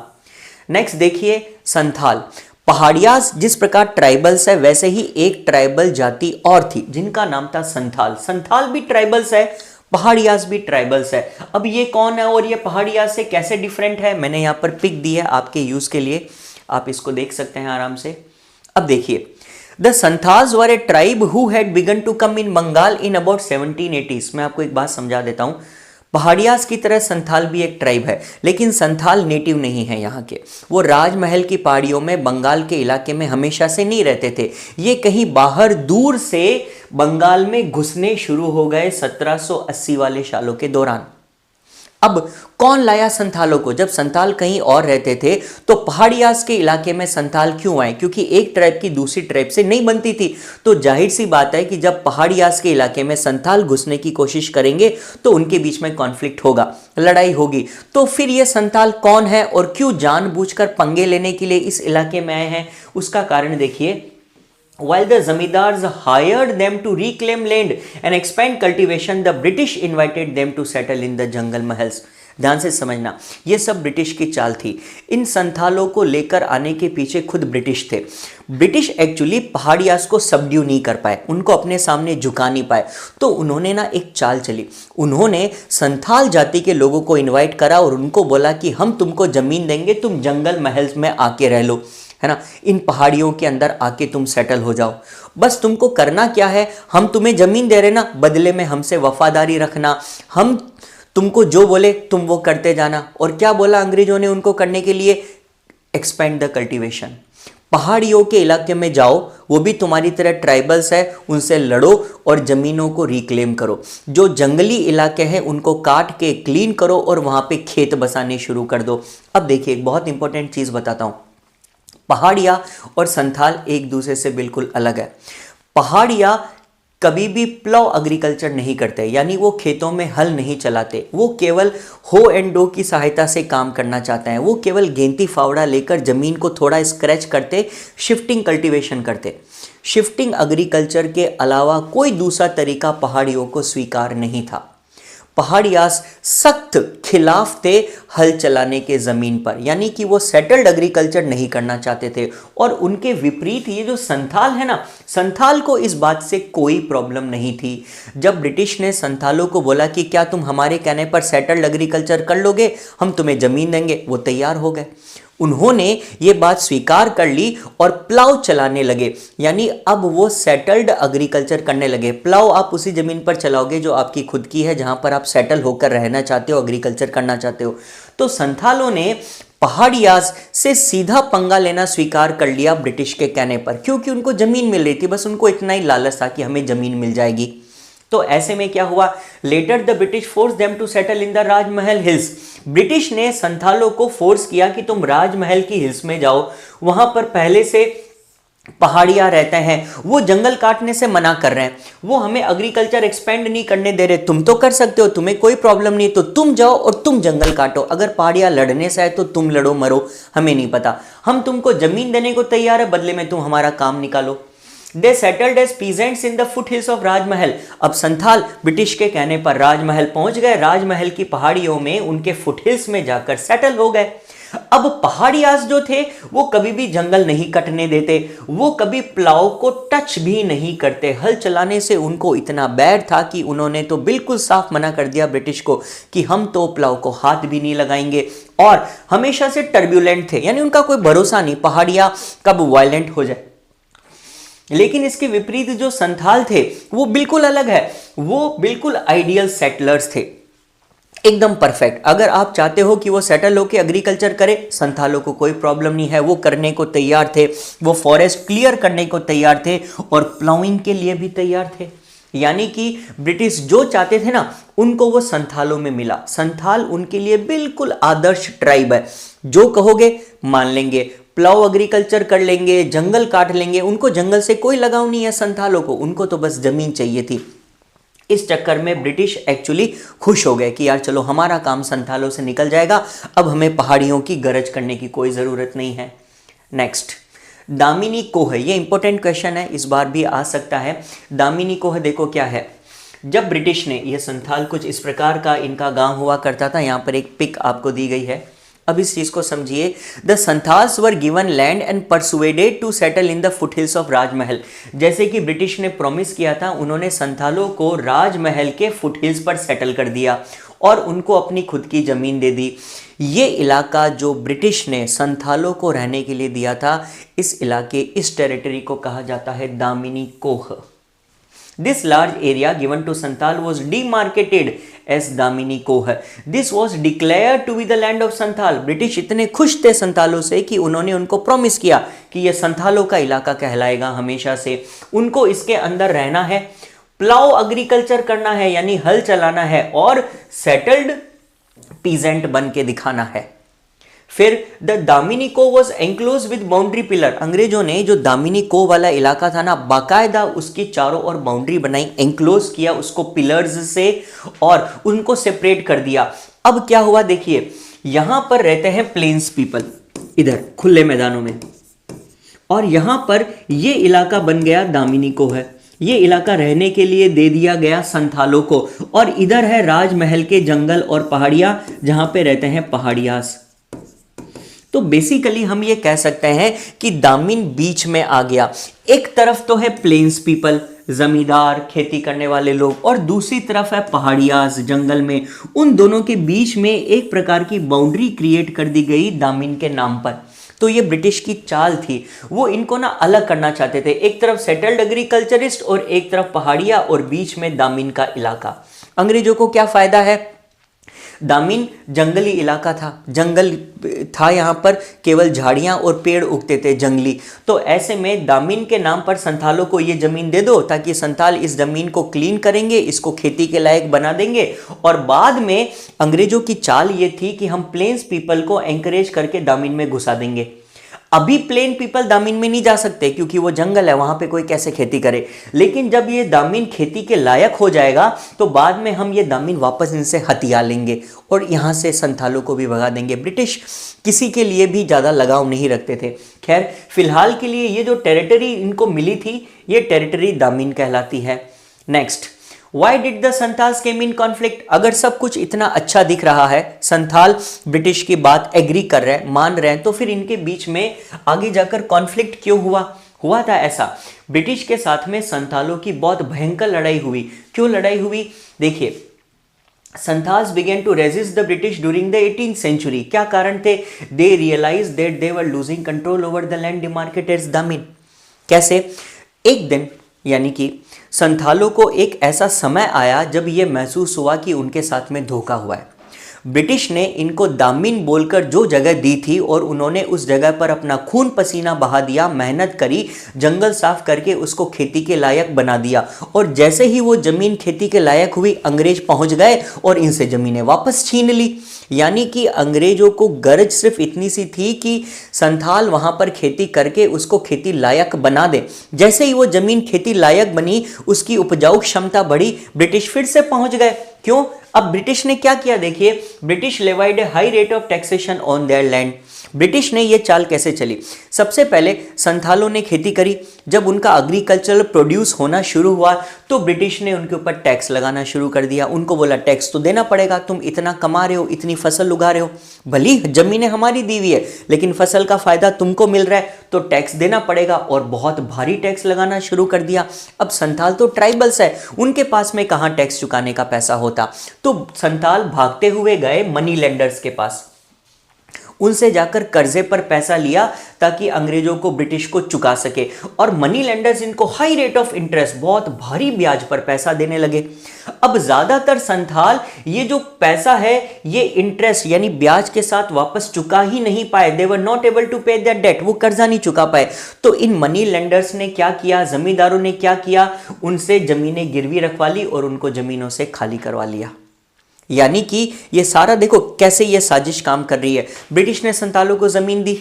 नेक्स्ट देखिए संथाल। पहाड़ियाज जिस प्रकार ट्राइबल्स है वैसे ही एक ट्राइबल जाति और थी जिनका नाम था संथाल। संथाल भी ट्राइबल्स है, पहाड़ियाज भी ट्राइबल्स है। अब ये कौन है और ये पहाड़ियाज से कैसे डिफरेंट है, मैंने यहाँ पर पिक दी है आपके यूज के लिए, आप इसको देख सकते हैं आराम से। अब देखिए, the Santhals were a tribe who had begun to come in Bengal in about 1780s। मैं आपको एक बात समझा देता हूँ, पहाड़ियाज की तरह संथाल भी एक ट्राइब है, लेकिन संथाल नेटिव नहीं है यहाँ के। वो राजमहल की पहाड़ियों में बंगाल के इलाके में हमेशा से नहीं रहते थे, ये कहीं बाहर दूर से बंगाल में घुसने शुरू हो गए 1780 वाले सालों के दौरान। अब कौन लाया संथालों को? जब संथाल कहीं और रहते थे तो पहाड़ियाज के इलाके में संथाल क्यों आए? क्योंकि एक ट्राइब की दूसरी ट्राइब से नहीं बनती थी। तो जाहिर सी बात है कि जब पहाड़ियाज के इलाके में संथाल घुसने की कोशिश करेंगे तो उनके बीच में कॉन्फ्लिक्ट होगा, लड़ाई होगी। तो फिर ये संथाल कौन है और क्यों जानबूझकर पंगे लेने के लिए इस इलाके में आए हैं, उसका कारण देखिए। While the zamindars hired them to reclaim land and expand cultivation, the British invited them to settle in the jungle mahals. ध्यान से समझना, ये सब ब्रिटिश की चाल थी। इन संथालों को लेकर आने के पीछे खुद ब्रिटिश थे। ब्रिटिश एक्चुअली पहाड़ियाज को सबड्यू नहीं कर पाए, उनको अपने सामने झुका नहीं पाए। तो उन्होंने ना एक चाल चली, उन्होंने संथाल जाति के लोगों को इन्वाइट करा और उनको बोला कि हम तुमको जमीन देंगे, तुम जंगल महल में आके रह लो, है ना, इन पहाड़ियों के अंदर आके तुम सेटल हो जाओ। बस तुमको करना क्या है, हम तुम्हें जमीन दे रहे ना, बदले में हमसे वफादारी रखना, हम तुमको जो बोले तुम वो करते जाना। और क्या बोला अंग्रेजों ने उनको करने के लिए? Expand the cultivation. पहाड़ियों के इलाके में जाओ, वो भी तुम्हारी तरह ट्राइबल्स है, उनसे लड़ो और जमीनों को रिक्लेम करो। जो जंगली इलाके हैं उनको काट के क्लीन करो और वहां पे खेत बसाने शुरू कर दो। अब देखिए, एक बहुत इंपॉर्टेंट चीज बताता हूं, पहाड़िया और संथाल एक दूसरे से बिल्कुल अलग है। पहाड़िया कभी भी प्लाव एग्रीकल्चर नहीं करते, यानी वो खेतों में हल नहीं चलाते, वो केवल हो एंड डो की सहायता से काम करना चाहते हैं। वो केवल गेंती फावड़ा लेकर जमीन को थोड़ा स्क्रैच करते, शिफ्टिंग कल्टीवेशन करते। शिफ्टिंग एग्रीकल्चर के अलावा कोई दूसरा तरीका पहाड़ियों को स्वीकार नहीं था। पहाड़ियास सख्त खिलाफ थे हल चलाने के ज़मीन पर, यानी कि वो सेटल्ड एग्रीकल्चर नहीं करना चाहते थे। और उनके विपरीत ये जो संथाल है ना, संथाल को इस बात से कोई प्रॉब्लम नहीं थी। जब ब्रिटिश ने संथालों को बोला कि क्या तुम हमारे कहने पर सेटल्ड एग्रीकल्चर कर लोगे, हम तुम्हें ज़मीन देंगे, वो तैयार हो गए। उन्होंने ये बात स्वीकार कर ली और प्लाव चलाने लगे, यानी अब वो सेटल्ड एग्रीकल्चर करने लगे। प्लाव आप उसी जमीन पर चलाओगे जो आपकी खुद की है, जहां पर आप सेटल होकर रहना चाहते हो, एग्रीकल्चर करना चाहते हो। तो संथालों ने पहाड़ियाज से सीधा पंगा लेना स्वीकार कर लिया ब्रिटिश के कहने पर, क्योंकि उनको जमीन मिल रही थी, बस उनको इतना ही लालच था कि हमें जमीन मिल जाएगी। तो ऐसे में क्या हुआ, later the British forced them to settle in the Rajmahal hills. British ने संथालों को फोर्स किया कि तुम राजमहल की हिल्स में जाओ, वहां पर पहले से पहाड़ियां रहते हैं, वो जंगल काटने से मना कर रहे हैं, वो हमें एग्रीकल्चर एक्सपेंड नहीं करने दे रहे। तुम तो कर सकते हो, तुम्हें कोई प्रॉब्लम नहीं, तो तुम जाओ और तुम जंगल काटो। अगर पहाड़ियां लड़ने से है तो तुम लड़ो मरो, हमें नहीं पता, हम तुमको जमीन देने को तैयार है, बदले में तुम हमारा काम निकालो। They settled as peasants in the foothills of राजमहल। अब संथाल ब्रिटिश के कहने पर राजमहल पहुंच गए, राजमहल की पहाड़ियों में उनके फुटहिल्स में जाकर सेटल हो गए। अब पहाड़ियाज जो थे वो कभी भी जंगल नहीं कटने देते, वो कभी प्लाव को टच भी नहीं करते। हल चलाने से उनको इतना बैर था कि उन्होंने तो बिल्कुल साफ मना कर दिया ब्रिटिश को कि हम तो प्लाव को हाथ भी नहीं लगाएंगे, और हमेशा से टर्ब्यूलेंट थे, यानी उनका कोई भरोसा नहीं पहाड़ियां कब वायलेंट हो जाए। लेकिन इसके विपरीत जो संथाल थे वो बिल्कुल अलग है, वो बिल्कुल आइडियल सेटलर्स थे, एकदम परफेक्ट। अगर आप चाहते हो कि वो सेटल होकर एग्रीकल्चर करे, संथालों को कोई प्रॉब्लम नहीं है, वो करने को तैयार थे, वो फॉरेस्ट क्लियर करने को तैयार थे और प्लाउइंग के लिए भी तैयार थे। यानी कि ब्रिटिश जो चाहते थे ना उनको वो संथालों में मिला। संथाल उनके लिए बिल्कुल आदर्श ट्राइब है, जो कहोगे मान लेंगे, प्लाव एग्रीकल्चर कर लेंगे, जंगल काट लेंगे, उनको जंगल से कोई लगाव नहीं है संथालों को, उनको तो बस जमीन चाहिए थी। इस चक्कर में ब्रिटिश एक्चुअली खुश हो गए कि यार चलो हमारा काम संथालों से निकल जाएगा, अब हमें पहाड़ियों की गरज करने की कोई ज़रूरत नहीं है। नेक्स्ट, दामिनी कोह, ये इंपॉर्टेंट क्वेश्चन है, इस बार भी आ सकता है। दामिनी कोह देखो क्या है। जब ब्रिटिश ने, ये संथाल कुछ इस प्रकार का इनका गांव हुआ करता था, यहाँ पर एक पिक आपको दी गई है, अब इस चीज को समझिए। The Santhals were given land and persuaded to settle in the foothills of Rajmahal. जैसे कि ब्रिटिश ने प्रॉमिस किया था, उन्होंने संथालों को राजमहल के फुटहिल्स पर सेटल कर दिया और उनको अपनी खुद की जमीन दे दी। ये इलाका जो ब्रिटिश ने संथालों को रहने के लिए दिया था, इस इलाके, इस टेरिटरी को कहा जाता है दामिनी कोह। This large area given to Santhal was demarcated as Damini Koh. This was declared to be the land of Santhal। British इतने खुश थे संथालों से कि उन्होंने उनको प्रॉमिस किया कि यह संथालों का इलाका कहलाएगा हमेशा से, उनको इसके अंदर रहना है, प्लाव एग्रीकल्चर करना है यानी हल चलाना है, और सेटल्ड पीजेंट बन के दिखाना है। फिर द दामिनी को was enclose with boundary pillar. अंग्रेजों ने जो दामिनी को वाला इलाका था ना, बाकायदा उसकी चारों ओर बाउंड्री बनाई, एंक्लोज किया उसको पिलर्स से और उनको सेपरेट कर दिया। अब क्या हुआ देखिए, यहां पर रहते हैं प्लेन्स पीपल, इधर खुले मैदानों में, और यहां पर ये इलाका बन गया दामिनी को है, ये इलाका रहने के लिए दे दिया गया संथालों को, और इधर है राजमहल के जंगल और पहाड़ियां जहां पे रहते हैं पहाड़ियास। तो बेसिकली हम ये कह सकते हैं कि दामिन बीच में आ गया। एक तरफ तो है प्लेन्स पीपल, जमींदार, खेती करने वाले लोग, और दूसरी तरफ है पहाड़ियास, जंगल में। उन दोनों के बीच में एक प्रकार की बाउंड्री क्रिएट कर दी गई दामिन के नाम पर। तो ये ब्रिटिश की चाल थी, वो इनको ना अलग करना चाहते थे, एक तरफ सेटल्ड एग्रीकल्चरिस्ट और एक तरफ पहाड़िया और बीच में दामिन का इलाका। अंग्रेजों को क्या फायदा है, दामिन जंगली इलाका था, जंगल था, यहाँ पर केवल झाड़ियाँ और पेड़ उगते थे जंगली। तो ऐसे में दामिन के नाम पर संथालों को ये ज़मीन दे दो, ताकि संथाल इस ज़मीन को क्लीन करेंगे, इसको खेती के लायक बना देंगे, और बाद में अंग्रेजों की चाल ये थी कि हम प्लेन्स पीपल को एंकरेज करके दामिन में घुसा देंगे। अभी प्लेन पीपल दामिन में नहीं जा सकते क्योंकि वो जंगल है, वहां पे कोई कैसे खेती करे, लेकिन जब ये दामिन खेती के लायक हो जाएगा तो बाद में हम ये दामिन वापस इनसे हथिया लेंगे और यहाँ से संथालों को भी भगा देंगे। ब्रिटिश किसी के लिए भी ज़्यादा लगाव नहीं रखते थे। खैर, फिलहाल के लिए ये जो टेरिटरी इनको मिली थी, ये टेरिटरी दामिन कहलाती है। Next, why did the Santhals came in conflict. अगर सब कुछ इतना अच्छा दिख रहा है, संथाल ब्रिटिश की बात एग्री कर रहे हैं, मान रहे हैं, तो फिर इनके बीच में आगे जाकर कॉन्फ्लिक्ट क्यों हुआ था ऐसा। ब्रिटिश के साथ में संथालों की बहुत भयंकर लड़ाई हुई। क्यों लड़ाई हुई, देखिए, Santhals began to resist the British during the 18th century. क्या कारण थे? They realize that they were losing control over the land demarcated as Damin. कैसे? एक दिन यानी कि संथालों को एक ऐसा समय आया जब यह महसूस हुआ कि उनके साथ में धोखा हुआ है। ब्रिटिश ने इनको दामिन बोलकर जो जगह दी थी और उन्होंने उस जगह पर अपना खून पसीना बहा दिया, मेहनत करी, जंगल साफ करके उसको खेती के लायक बना दिया, और जैसे ही वो जमीन खेती के लायक हुई अंग्रेज पहुंच गए और इनसे जमीनें वापस छीन ली। यानी कि अंग्रेजों को गरज सिर्फ इतनी सी थी कि संथाल वहां पर खेती करके उसको खेती लायक बना दे। जैसे ही वो जमीन खेती लायक बनी, उसकी उपजाऊ क्षमता बढ़ी, ब्रिटिश फिर से पहुंच गए। क्यों? अब ब्रिटिश ने क्या किया? देखिए, British levied A high rate of taxation on their land. British ने ये चाल कैसे चली? सबसे पहले संथालों ने खेती करी। जब उनका एग्रीकल्चरल प्रोड्यूस होना शुरू हुआ तो ब्रिटिश ने उनके ऊपर टैक्स लगाना शुरू कर दिया। उनको बोला टैक्स तो देना पड़ेगा, तुम इतना कमा रहे हो, इतनी फसल उगा रहे हो, भली जमीनें हमारी दी हुई है लेकिन फसल का फायदा तुमको मिल रहा है तो टैक्स देना पड़ेगा। और बहुत भारी टैक्स लगाना शुरू कर दिया। अब संथाल तो ट्राइबल्स है, उनके पास में कहां टैक्स चुकाने का पैसा होता, तो संथाल भागते हुए गए मनी लेंडर्स के पास। उनसे जाकर कर्जे पर पैसा लिया ताकि अंग्रेजों को, ब्रिटिश को चुका सके। और मनी लेंडर्स इनको हाई रेट ऑफ इंटरेस्ट, बहुत भारी ब्याज पर पैसा देने लगे। अब ज्यादातर संथाल ये जो पैसा है ये इंटरेस्ट यानी ब्याज के साथ वापस चुका ही नहीं पाए। दे were not able to pay there date, वो कर्जा नहीं चुका पाए। तो इन मनी लेंडर्स ने क्या किया, जमींदारों ने क्या किया, उनसे जमीनें गिरवी रखवा ली और उनको जमीनों से खाली करवा लिया। यानी कि ये सारा देखो कैसे ये साजिश काम कर रही है। ब्रिटिश ने संथालों को जमीन दी,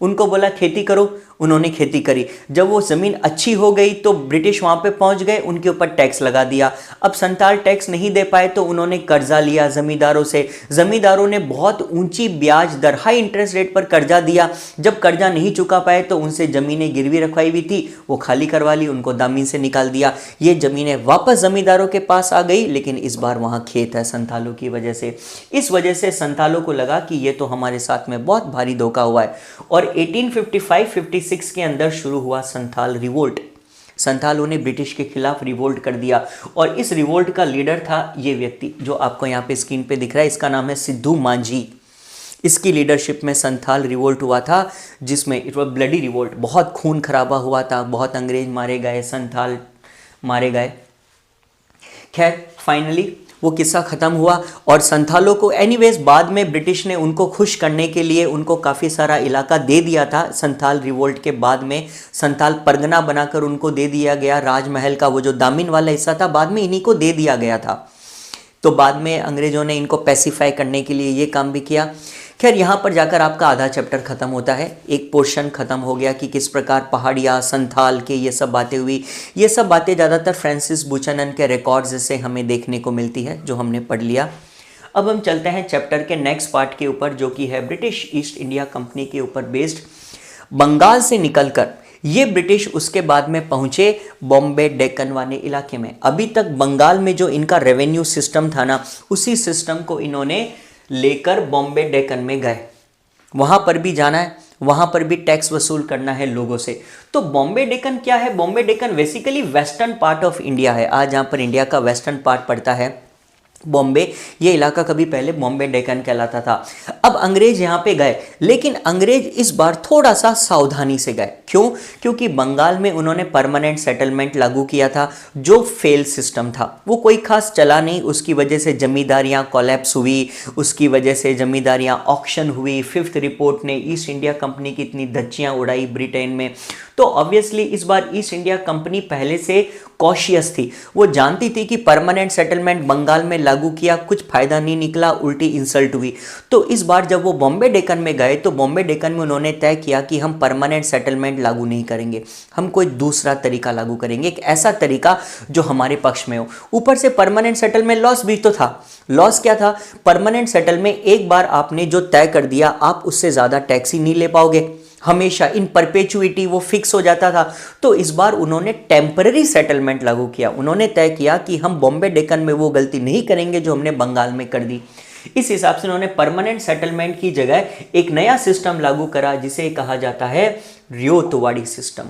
उनको बोला खेती करो, उन्होंने खेती करी। जब वो जमीन अच्छी हो गई तो ब्रिटिश वहां पे पहुंच गए, उनके ऊपर टैक्स लगा दिया। अब संथाल टैक्स नहीं दे पाए तो उन्होंने कर्जा लिया जमींदारों से। जमींदारों ने बहुत ऊंची ब्याज दर, हाई इंटरेस्ट रेट पर कर्जा दिया। जब कर्जा नहीं चुका पाए तो उनसे जमीनें गिरवी रखवाई हुई थी, वो खाली करवा ली, उनको दामिन से निकाल दिया। ये जमीनें वापस जमींदारों के पास आ गई, लेकिन इस बार वहां खेत है संथालों की वजह से। इस वजह से संथालों को लगा कि ये तो हमारे साथ में बहुत भारी धोखा हुआ है। और 1855-56 के अंदर शुरू हुआ संथाल रिवोल्ट। संथालों ने ब्रिटिश के खिलाफ रिवोल्ट कर दिया और इस रिवोल्ट का लीडर था ये व्यक्ति जो आपको यहाँ पे स्क्रीन पे दिख रहा है। इसका नाम है सिद्धू मांझी। इसकी लीडरशिप में संथाल रिवोल्ट हुआ था, जिसमें इट वाज ब्लडी रिवोल्ट, बहुत खून खराबा हुआ था, बहुत अंग्रेज मारे गए, संथाल मारे गए। खैर फाइनली वो किस्सा ख़त्म हुआ और संथालों को एनीवेज बाद में ब्रिटिश ने उनको खुश करने के लिए उनको काफ़ी सारा इलाका दे दिया था। संथाल रिवोल्ट के बाद में संथाल परगना बनाकर उनको दे दिया गया। राजमहल का वो जो दामिन वाला हिस्सा था बाद में इन्हीं को दे दिया गया था। तो बाद में अंग्रेज़ों ने इनको पैसिफाई करने के लिए ये काम भी किया। खैर यहाँ पर जाकर आपका आधा चैप्टर ख़त्म होता है, एक पोर्शन ख़त्म हो गया कि किस प्रकार पहाड़िया, संथाल के ये सब बातें हुई। ये सब बातें ज़्यादातर फ्रांसिस बुचानन के रिकॉर्ड्स से हमें देखने को मिलती है जो हमने पढ़ लिया। अब हम चलते हैं चैप्टर के नेक्स्ट पार्ट के ऊपर जो कि है ब्रिटिश ईस्ट इंडिया कंपनी के ऊपर बेस्ड। बंगाल से निकलकर ये ब्रिटिश उसके बाद में पहुंचे बॉम्बे डेक्कन वाले इलाके में। अभी तक बंगाल में जो इनका रेवेन्यू सिस्टम था ना, उसी सिस्टम को इन्होंने लेकर बॉम्बे डेक्कन में गए। वहां पर भी जाना है, वहां पर भी टैक्स वसूल करना है लोगों से। तो बॉम्बे डेक्कन क्या है? Bombay Deccan basically western part of India है। आज जहां पर इंडिया का वेस्टर्न पार्ट पड़ता है बॉम्बे, ये इलाका कभी पहले बॉम्बे डेक्कन कहलाता था। अब अंग्रेज यहाँ पे गए, लेकिन अंग्रेज इस बार थोड़ा सा सावधानी से गए। क्यों? क्योंकि बंगाल में उन्होंने परमानेंट सेटलमेंट लागू किया था जो फेल सिस्टम था, वो कोई खास चला नहीं। उसकी वजह से जमींदारियाँ कोलैप्स हुई, उसकी वजह से जमींदारियाँ ऑक्शन हुई। फिफ्थ रिपोर्ट ने ईस्ट इंडिया कंपनी की इतनी धज्जियाँ उड़ाई ब्रिटेन में। तो ऑब्वियसली इस बार ईस्ट इंडिया कंपनी पहले से कॉशियस थी। वो जानती थी कि परमानेंट सेटलमेंट बंगाल में लागू किया, कुछ फायदा नहीं निकला, उल्टी इंसल्ट हुई। तो इस बार जब वो बॉम्बे डेक्कन में गए तो बॉम्बे डेक्कन में उन्होंने तय किया कि हम परमानेंट सेटलमेंट लागू नहीं करेंगे, हम कोई दूसरा तरीका लागू करेंगे, एक ऐसा तरीका जो हमारे पक्ष में हो। ऊपर से परमानेंट सेटलमेंट लॉस भी तो था। लॉस क्या था? परमानेंट सेटलमेंट एक बार आपने जो तय कर दिया आप उससे ज़्यादा टैक्स ही नहीं ले पाओगे, हमेशा इन परपेचुइटी वो फिक्स हो जाता था। तो इस बार उन्होंने टेम्पररी सेटलमेंट लागू किया। उन्होंने तय किया कि हम बॉम्बे डेक्कन में वो गलती नहीं करेंगे जो हमने बंगाल में कर दी। इस हिसाब से उन्होंने परमानेंट सेटलमेंट की जगह एक नया सिस्टम लागू करा जिसे कहा जाता है रियोतवाड़ी सिस्टम।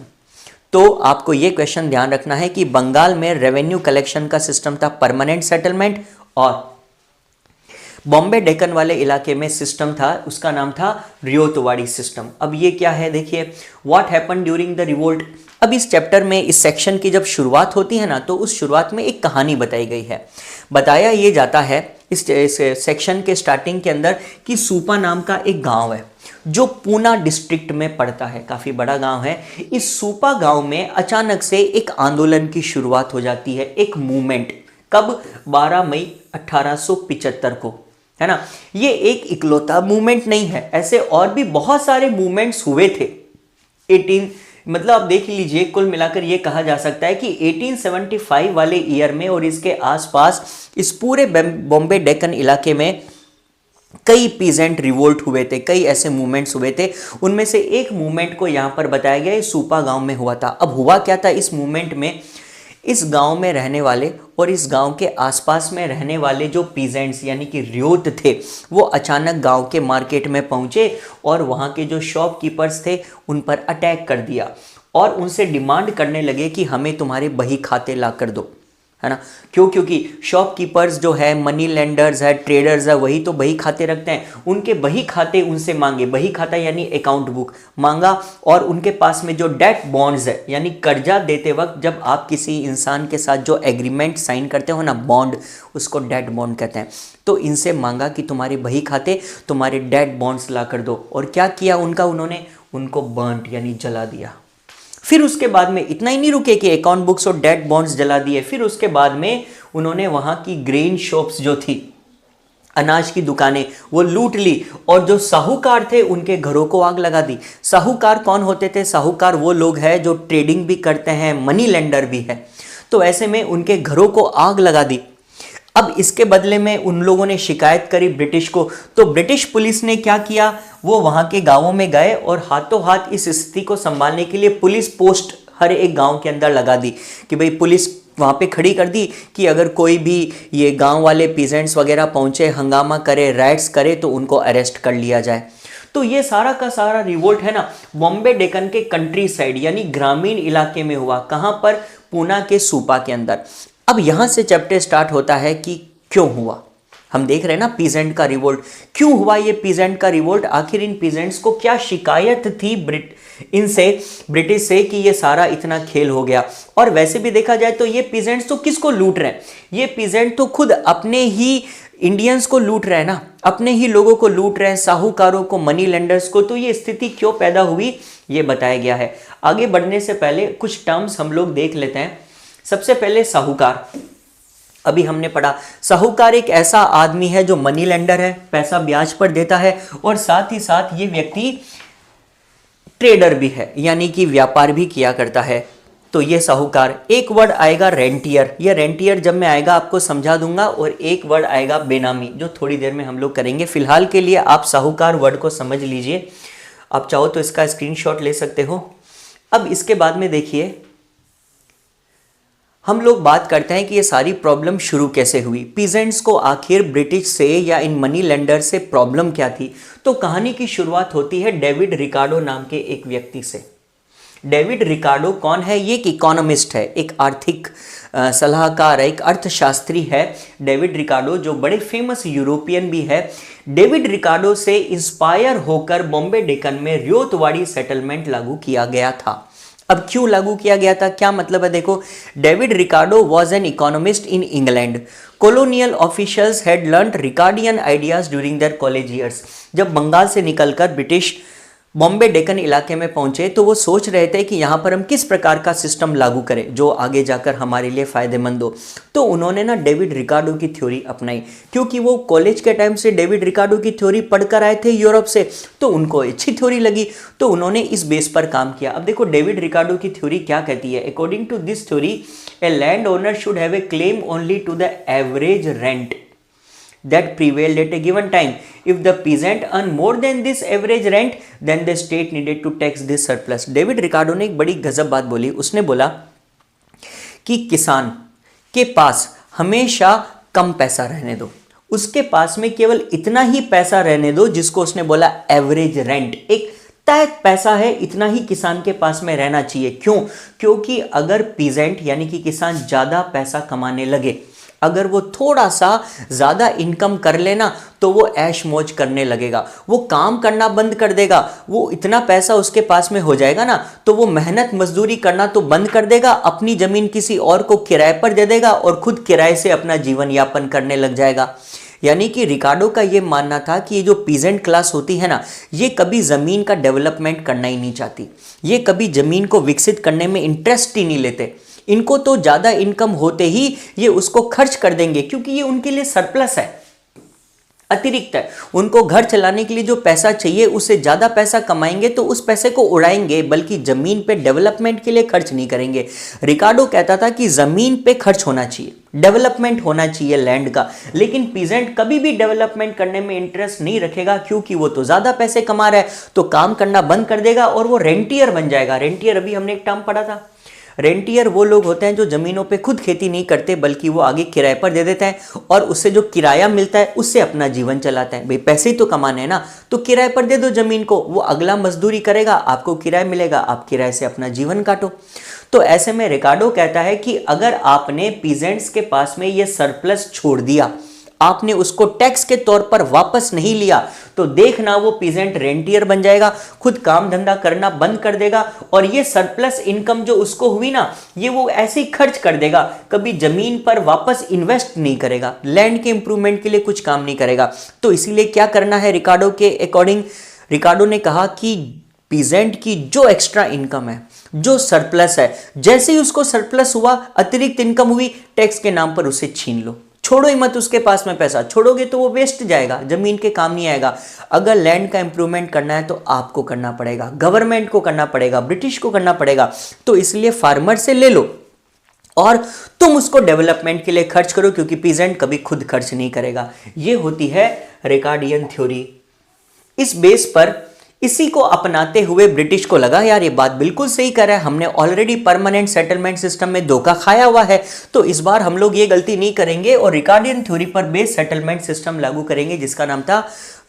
तो आपको ये क्वेश्चन ध्यान रखना है कि बंगाल में रेवेन्यू कलेक्शन का सिस्टम था परमानेंट सेटलमेंट और बॉम्बे डेक्कन वाले इलाके में सिस्टम था, उसका नाम था रियोतवाड़ी सिस्टम। अब ये क्या है देखिए, what happen during the revolt. अब इस चैप्टर में इस सेक्शन की जब शुरुआत होती है ना, तो उस शुरुआत में एक कहानी बताई गई है। बताया ये जाता है इस सेक्शन के स्टार्टिंग के अंदर कि सूपा नाम का एक गांव है जो पूना डिस्ट्रिक्ट में पड़ता है, काफ़ी बड़ा गांव है। इस सूपा गांव में अचानक से एक आंदोलन की शुरुआत हो जाती है, एक मूवमेंट। कब? 12 मई 1875 को, है ना। ये एक इकलौता मूवमेंट नहीं है, ऐसे और भी बहुत सारे मूवमेंट्स हुए थे। 18 मतलब आप देख लीजिए, कुल मिलाकर ये कहा जा सकता है कि 1875 वाले ईयर में और इसके आसपास इस पूरे बॉम्बे डेक्कन इलाके में कई पीजेंट रिवोल्ट हुए थे, कई ऐसे मूवमेंट्स हुए थे। उनमें से एक मूवमेंट को यहाँ पर बताया गया, सूपा गांव में हुआ था। अब हुआ क्या था इस मूवमेंट में, इस गांव में रहने वाले और इस गांव के आसपास में रहने वाले जो पीजेंट्स यानी कि रियोत थे, वो अचानक गांव के मार्केट में पहुंचे और वहां के जो शॉपकीपर्स थे उन पर अटैक कर दिया और उनसे डिमांड करने लगे कि हमें तुम्हारे बही खाते ला कर दो, है ना। क्यों? क्योंकि शॉपकीपर्स जो है, मनी लेंडर्स है, ट्रेडर्स है, वही तो बही खाते रखते हैं। उनके बही खाते उनसे मांगे, बही खाता यानी अकाउंट बुक मांगा, और उनके पास में जो डेट बॉन्ड्स है यानी कर्जा देते वक्त जब आप किसी इंसान के साथ जो एग्रीमेंट साइन करते हो ना, बॉन्ड, उसको डेट बॉन्ड कहते हैं। तो इनसे मांगा कि तुम्हारे बही खाते, तुम्हारे डेट बॉन्ड्स ला कर दो। और क्या किया उनका, उन्होंने उनको बर्न्ट यानी जला दिया। फिर उसके बाद में इतना ही नहीं रुके कि अकाउंट बुक्स और डेट बॉन्ड्स जला दिए, फिर उसके बाद में उन्होंने वहां की ग्रेन शॉप्स जो थी, अनाज की दुकानें, वो लूट ली और जो साहूकार थे उनके घरों को आग लगा दी। साहूकार कौन होते थे? साहूकार वो लोग हैं जो ट्रेडिंग भी करते हैं, मनी लेंडर भी है। तो ऐसे में उनके घरों को आग लगा दी। अब इसके बदले में उन लोगों ने शिकायत करी ब्रिटिश को, तो ब्रिटिश पुलिस ने क्या किया, वो वहां के गांवों में गए और हाथों हाथ इस स्थिति को संभालने के लिए पुलिस पोस्ट हर एक गांव के अंदर लगा दी कि भाई पुलिस वहां पे खड़ी कर दी कि अगर कोई भी ये गांव वाले पीजेंट्स वगैरह पहुंचे, हंगामा करे, राइट्स करे, तो उनको अरेस्ट कर लिया जाए। तो ये सारा का सारा रिवोल्ट है ना, बॉम्बे डेक्कन के कंट्री साइड यानी ग्रामीण इलाके में हुआ। कहां पर? पूना के सूपा के अंदर। अब यहां से चैप्टर स्टार्ट होता है कि क्यों हुआ। हम देख रहे हैं ना पीजेंट का रिवोल्ट, क्यों हुआ ये पीजेंट का रिवोल्ट, आखिर इन पीजेंट्स को क्या शिकायत थी इनसे, ब्रिटिश से, कि ये सारा इतना खेल हो गया। और वैसे भी देखा जाए तो ये पीजेंट्स तो किसको लूट रहे हैं, ये पीजेंट तो खुद अपने ही इंडियंस को लूट रहे हैं ना, अपने ही लोगों को लूट रहे हैं, साहूकारों को, मनी लेंडर्स को। तो ये स्थिति क्यों पैदा हुई ये बताया गया है। आगे बढ़ने से पहले कुछ टर्म्स हम लोग देख लेते हैं। सबसे पहले साहूकार, अभी हमने पढ़ा साहूकार एक ऐसा आदमी है जो मनी लेंडर है, पैसा ब्याज पर देता है, और साथ ही साथ ये व्यक्ति ट्रेडर भी है यानी कि व्यापार भी किया करता है। तो ये साहूकार। एक वर्ड आएगा रेंटियर, ये रेंटियर जब मैं आएगा आपको समझा दूंगा, और एक वर्ड आएगा बेनामी जो थोड़ी देर में हम लोग करेंगे। फिलहाल के लिए आप साहूकार वर्ड को समझ लीजिए, आप चाहो तो इसका स्क्रीनशॉट ले सकते हो। अब इसके बाद में देखिए हम लोग बात करते हैं कि ये सारी प्रॉब्लम शुरू कैसे हुई, पीजेंट्स को आखिर ब्रिटिश से या इन मनी लेंडर से प्रॉब्लम क्या थी। तो कहानी की शुरुआत होती है डेविड रिकार्डो नाम के एक व्यक्ति से। डेविड रिकार्डो कौन है? ये एक इकोनॉमिस्ट है, एक आर्थिक सलाहकार है, एक अर्थशास्त्री है डेविड रिकार्डो, जो बड़े फेमस यूरोपियन भी है। डेविड रिकार्डो से इंस्पायर होकर बॉम्बे डेक्कन में रियोतवाड़ी सेटलमेंट लागू किया गया था। अब क्यों लागू किया गया था, क्या मतलब है? देखो, David Ricardo was an economist in England. colonial officials had learnt Ricardian ideas during their college years। जब बंगाल से निकलकर ब्रिटिश बॉम्बे डेक्कन इलाके में पहुंचे तो वो सोच रहे थे कि यहाँ पर हम किस प्रकार का सिस्टम लागू करें जो आगे जाकर हमारे लिए फ़ायदेमंद हो। तो उन्होंने ना डेविड रिकार्डो की थ्योरी अपनाई, क्योंकि वो कॉलेज के टाइम से डेविड रिकार्डो की थ्योरी पढ़कर आए थे यूरोप से, तो उनको अच्छी थ्योरी लगी, तो उन्होंने इस बेस पर काम किया। अब देखो डेविड रिकार्डो की थ्योरी क्या कहती है। According to this theory, a land owner should have a claim only to the average rent that prevailed at a given time. If the peasant earn more than this average rent, then the state needed to tax this surplus। David Ricardo ने एक बड़ी गजब बात बोली। उसने बोला कि किसान के पास हमेशा कम पैसा रहने दो, उसके पास में केवल इतना ही पैसा रहने दो जिसको उसने बोला एवरेज रेंट, एक तय पैसा है, इतना ही किसान के पास में रहना चाहिए। क्यों? क्योंकि अगर पीजेंट यानी कि किसान ज़्यादा पैसा कमाने लगे, अगर वो थोड़ा सा ज़्यादा इनकम कर लेना तो वो ऐश मौज करने लगेगा, वो काम करना बंद कर देगा। वो इतना पैसा उसके पास में हो जाएगा ना तो वो मेहनत मजदूरी करना तो बंद कर देगा, अपनी ज़मीन किसी और को किराए पर दे देगा और खुद किराए से अपना जीवन यापन करने लग जाएगा। यानी कि रिकार्डो का ये मानना था कि ये जो पीजेंट क्लास होती है ना, ये कभी ज़मीन का डेवलपमेंट करना ही नहीं चाहती, ये कभी ज़मीन को विकसित करने में इंटरेस्ट ही नहीं लेते। इनको तो ज़्यादा इनकम होते ही ये उसको खर्च कर देंगे, क्योंकि ये उनके लिए सरप्लस है, अतिरिक्त है। उनको घर चलाने के लिए जो पैसा चाहिए उससे ज़्यादा पैसा कमाएंगे तो उस पैसे को उड़ाएंगे, बल्कि ज़मीन पे डेवलपमेंट के लिए खर्च नहीं करेंगे। रिकार्डो कहता था कि ज़मीन पे खर्च होना चाहिए, डेवलपमेंट होना चाहिए लैंड का, लेकिन पीजेंट कभी भी डेवलपमेंट करने में इंटरेस्ट नहीं रखेगा, क्योंकि वो तो ज़्यादा पैसे कमा रहा है तो काम करना बंद कर देगा और वो रेंटियर बन जाएगा। रेंटियर, अभी हमने एक टर्म पढ़ा था, रेंटियर वो लोग होते हैं जो जमीनों पे खुद खेती नहीं करते, बल्कि वो आगे किराए पर दे देते हैं और उससे जो किराया मिलता है उससे अपना जीवन चलाता है। भाई पैसे ही तो कमाने हैं ना, तो किराए पर दे दो जमीन को, वो अगला मजदूरी करेगा, आपको किराया मिलेगा, आप किराए से अपना जीवन काटो। तो ऐसे में रिकार्डो कहता है कि अगर आपने पीजेंट्स के पास में ये सरप्लस छोड़ दिया, आपने उसको टैक्स के तौर पर वापस नहीं लिया, तो देखना वो पीजेंट रेंटियर बन जाएगा, खुद काम धंधा करना बंद कर देगा और ये सरप्लस इनकम जो उसको हुई ना, ये वो ऐसे ही खर्च कर देगा, कभी जमीन पर वापस इन्वेस्ट नहीं करेगा, लैंड के इंप्रूवमेंट के लिए कुछ काम नहीं करेगा। तो इसीलिए क्या करना है रिकार्डो के अकॉर्डिंग, रिकार्डो ने कहा कि पीजेंट की जो एक्स्ट्रा इनकम है, जो सरप्लस है, जैसे ही उसको सरप्लस हुआ, अतिरिक्त इनकम हुई, टैक्स के नाम पर उसे छीन लो, छोड़ो ही मत उसके पास में पैसा। छोड़ोगे तो वो वेस्ट जाएगा, जमीन के काम नहीं आएगा। अगर लैंड का इंप्रूवमेंट करना है तो आपको करना पड़ेगा, गवर्नमेंट को करना पड़ेगा, ब्रिटिश को करना पड़ेगा। तो इसलिए फार्मर से ले लो और तुम उसको डेवलपमेंट के लिए खर्च करो, क्योंकि पीजेंट कभी खुद खर्च नहीं करेगा। ये होती है रिकार्डियन थ्योरी। इस बेस पर इसी को अपनाते हुए ब्रिटिश को लगा यार ये बात बिल्कुल सही कर रहा है, हमने ऑलरेडी परमानेंट सेटलमेंट सिस्टम में धोखा खाया हुआ है, तो इस बार हम लोग ये गलती नहीं करेंगे और रिकार्डियन थ्योरी पर बेस्ड सेटलमेंट सिस्टम लागू करेंगे, जिसका नाम था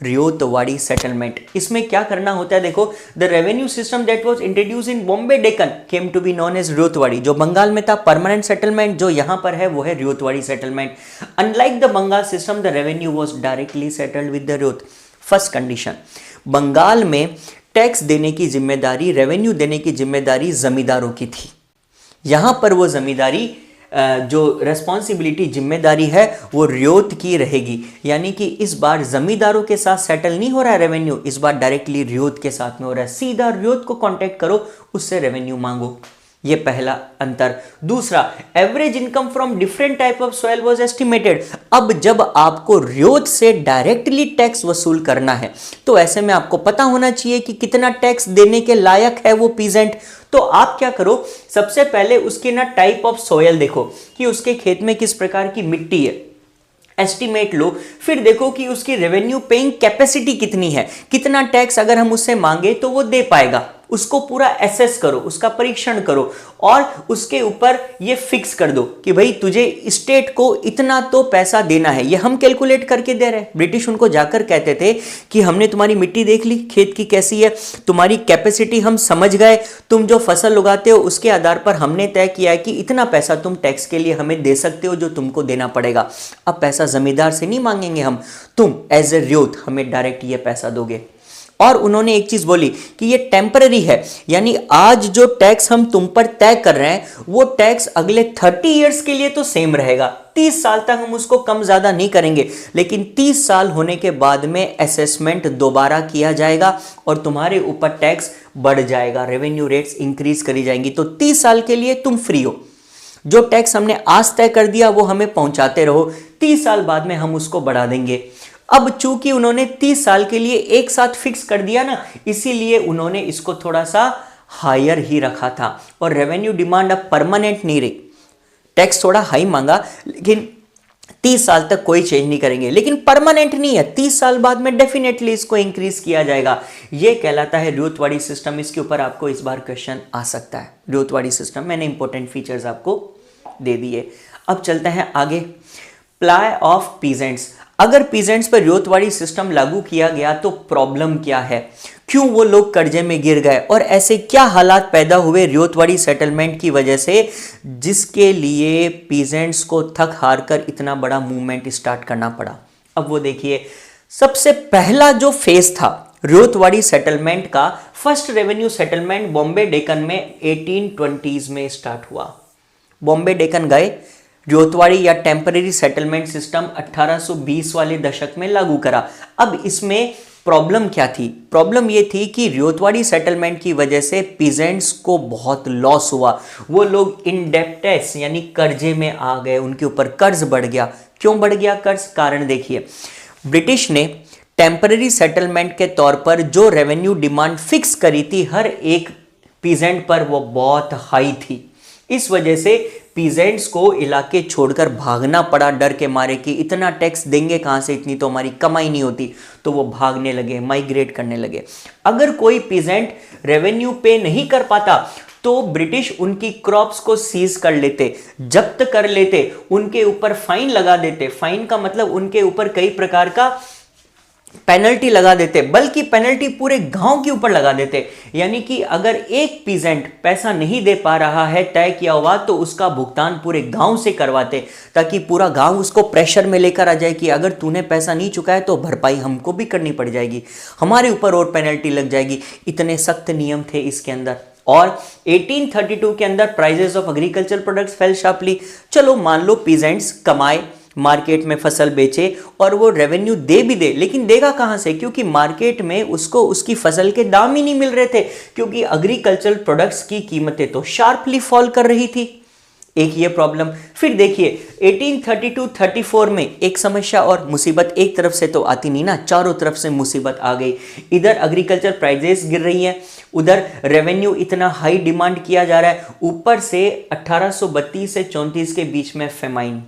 रियोतवाड़ी सेटलमेंट। इसमें क्या करना होता है देखो, the revenue system that was introduce in Bombay Deccan came to be known as ryotwari. जो बंगाल में था परमानेंट सेटलमेंट, जो यहां पर है वो है ryotwari settlement. Unlike the Bengal system, the revenue was directly settled with the ryot. First condition, Bengal में टैक्स देने की जिम्मेदारी, रेवेन्यू देने की जिम्मेदारी जमींदारों की थी। यहां पर वो जमींदारी जो रेस्पॉन्सिबिलिटी, जिम्मेदारी है, वो रियोत की रहेगी। यानी कि इस बार जमींदारों के साथ सेटल नहीं हो रहा है रेवेन्यू, इस बार डायरेक्टली रियोत के साथ में हो रहा है। सीधा रियोत को कांटेक्ट करो, उससे रेवेन्यू मांगो। ये पहला अंतर। दूसरा, average income from different type of soil was estimated. अब जब आपको रियोत से डायरेक्टली टैक्स वसूल करना है तो ऐसे में आपको पता होना चाहिए कि कितना टैक्स देने के लायक है वो पीजेंट। तो आप क्या करो, सबसे पहले उसके ना टाइप ऑफ सॉइल देखो कि उसके खेत में किस प्रकार की मिट्टी है, एस्टिमेट लो। फिर देखो कि उसकी रेवेन्यू पेइंग कैपेसिटी कितनी है, कितना टैक्स अगर हम उससे मांगे तो वो दे पाएगा। उसको पूरा एसेस करो, उसका परीक्षण करो और उसके ऊपर ये फिक्स कर दो कि भाई तुझे स्टेट को इतना तो पैसा देना है। ये हम कैलकुलेट करके दे रहे हैं। ब्रिटिश उनको जाकर कहते थे कि हमने तुम्हारी मिट्टी देख ली, खेत की कैसी है, तुम्हारी कैपेसिटी हम समझ गए, तुम जो फसल उगाते हो उसके आधार पर हमने तय किया है कि इतना पैसा तुम टैक्स के लिए हमें दे सकते हो, जो तुमको देना पड़ेगा। अब पैसा जमींदार से नहीं मांगेंगे हम, तुम एज ए रियोत हमें डायरेक्ट ये पैसा दोगे। और उन्होंने एक चीज बोली कि ये टेम्पररी है, यानी आज जो टैक्स हम तुम पर तय कर रहे हैं वो टैक्स अगले 30 इयर्स के लिए तो सेम रहेगा। 30 साल तक हम उसको कम ज्यादा नहीं करेंगे, लेकिन 30 साल होने के बाद में असेसमेंट दोबारा किया जाएगा और तुम्हारे ऊपर टैक्स बढ़ जाएगा, रेवेन्यू रेट्स इंक्रीज करी जाएंगी। तो 30 साल के लिए तुम फ्री हो, जो टैक्स हमने आज तय कर दिया वो हमें पहुंचाते रहो, 30 साल बाद में हम उसको बढ़ा देंगे। अब चूंकि उन्होंने 30 साल के लिए एक साथ फिक्स कर दिया ना, इसीलिए उन्होंने इसको थोड़ा सा हायर ही रखा था और रेवेन्यू डिमांड अब परमानेंट नहीं रही। टैक्स थोड़ा हाई मांगा, लेकिन 30 साल तक कोई चेंज नहीं करेंगे, लेकिन परमानेंट नहीं है, 30 साल बाद में डेफिनेटली इसको इंक्रीज किया जाएगा। यह कहलाता है रियोतवाड़ी सिस्टम। इसके ऊपर आपको इस बार क्वेश्चन आ सकता है। रियोतवाड़ी सिस्टम, मैंने इंपॉर्टेंट फीचर्स आपको दे दिए। अब चलते हैं आगे। Ply of peasants. अगर पीजेंट्स पर रियायतवाड़ी सिस्टम लागू किया गया तो प्रॉब्लम क्या है, क्यों वो लोग कर्जे में गिर गए और ऐसे क्या हालात पैदा हुए रियायतवाड़ी सेटलमेंट की वजह से, जिसके लिए पीजेंट्स को थक हार कर इतना बड़ा मूवमेंट स्टार्ट करना पड़ा। अब वो देखिए, सबसे पहला जो फेज था रियायतवाड़ी सेटलमेंट का, first revenue settlement Bombay Deccan में 1820s में स्टार्ट हुआ। बॉम्बे डेकन गए, रियायतवाड़ी या टेम्परेरी सेटलमेंट सिस्टम 1820 वाले दशक में लागू करा। अब इसमें प्रॉब्लम क्या थी? प्रॉब्लम ये थी कि रियायतवाड़ी सेटलमेंट की वजह से पीजेंट्स को बहुत लॉस हुआ। वो लोग इंडेप्टेस यानी कर्जे में आ गए, उनके ऊपर कर्ज बढ़ गया। क्यों बढ़ गया कर्ज? कारण देखिए, ब्रिटिश ने टेम्परेरी सेटलमेंट के तौर पर जो रेवेन्यू डिमांड फिक्स करी थी हर एक पीजेंट पर, वो बहुत हाई थी। इस वजह से पीजेंट्स को इलाके छोड़कर भागना पड़ा डर के मारे कि इतना टैक्स देंगे कहां से, इतनी तो हमारी कमाई नहीं होती। तो वो भागने लगे, माइग्रेट करने लगे। अगर कोई पीजेंट रेवेन्यू पे नहीं कर पाता तो ब्रिटिश उनकी क्रॉप्स को सीज कर लेते, जब्त कर लेते, उनके ऊपर फाइन लगा देते। फाइन का मतलब उनके ऊपर कई प्रकार का पेनल्टी लगा देते, बल्कि पेनल्टी पूरे गांव के ऊपर लगा देते। यानी कि अगर एक पीजेंट पैसा नहीं दे पा रहा है तय किया हुआ, तो उसका भुगतान पूरे गांव से करवाते, ताकि पूरा गांव उसको प्रेशर में लेकर आ जाए कि अगर तूने पैसा नहीं चुकाया तो भरपाई हमको भी करनी पड़ जाएगी, हमारे ऊपर और पेनल्टी लग जाएगी। इतने सख्त नियम थे इसके अंदर। और 1832 के अंदर prices of agriculture products fell sharply. चलो मान लो पीजेंट्स कमाए, मार्केट में फसल बेचे और वो रेवेन्यू दे भी दे, लेकिन देगा कहां से? क्योंकि मार्केट में उसको उसकी फसल के दाम ही नहीं मिल रहे थे, क्योंकि एग्रीकल्चरल प्रोडक्ट्स की कीमतें तो शार्पली फॉल कर रही थी। एक ये प्रॉब्लम। फिर देखिए 1832-34 में एक समस्या और मुसीबत, एक तरफ से तो आती नहीं ना, चारों तरफ से मुसीबत आ गई। इधर एग्रीकल्चर प्राइजेस गिर रही हैं, उधर रेवेन्यू इतना हाई डिमांड किया जा रहा है, ऊपर से 1832 से 34 के बीच में फेमाइन,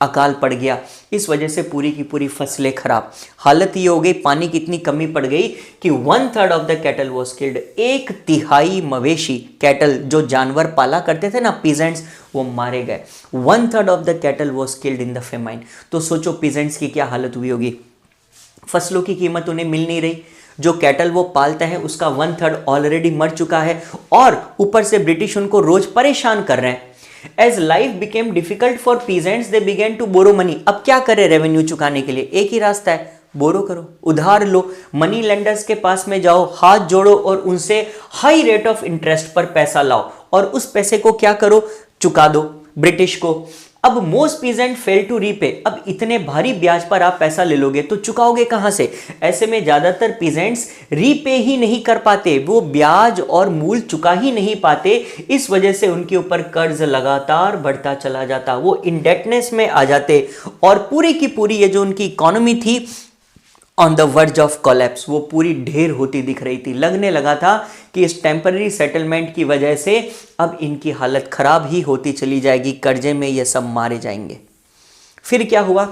अकाल पड़ गया। इस वजह से पूरी की पूरी फसलें खराब। हालत ये हो गई, पानी की इतनी कमी पड़ गई कि 1/3 of the cattle was killed. 1/3 मवेशी, कैटल जो जानवर पाला करते थे ना पीजेंट्स, वो मारे गए। 1/3 of the cattle was killed in the famine. तो सोचो पीजेंट्स की क्या हालत हुई होगी। फसलों की कीमत उन्हें मिल नहीं रही, जो कैटल वो पालते हैं उसका 1/3 ऑलरेडी मर चुका है, और ऊपर से ब्रिटिश उनको रोज परेशान कर रहे हैं। As life became difficult for peasants, they began to borrow money. अब क्या करें रेवेन्यू चुकाने के लिए? एक ही रास्ता है, बोरो करो, उधार लो। मनी लेंडर्स के पास में जाओ, हाथ जोड़ो और उनसे हाई रेट ऑफ इंटरेस्ट पर पैसा लाओ, और उस पैसे को क्या करो? चुका दो ब्रिटिश को। अब most peasant fail to repay. अब इतने भारी ब्याज पर आप पैसा ले लोगे तो चुकाओगे कहां से? ऐसे में ज्यादातर पीजेंट्स रीपे ही नहीं कर पाते, वो ब्याज और मूल चुका ही नहीं पाते। इस वजह से उनके ऊपर कर्ज लगातार बढ़ता चला जाता, वो इंडेटनेस में आ जाते, और पूरी की पूरी ये जो उनकी इकोनॉमी थी on the verge of collapse, वो पूरी ढेर होती दिख रही थी। लगने लगा था कि इस टेम्पररी सेटलमेंट की वजह से अब इनकी हालत खराब ही होती चली जाएगी, कर्जे में ये सब मारे जाएंगे। फिर क्या हुआ?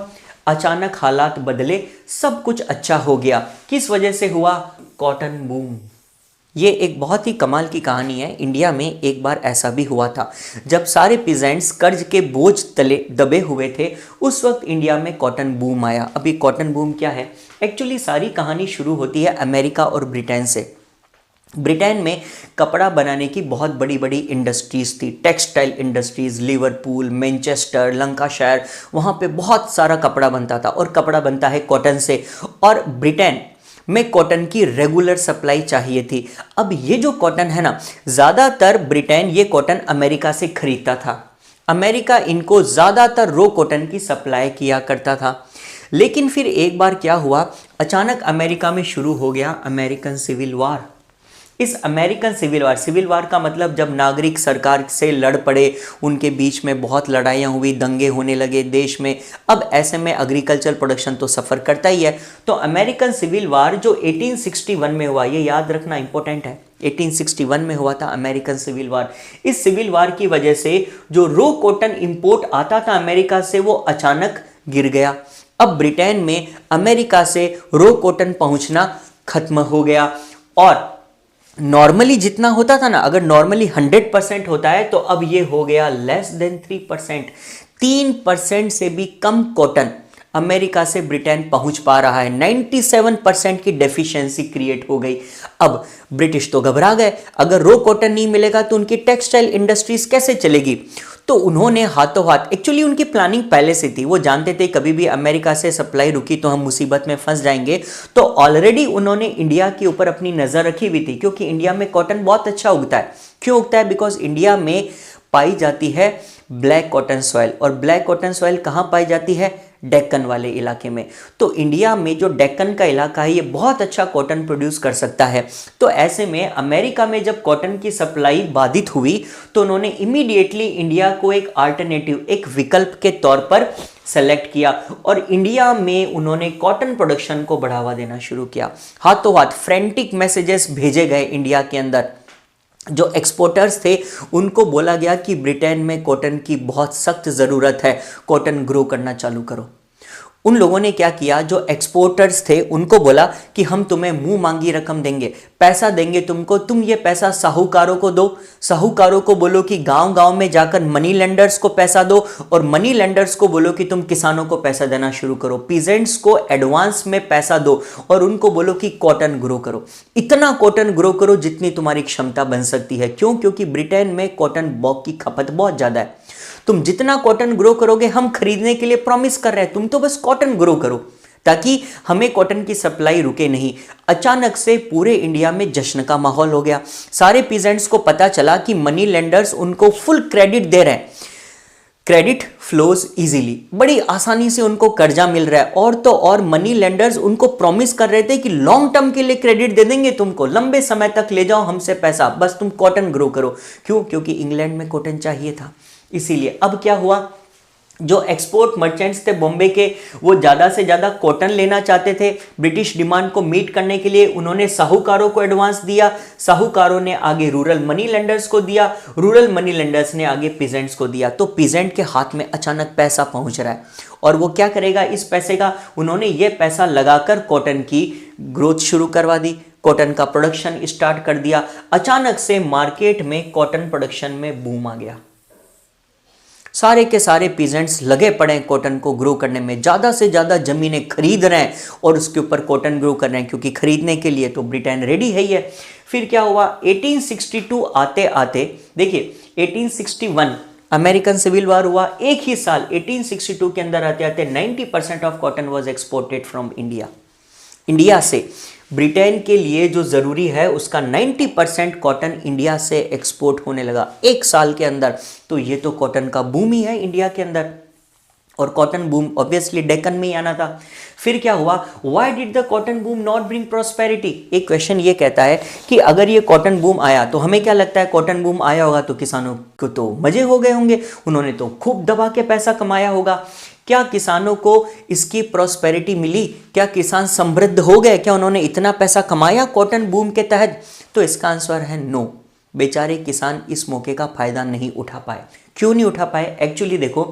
अचानक हालात बदले, सब कुछ अच्छा हो गया। किस वजह से हुआ? Cotton boom. ये एक बहुत ही कमाल की कहानी है। इंडिया में एक बार ऐसा भी हुआ था, जब सारे पीजेंट्स कर्ज के बोझ तले दबे हुए थे, उस वक्त इंडिया में कॉटन बूम आया। अभी कॉटन बूम क्या है? एक्चुअली सारी कहानी शुरू होती है अमेरिका और ब्रिटेन से। ब्रिटेन में कपड़ा बनाने की बहुत बड़ी बड़ी इंडस्ट्रीज थी, textile industries, Liverpool, Manchester, Lancashire, वहाँ पे बहुत सारा कपड़ा बनता था, और कपड़ा बनता है कॉटन से, और ब्रिटेन में कॉटन की रेगुलर सप्लाई चाहिए थी। अब ये जो कॉटन है ना, ज़्यादातर ब्रिटेन ये कॉटन अमेरिका से खरीदता था। अमेरिका इनको ज़्यादातर रो कॉटन की सप्लाई किया करता था। लेकिन फिर एक बार क्या हुआ, अचानक अमेरिका में शुरू हो गया अमेरिकन सिविल वार। इस अमेरिकन सिविल वार का मतलब जब नागरिक सरकार से लड़ पड़े, उनके बीच में बहुत लड़ाइयाँ हुई, दंगे होने लगे देश में। अब ऐसे में एग्रीकल्चर प्रोडक्शन तो सफ़र करता ही है। तो अमेरिकन सिविल वार जो 1861 में हुआ, ये याद रखना इंपॉर्टेंट है, 1861 में हुआ था अमेरिकन सिविल वार। इस सिविल वार की वजह से जो रो कॉटन इंपोर्ट आता था अमेरिका से, वो अचानक गिर गया। अब ब्रिटेन में अमेरिका से रो कॉटन पहुंचना खत्म हो गया, और नॉर्मली जितना होता था ना, अगर नॉर्मली 100% होता है तो अब ये हो गया लेस देन 3%। 3% से भी कम कॉटन अमेरिका से ब्रिटेन पहुंच पा रहा है। 97% की डेफिशिएंसी क्रिएट हो गई। अब ब्रिटिश तो घबरा गए, अगर रॉ कॉटन नहीं मिलेगा तो उनकी टेक्सटाइल इंडस्ट्रीज कैसे चलेगी। तो उन्होंने हाथों हाथ, एक्चुअली उनकी प्लानिंग पहले से थी, वो जानते थे कभी भी अमेरिका से सप्लाई रुकी तो हम मुसीबत में फंस जाएंगे। तो ऑलरेडी उन्होंने इंडिया के ऊपर अपनी नजर रखी हुई थी, क्योंकि इंडिया में कॉटन बहुत अच्छा उगता है। क्यों उगता है? बिकॉज इंडिया में पाई जाती है ब्लैक कॉटन सॉइल, और ब्लैक कॉटन सॉइल कहां पाई जाती है? डेक्कन वाले इलाके में। तो इंडिया में जो डेक्कन का इलाका है ये बहुत अच्छा कॉटन प्रोड्यूस कर सकता है। तो ऐसे में अमेरिका में जब कॉटन की सप्लाई बाधित हुई तो उन्होंने इमीडिएटली इंडिया को एक अल्टरनेटिव, एक विकल्प के तौर पर सेलेक्ट किया, और इंडिया में उन्होंने कॉटन प्रोडक्शन को बढ़ावा देना शुरू किया। हाथों हाथ फ्रेंटिक मैसेजेस भेजे गए इंडिया के अंदर। जो एक्सपोर्टर्स थे उनको बोला गया कि ब्रिटेन में कॉटन की बहुत सख्त ज़रूरत है, कॉटन ग्रो करना चालू करो। उन लोगों ने क्या किया, जो एक्सपोर्टर्स थे उनको बोला कि हम तुम्हें मुंह मांगी रकम देंगे, पैसा देंगे तुमको, तुम ये पैसा साहूकारों को दो, साहूकारों को बोलो कि गांव गांव में जाकर मनी लेंडर्स को पैसा दो, और मनी लेंडर्स को बोलो कि तुम किसानों को पैसा देना शुरू करो, पीजेंट्स को एडवांस में पैसा दो, और उनको बोलो कि कॉटन ग्रो करो, इतना कॉटन ग्रो करो जितनी तुम्हारी क्षमता बन सकती है। क्यों? क्योंकि ब्रिटेन में कॉटन बॉग की खपत बहुत ज्यादा है। तुम जितना कॉटन ग्रो करोगे हम खरीदने के लिए प्रॉमिस कर रहे हैं, तुम तो बस कॉटन ग्रो करो ताकि हमें कॉटन की सप्लाई रुके नहीं। अचानक से पूरे इंडिया में जश्न का माहौल हो गया। सारे पीजेंट्स को पता चला कि मनी लेंडर्स उनको फुल क्रेडिट दे रहे हैं, क्रेडिट फ्लोज इजीली, बड़ी आसानी से उनको कर्जा मिल रहा है। और तो और मनी लेंडर्स उनको प्रॉमिस कर रहे थे कि लॉन्ग टर्म के लिए क्रेडिट दे देंगे तुमको, लंबे समय तक ले जाओ हमसे पैसा, बस तुम कॉटन ग्रो करो। क्यों? क्योंकि इंग्लैंड में कॉटन चाहिए था, इसीलिए। अब क्या हुआ, जो एक्सपोर्ट मर्चेंट्स थे बॉम्बे के, वो ज़्यादा से ज़्यादा कॉटन लेना चाहते थे। ब्रिटिश डिमांड को मीट करने के लिए उन्होंने साहूकारों को एडवांस दिया, साहूकारों ने आगे रूरल मनी लेंडर्स को दिया, रूरल मनी लेंडर्स ने आगे पीजेंट्स को दिया। तो पीजेंट के हाथ में अचानक पैसा पहुंच रहा है, और वो क्या करेगा इस पैसे का? उन्होंने ये पैसा लगाकर कॉटन की ग्रोथ शुरू करवा दी, कॉटन का प्रोडक्शन स्टार्ट कर दिया। अचानक से मार्केट में कॉटन प्रोडक्शन में बूम आ गया। सारे के सारे पीजेंट्स लगे पड़े हैं कॉटन को ग्रो करने में, ज़्यादा से ज़्यादा ज़मीनें खरीद रहे हैं और उसके ऊपर कॉटन ग्रो कर रहे हैं, क्योंकि खरीदने के लिए तो ब्रिटेन रेडी है ही है। फिर क्या हुआ, 1862 आते आते, देखिए 1861 अमेरिकन सिविल वॉर हुआ, एक ही साल 1862 के अंदर आते आते 90% of cotton was exported from India. India से ब्रिटेन के लिए जो ज़रूरी है उसका 90% कॉटन इंडिया से एक्सपोर्ट होने लगा एक साल के अंदर। तो ये तो कॉटन का बूम ही है इंडिया के अंदर, और कॉटन बूम ऑब्वियसली डेक्कन में ही आना था। फिर क्या हुआ, why did the cotton boom not bring prosperity? एक क्वेश्चन ये कहता है कि अगर ये कॉटन बूम आया तो हमें क्या लगता है, कॉटन बूम आया होगा तो किसानों को तो मजे हो गए होंगे, उन्होंने तो खूब दबा के पैसा कमाया होगा। क्या किसानों को इसकी प्रॉस्पेरिटी मिली? क्या किसान समृद्ध हो गए? क्या उन्होंने इतना पैसा कमाया कॉटन बूम के तहत? तो इसका आंसर है नो। बेचारे किसान इस मौके का फायदा नहीं उठा पाए। क्यों नहीं उठा पाए? एक्चुअली देखो,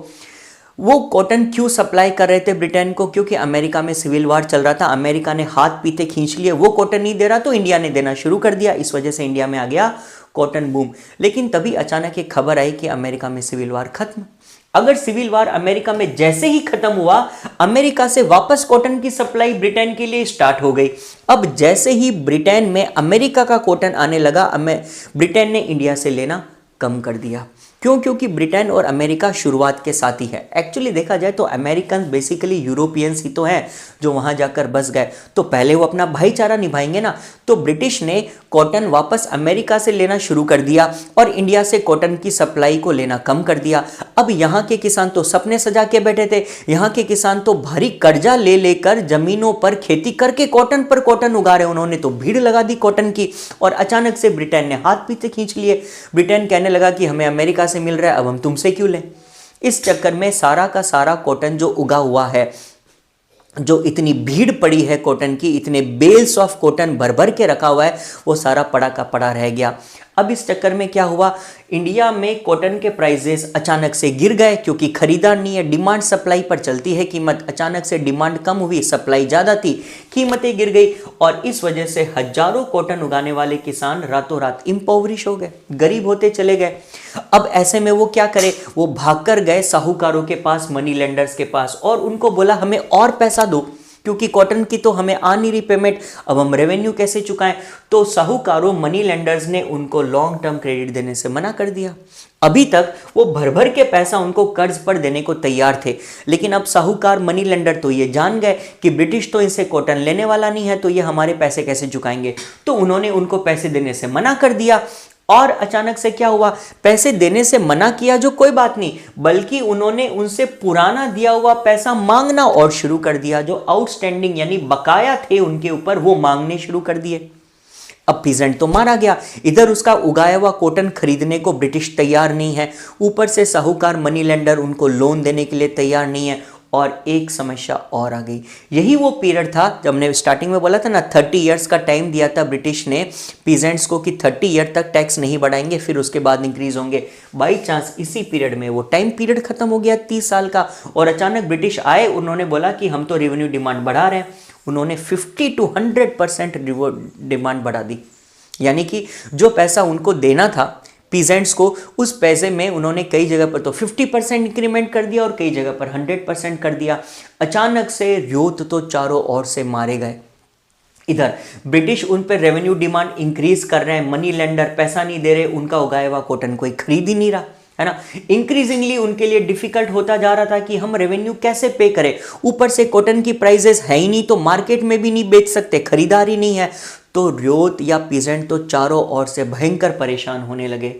वो कॉटन क्यों सप्लाई कर रहे थे ब्रिटेन को? क्योंकि अमेरिका में सिविल वॉर चल रहा था, अमेरिका ने हाथ पीते खींच लिए, वो कॉटन नहीं दे रहा तो इंडिया ने देना शुरू कर दिया, इस वजह से इंडिया में आ गया कॉटन बूम। लेकिन तभी अचानक एक खबर आई कि अमेरिका में सिविल वॉर खत्म। अगर सिविल वॉर अमेरिका में जैसे ही खत्म हुआ, अमेरिका से वापस कॉटन की सप्लाई ब्रिटेन के लिए स्टार्ट हो गई। अब जैसे ही ब्रिटेन में अमेरिका का कॉटन आने लगा, ब्रिटेन ने इंडिया से लेना कम कर दिया। क्यों? क्योंकि ब्रिटेन और अमेरिका शुरुआत के साथी है। एक्चुअली देखा जाए तो अमेरिकन बेसिकली यूरोपियंस ही तो हैं जो वहां जाकर बस गए, तो पहले वो अपना भाईचारा निभाएंगे ना। तो ब्रिटिश ने कॉटन वापस अमेरिका से लेना शुरू कर दिया और इंडिया से कॉटन की सप्लाई को लेना कम कर दिया। अब यहाँ के किसान तो सपने सजा के बैठे थे, यहाँ के किसान तो भारी कर्जा ले लेकर जमीनों पर खेती करके कॉटन पर कॉटन उगा रहे। उन्होंने तो भीड़ लगा दी कॉटन की, और अचानक से ब्रिटेन ने हाथ पीछे खींच लिए। ब्रिटेन कहने लगा कि हमें अमेरिका से मिल रहा है, अब हम तुमसे क्यों लें। इस चक्कर में सारा का सारा कॉटन जो उगा हुआ है, जो इतनी भीड़ पड़ी है कॉटन की, इतने बेल्स ऑफ कॉटन भर भर के रखा हुआ है, वो सारा पड़ा का पड़ा रह गया। अब इस चक्कर में क्या हुआ, इंडिया में कॉटन के प्राइसेस अचानक से गिर गए, क्योंकि खरीदार नहीं है, डिमांड सप्लाई पर चलती है कीमत। अचानक से डिमांड कम हुई, सप्लाई ज़्यादा थी, कीमतें गिर गई, और इस वजह से हजारों कॉटन उगाने वाले किसान रातों रात इम्पोवरिश हो गए, गरीब होते चले गए। अब ऐसे में वो क्या करे, वो भागकर गए साहूकारों के पास, मनी लेंडर्स के पास, और उनको बोला हमें और पैसा दो, क्योंकि कॉटन की तो हमें आ नहीं रही पेमेंट, अब हम रेवेन्यू कैसे चुकाएं। तो साहूकारों, मनी लेंडर्स ने उनको लॉन्ग टर्म क्रेडिट देने से मना कर दिया। अभी तक वो भर भर के पैसा उनको कर्ज पर देने को तैयार थे, लेकिन अब साहूकार, मनी लेंडर तो ये जान गए कि ब्रिटिश तो इनसे कॉटन लेने वाला नहीं है, तो ये हमारे पैसे कैसे चुकाएंगे, तो उन्होंने उनको पैसे देने से मना कर दिया। और अचानक से क्या हुआ, पैसे देने से मना किया जो कोई बात नहीं, बल्कि उन्होंने उनसे पुराना दिया हुआ पैसा मांगना और शुरू कर दिया। जो आउटस्टैंडिंग यानी बकाया थे उनके ऊपर, वो मांगने शुरू कर दिए। अब पीजेंट तो मारा गया, इधर उसका उगाया हुआ कॉटन खरीदने को ब्रिटिश तैयार नहीं है, ऊपर से साहूकार, मनी लेंडर उनको लोन देने के लिए तैयार नहीं है, और एक समस्या और आ गई। यही वो पीरियड था जब हमने स्टार्टिंग में बोला था ना, 30 इयर्स का टाइम दिया था ब्रिटिश ने पीजेंट्स को कि 30 ईयर तक टैक्स नहीं बढ़ाएंगे, फिर उसके बाद इंक्रीज होंगे। बाई चांस इसी पीरियड में वो टाइम पीरियड खत्म हो गया 30 साल का, और अचानक ब्रिटिश आए, उन्होंने बोला कि हम तो रेवेन्यू डिमांड बढ़ा रहे हैं। उन्होंने 50 to 100% डिमांड बढ़ा दी, यानी कि जो पैसा उनको देना था पीजेंट्स को, उस पैसे में उन्होंने कई जगह पर तो 50% इंक्रीमेंट कर दिया और कई जगह पर 100% कर दिया। अचानक से रियोत तो चारों ओर से मारे गए। इधर ब्रिटिश उन पर रेवेन्यू डिमांड इंक्रीज कर रहे हैं, मनी लेंडर पैसा नहीं दे रहे, उनका उगाया हुआ कॉटन कोई खरीद ही नहीं रहा, है ना। इंक्रीजिंगली उनके लिए डिफिकल्ट होता जा रहा था कि हम रेवेन्यू कैसे पे करें, ऊपर से कॉटन की प्राइसेस है ही नहीं, तो मार्केट में भी नहीं बेच सकते, खरीदार ही नहीं है। तो रियोत या पीजेंट तो चारों ओर से भयंकर परेशान होने लगे।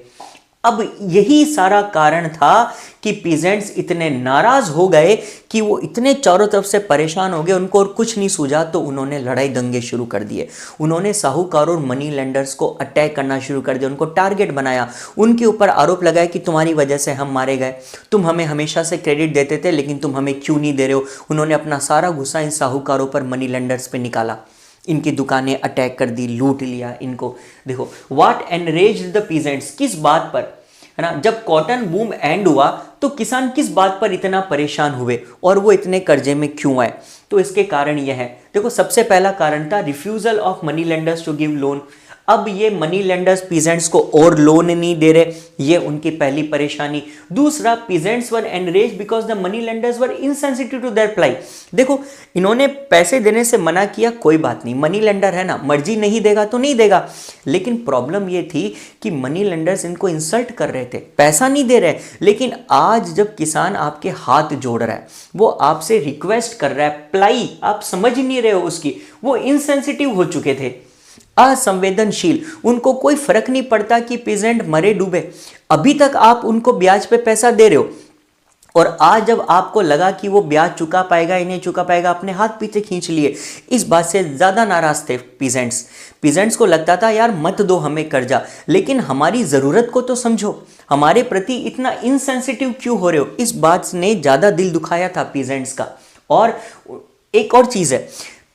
अब यही सारा कारण था कि पीजेंट्स इतने नाराज हो गए कि वो इतने चारों तरफ से परेशान हो गए, उनको और कुछ नहीं सूझा, तो उन्होंने लड़ाई दंगे शुरू कर दिए। उन्होंने साहूकारों और मनी लेंडर्स को अटैक करना शुरू कर दिया, उनको टारगेट बनाया, उनके ऊपर आरोप लगाया कि तुम्हारी वजह से हम मारे गए, तुम हमें हमेशा से क्रेडिट देते थे लेकिन तुम हमें क्यों नहीं दे रहे हो। उन्होंने अपना सारा गुस्सा इन साहूकारों पर, मनी लेंडर्स पे निकाला, इनकी दुकानें अटैक कर दी, लूट लिया इनको। देखो व्हाट एनरेज्ड द पीजेंट्स, किस बात पर, है ना, जब कॉटन बूम एंड हुआ तो किसान किस बात पर इतना परेशान हुए और वो इतने कर्जे में क्यों आए। तो इसके कारण यह है, देखो सबसे पहला कारण था refusal of money lenders to give loan. अब ये मनी लेंडर्स पीजेंट्स को और लोन नहीं दे रहे, ये उनकी पहली परेशानी। दूसरा, peasants were enraged because the money lenders were insensitive to their plight. देखो इन्होंने पैसे देने से मना किया, कोई बात नहीं, मनी लेंडर है ना, मर्जी नहीं देगा तो नहीं देगा, लेकिन प्रॉब्लम ये थी कि मनी लेंडर्स इनको इंसल्ट कर रहे थे, पैसा नहीं दे रहे। लेकिन आज जब किसान आपके हाथ जोड़ रहा है, वो आपसे रिक्वेस्ट कर रहा है, प्लाई आप समझ नहीं रहे हो उसकी, वो इनसेंसिटिव हो चुके थे, असंवेदनशील, उनको कोई फर्क नहीं पड़ता कि पीजेंट मरे डूबे। अभी तक आप उनको ब्याज पे पैसा दे रहे हो, और आज जब आपको लगा कि वो ब्याज चुका पाएगा, इन्हें चुका पाएगा, अपने हाथ पीछे खींच लिए। इस बात से ज्यादा नाराज थे पीजेंट्स को लगता था यार मत दो हमें कर्जा, लेकिन हमारी जरूरत को तो समझो, हमारे प्रति इतना इनसेंसिटिव क्यों हो रहे हो। इस बात ने ज्यादा दिल दुखाया था पीजेंट्स का। और एक और चीज है,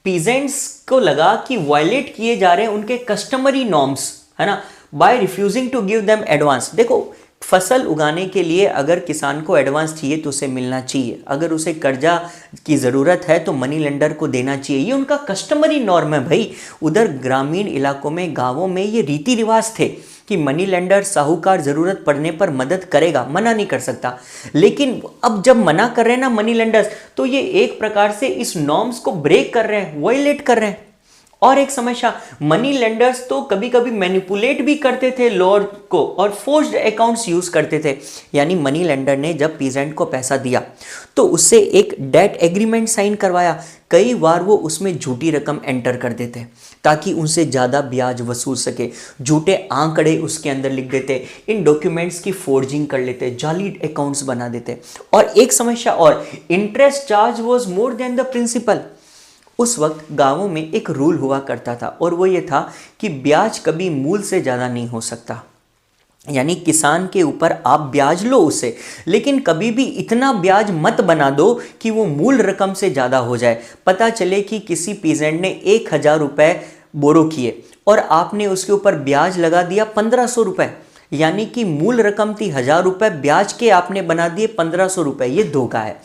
पीजेंट्स को लगा कि वायलेट किए जा रहे हैं उनके कस्टमरी नॉर्म्स, है ना, by refusing to give them advance. देखो फसल उगाने के लिए अगर किसान को एडवांस चाहिए तो उसे मिलना चाहिए, अगर उसे कर्जा की ज़रूरत है तो मनी लेंडर को देना चाहिए, ये उनका कस्टमरी नॉर्म है भाई। उधर ग्रामीण इलाकों में, गांवों में ये रीति रिवाज थे कि मनी लेंडर, साहूकार ज़रूरत पड़ने पर मदद करेगा, मना नहीं कर सकता। लेकिन अब जब मना कर रहे हैं ना मनी लेंडर्स, तो ये एक प्रकार से इस नॉर्म्स को ब्रेक कर रहे हैं, वायलेट कर रहे हैं। और एक समस्या, मनी लेंडर्स तो कभी कभी मैनिपुलेट भी करते थे लॉ को और फोर्स्ड अकाउंट्स यूज करते थे। यानी मनी लेंडर ने जब पीजेंट को पैसा दिया तो उससे एक डेट एग्रीमेंट साइन करवाया, कई बार वो उसमें झूठी रकम एंटर कर देते ताकि उनसे ज़्यादा ब्याज वसूल सके, झूठे आंकड़े उसके अंदर लिख देते, इन डॉक्यूमेंट्स की फोर्जिंग कर लेते, जाली अकाउंट्स बना देते। और एक समस्या और, interest charge was more than the principal. उस वक्त गांवों में एक रूल हुआ करता था और वो ये था कि ब्याज कभी मूल से ज़्यादा नहीं हो सकता। यानी किसान के ऊपर आप ब्याज लो उसे, लेकिन कभी भी इतना ब्याज मत बना दो कि वो मूल रकम से ज़्यादा हो जाए। पता चले कि किसी पीजेंट ने 1000 रुपये बोरो किए और आपने उसके ऊपर ब्याज लगा दिया 1500 रुपये, यानी कि मूल रकम थी 1000 रुपये, ब्याज के आपने बना दिए 1500 रुपये। ये धोखा है।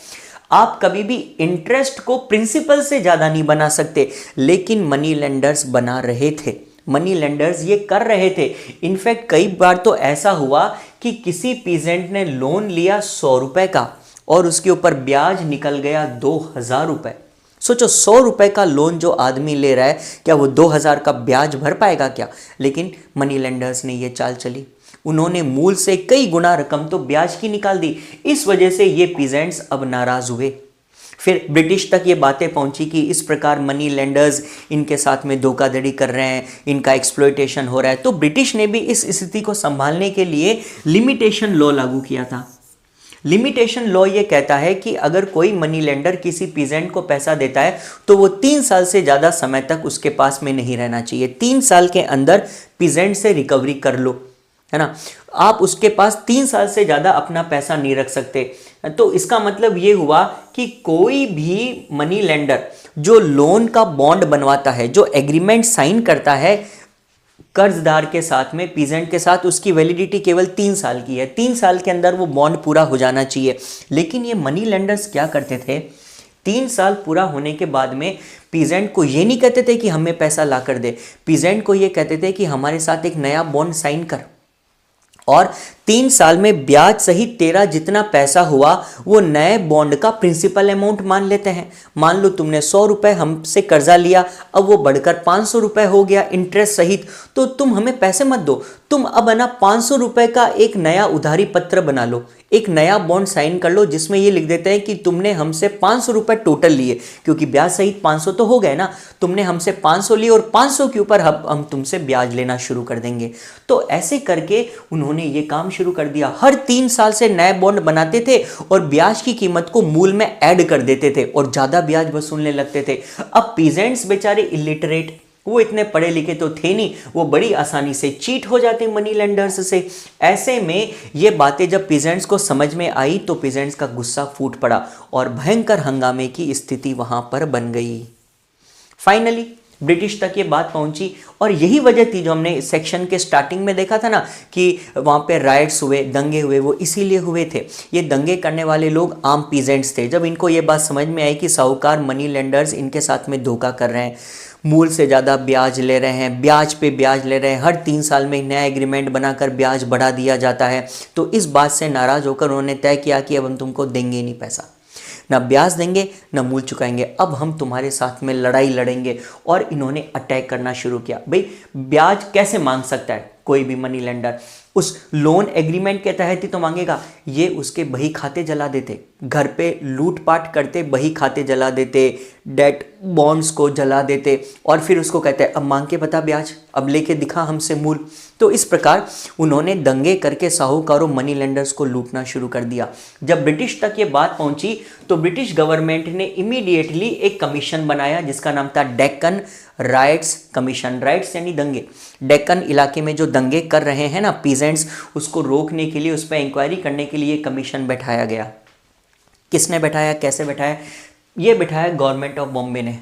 आप कभी भी इंटरेस्ट को प्रिंसिपल से ज़्यादा नहीं बना सकते, लेकिन मनी लेंडर्स बना रहे थे। मनी लेंडर्स ये कर रहे थे। इनफैक्ट कई बार तो ऐसा हुआ कि किसी पीजेंट ने लोन लिया 100 रुपए का और उसके ऊपर ब्याज निकल गया 2000 रुपए। सोचो 100 रुपए का लोन जो आदमी ले रहा है, क्या वो 2000 का ब्याज भर पाएगा क्या? लेकिन मनी लेंडर्स ने ये चाल चली, उन्होंने मूल से कई गुना रकम तो ब्याज की निकाल दी। इस वजह से ये पीजेंट्स अब नाराज हुए। फिर ब्रिटिश तक ये बातें पहुंची कि इस प्रकार मनी लेंडर्स इनके साथ में धोखाधड़ी कर रहे हैं, इनका एक्सप्लॉयटेशन हो रहा है। तो ब्रिटिश ने भी इस स्थिति को संभालने के लिए लिमिटेशन लॉ लागू किया था। लिमिटेशन लॉ ये कहता है कि अगर कोई मनी लेंडर किसी पीजेंट को पैसा देता है तो वो 3 साल से ज़्यादा समय तक उसके पास में नहीं रहना चाहिए। 3 साल के अंदर पीजेंट से रिकवरी कर लो, है ना। आप उसके पास 3 साल से ज़्यादा अपना पैसा नहीं रख सकते। तो इसका मतलब ये हुआ कि कोई भी मनी लेंडर जो लोन का बॉन्ड बनवाता है, जो एग्रीमेंट साइन करता है कर्जदार के साथ में, पीजेंट के साथ, उसकी वैलिडिटी केवल 3 साल की है। 3 साल के अंदर वो बॉन्ड पूरा हो जाना चाहिए। लेकिन ये मनी लेंडर्स क्या करते थे, 3 साल पूरा होने के बाद में पीजेंट को ये नहीं कहते थे कि हमें पैसा ला कर दे, पीजेंट को ये कहते थे कि हमारे साथ एक नया बॉन्ड साइन कर, और 3 साल में ब्याज सहित तेरा जितना पैसा हुआ वो नए बॉन्ड का प्रिंसिपल अमाउंट मान लेते हैं। मान लो तुमने 100 रुपए हमसे कर्जा लिया, अब वो बढ़कर 500 रुपए हो गया इंटरेस्ट सहित, तो तुम हमें पैसे मत दो, तुम अब है ना 500 रुपए का एक नया उधारी पत्र बना लो, एक नया बॉन्ड साइन कर लो जिसमें ये लिख देते हैं कि तुमने हमसे 500 रुपए टोटल लिए, क्योंकि ब्याज सहित 500 तो हो गए ना, तुमने हमसे 500 लिए और 500 के ऊपर हम तुमसे ब्याज लेना शुरू कर देंगे। तो ऐसे करके उन्होंने ये काम शुरू कर दिया। हर 3 साल से नए बॉन्ड बनाते थे और ब्याज की कीमत को मूल में ऐड कर देते थे और ज्यादा ब्याज वसूलने लगते थे। अब पीजेंट्स बेचारे इलिटरेट, वो इतने पढ़े लिखे तो थे नहीं, वो बड़ी आसानी से चीट हो जाते मनी लेंडर्स से। ऐसे में ये बातें जब पीजेंट्स को समझ में आई तो पीजेंट्स का गुस्सा फूट पड़ा और भयंकर हंगामे की स्थिति वहां पर बन गई। फाइनली ब्रिटिश तक ये बात पहुंची और यही वजह थी जो हमने सेक्शन के स्टार्टिंग में देखा था ना कि वहाँ पे राइट्स हुए, दंगे हुए, वो इसीलिए हुए थे। ये दंगे करने वाले लोग आम पीजेंट्स थे। जब इनको ये बात समझ में आई कि साहूकार मनी लेंडर्स इनके साथ में धोखा कर रहे हैं, मूल से ज़्यादा ब्याज ले रहे हैं, ब्याज पे ब्याज ले रहे हैं, हर 3 साल में नया एग्रीमेंट बनाकर ब्याज बढ़ा दिया जाता है, तो इस बात से नाराज़ होकर उन्होंने तय किया कि अब हम तुमको देंगे नहीं पैसा, ना ब्याज देंगे ना मूल चुकाएंगे, अब हम तुम्हारे साथ में लड़ाई लड़ेंगे। और इन्होंने अटैक करना शुरू किया। भाई ब्याज कैसे मांग सकता है कोई भी मनी लेंडर? उस लोन एग्रीमेंट के तहत ही तो मांगेगा। ये उसके बही खाते जला देते, घर पे लूटपाट करते, बही खाते जला देते, डेट बॉन्ड्स को जला देते और फिर उसको कहते हैं अब मांग के बता ब्याज, अब लेके दिखा हमसे मूल। तो इस प्रकार उन्होंने दंगे करके साहूकारों मनी लेंडर्स को लूटना शुरू कर दिया। जब ब्रिटिश तक ये बात पहुंची तो ब्रिटिश गवर्नमेंट ने इमीडिएटली एक कमीशन बनाया जिसका नाम था डेक्कन राइट्स कमीशन। राइट्स यानी दंगे। डेक्कन इलाके में जो दंगे कर रहे हैं ना पीजेंट्स, उसको रोकने के लिए, उस पर इंक्वायरी करने के लिए कमीशन बैठाया गया। किसने बैठाया, कैसे बैठाया? ये बैठाया गवर्नमेंट ऑफ बॉम्बे ने।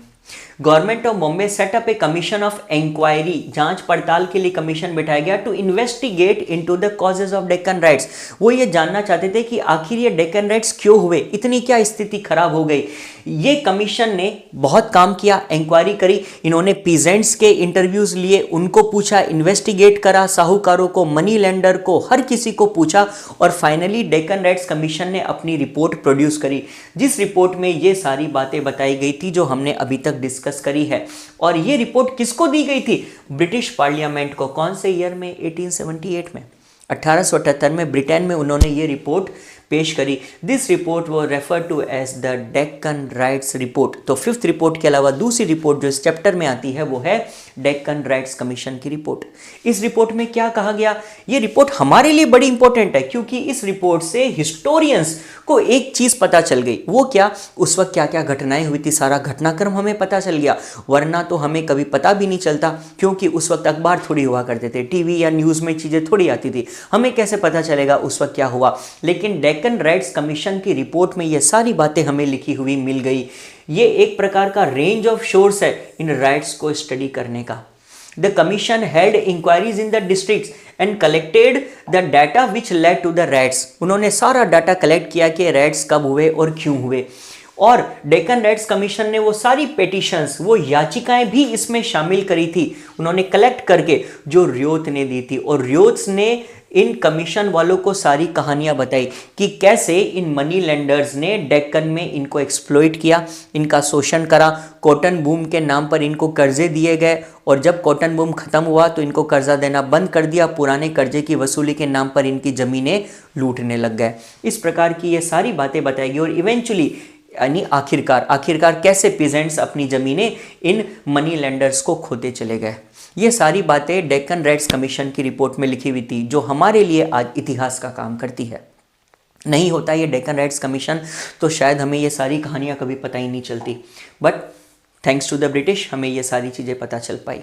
Government of Bombay set up a commission of inquiry, जांच पड़ताल के लिए कमीशन बैठाया गया to investigate into the causes of Deccan riots. वो ये जानना चाहते थे कि आखिर ये डेक्कन राइट्स क्यों हुए, इतनी क्या स्थिति खराब हो गई। ये कमीशन ने बहुत काम किया, इंक्वायरी करी, इन्होंने पीजेंट्स के इंटरव्यूज लिए, उनको पूछा, इन्वेस्टिगेट करा, साहूकारों को, मनी लेंडर को, हर किसी को पूछा और फाइनली डेक्कन राइट्स कमीशन ने अपनी रिपोर्ट प्रोड्यूस करी, जिस रिपोर्ट में ये सारी बातें बताई गई थी जो हमने अभी तक डिस्कस करी है। और ये रिपोर्ट किसको दी गई थी? ब्रिटिश पार्लियामेंट को। कौन से ईयर में? 1878 में, 1878 में ब्रिटेन में उन्होंने ये रिपोर्ट पेश करी। दिस रिपोर्ट वो refer to as the Deccan riots report. तो 5th रिपोर्ट के अलावा दूसरी रिपोर्ट जो इस चैप्टर में आती है वो है डेक्कन राइट्स कमीशन की रिपोर्ट। इस रिपोर्ट में क्या कहा गया? ये रिपोर्ट हमारे लिए बड़ी इंपॉर्टेंट है क्योंकि इस रिपोर्ट से हिस्टोरियंस को एक चीज पता चल गई। वो क्या? उस वक्त क्या क्या घटनाएं हुई थी, सारा घटनाक्रम हमें पता चल गया, वरना तो हमें कभी पता भी नहीं चलता क्योंकि उस वक्त अखबार थोड़ी हुआ करते थे, टीवी या न्यूज में चीजें थोड़ी आती थी, हमें कैसे पता चलेगा उस वक्त क्या हुआ। लेकिन डेक्कन राइट्स कमीशन की रिपोर्ट में ये सारी बातें हमें लिखी हुई मिल गई। ये एक प्रकार का रेंज ऑफ सोर्स है इन राइट्स को स्टडी करने का। The commission held inquiries in the districts and collected the data which led to the raids। उन्होंने सारा डाटा कलेक्ट किया कि raids कब हुए और क्यों हुए। और डेक्कन रेड्स कमीशन ने वो सारी पेटिशंस, वो याचिकाएं भी इसमें शामिल करी थी, उन्होंने कलेक्ट करके जो रियोत ने दी थी। और रियोत ने इन कमीशन वालों को सारी कहानियां बताई कि कैसे इन मनी लेंडर्स ने डेक्कन में इनको एक्सप्लॉइट किया, इनका शोषण करा, कॉटन बूम के नाम पर इनको कर्जे दिए गए और जब कॉटन बूम खत्म हुआ तो इनको कर्जा देना बंद कर दिया, पुराने कर्जे की वसूली के नाम पर इनकी ज़मीनें लूटने लग गए। इस प्रकार की ये सारी बातें बताई गई और इवेंचुअली यानी आखिरकार कैसे पीजेंट्स अपनी ज़मीनें इन मनी लेंडर्स को खोते चले गए। ये सारी बातें डेक्कन रेड्स कमीशन की रिपोर्ट में लिखी हुई थी, जो हमारे लिए आज इतिहास का काम करती है। नहीं होता ये डेक्कन रेड्स कमीशन तो शायद हमें ये सारी कहानियाँ कभी पता ही नहीं चलती, but thanks to the British हमें ये सारी चीज़ें पता चल पाई।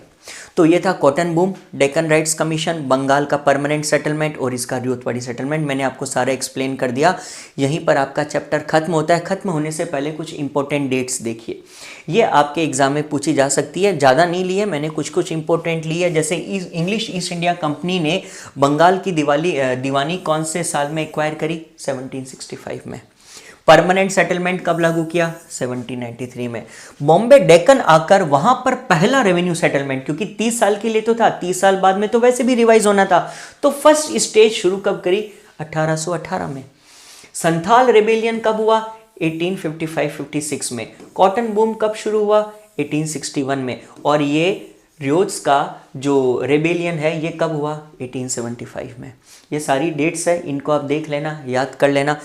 तो ये था cotton boom, Deccan riots commission, Bengal का परमानेंट सेटलमेंट और इसका रियोतवाड़ी सेटलमेंट। मैंने आपको सारा एक्सप्लेन कर दिया। यहीं पर आपका चैप्टर खत्म होता है। खत्म होने से पहले कुछ इंपॉर्टेंट डेट्स देखिए, ये आपके एग्जाम में पूछी जा सकती है। ज़्यादा नहीं लिए मैंने, कुछ इंपॉर्टेंट लिए। जैसे इंग्लिश ईस्ट इंडिया कंपनी ने बंगाल की दीवानी कौन से साल में एक्वायर करी? 1765 में। परमानेंट सेटलमेंट कब लागू किया? 1793 में। बॉम्बे डेक्कन आकर वहां पर पहला रेवेन्यू सेटलमेंट, क्योंकि 30 साल के लिए तो था, 30 साल बाद में तो वैसे भी रिवाइज होना था, तो फर्स्ट स्टेज शुरू कब करी? 1818 में। संथाल रेबेलियन कब हुआ? 1855-56 में। कॉटन बूम कब शुरू हुआ? 1861 में। और ये रियोट्स का जो रेबेलियन है ये कब हुआ? 1875 में। ये सारी डेट्स है, इनको आप देख लेना, याद कर लेना।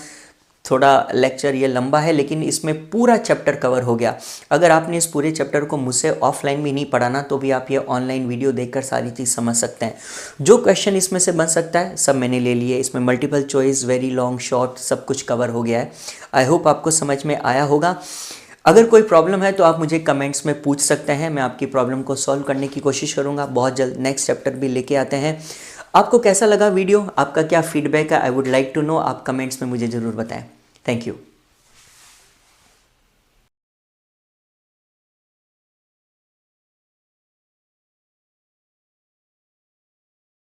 थोड़ा लेक्चर ये लंबा है लेकिन इसमें पूरा चैप्टर कवर हो गया। अगर आपने इस पूरे चैप्टर को मुझसे ऑफलाइन भी नहीं पढ़ा ना, तो भी आप ये ऑनलाइन वीडियो देखकर सारी चीज़ समझ सकते हैं। जो क्वेश्चन इसमें से बन सकता है सब मैंने ले लिए। इसमें multiple choice, very long, short सब कुछ कवर हो गया है। आई होप आपको समझ में आया होगा। अगर कोई प्रॉब्लम है तो आप मुझे कमेंट्स में पूछ सकते हैं, मैं आपकी प्रॉब्लम को सॉल्व करने की कोशिश करूँगा। बहुत जल्द नेक्स्ट चैप्टर भी लेके आते हैं। आपको कैसा लगा वीडियो? आपका क्या फीडबैक है? I would like to know. आप कमेंट्स में मुझे ज़रूर बताएं। Thank you.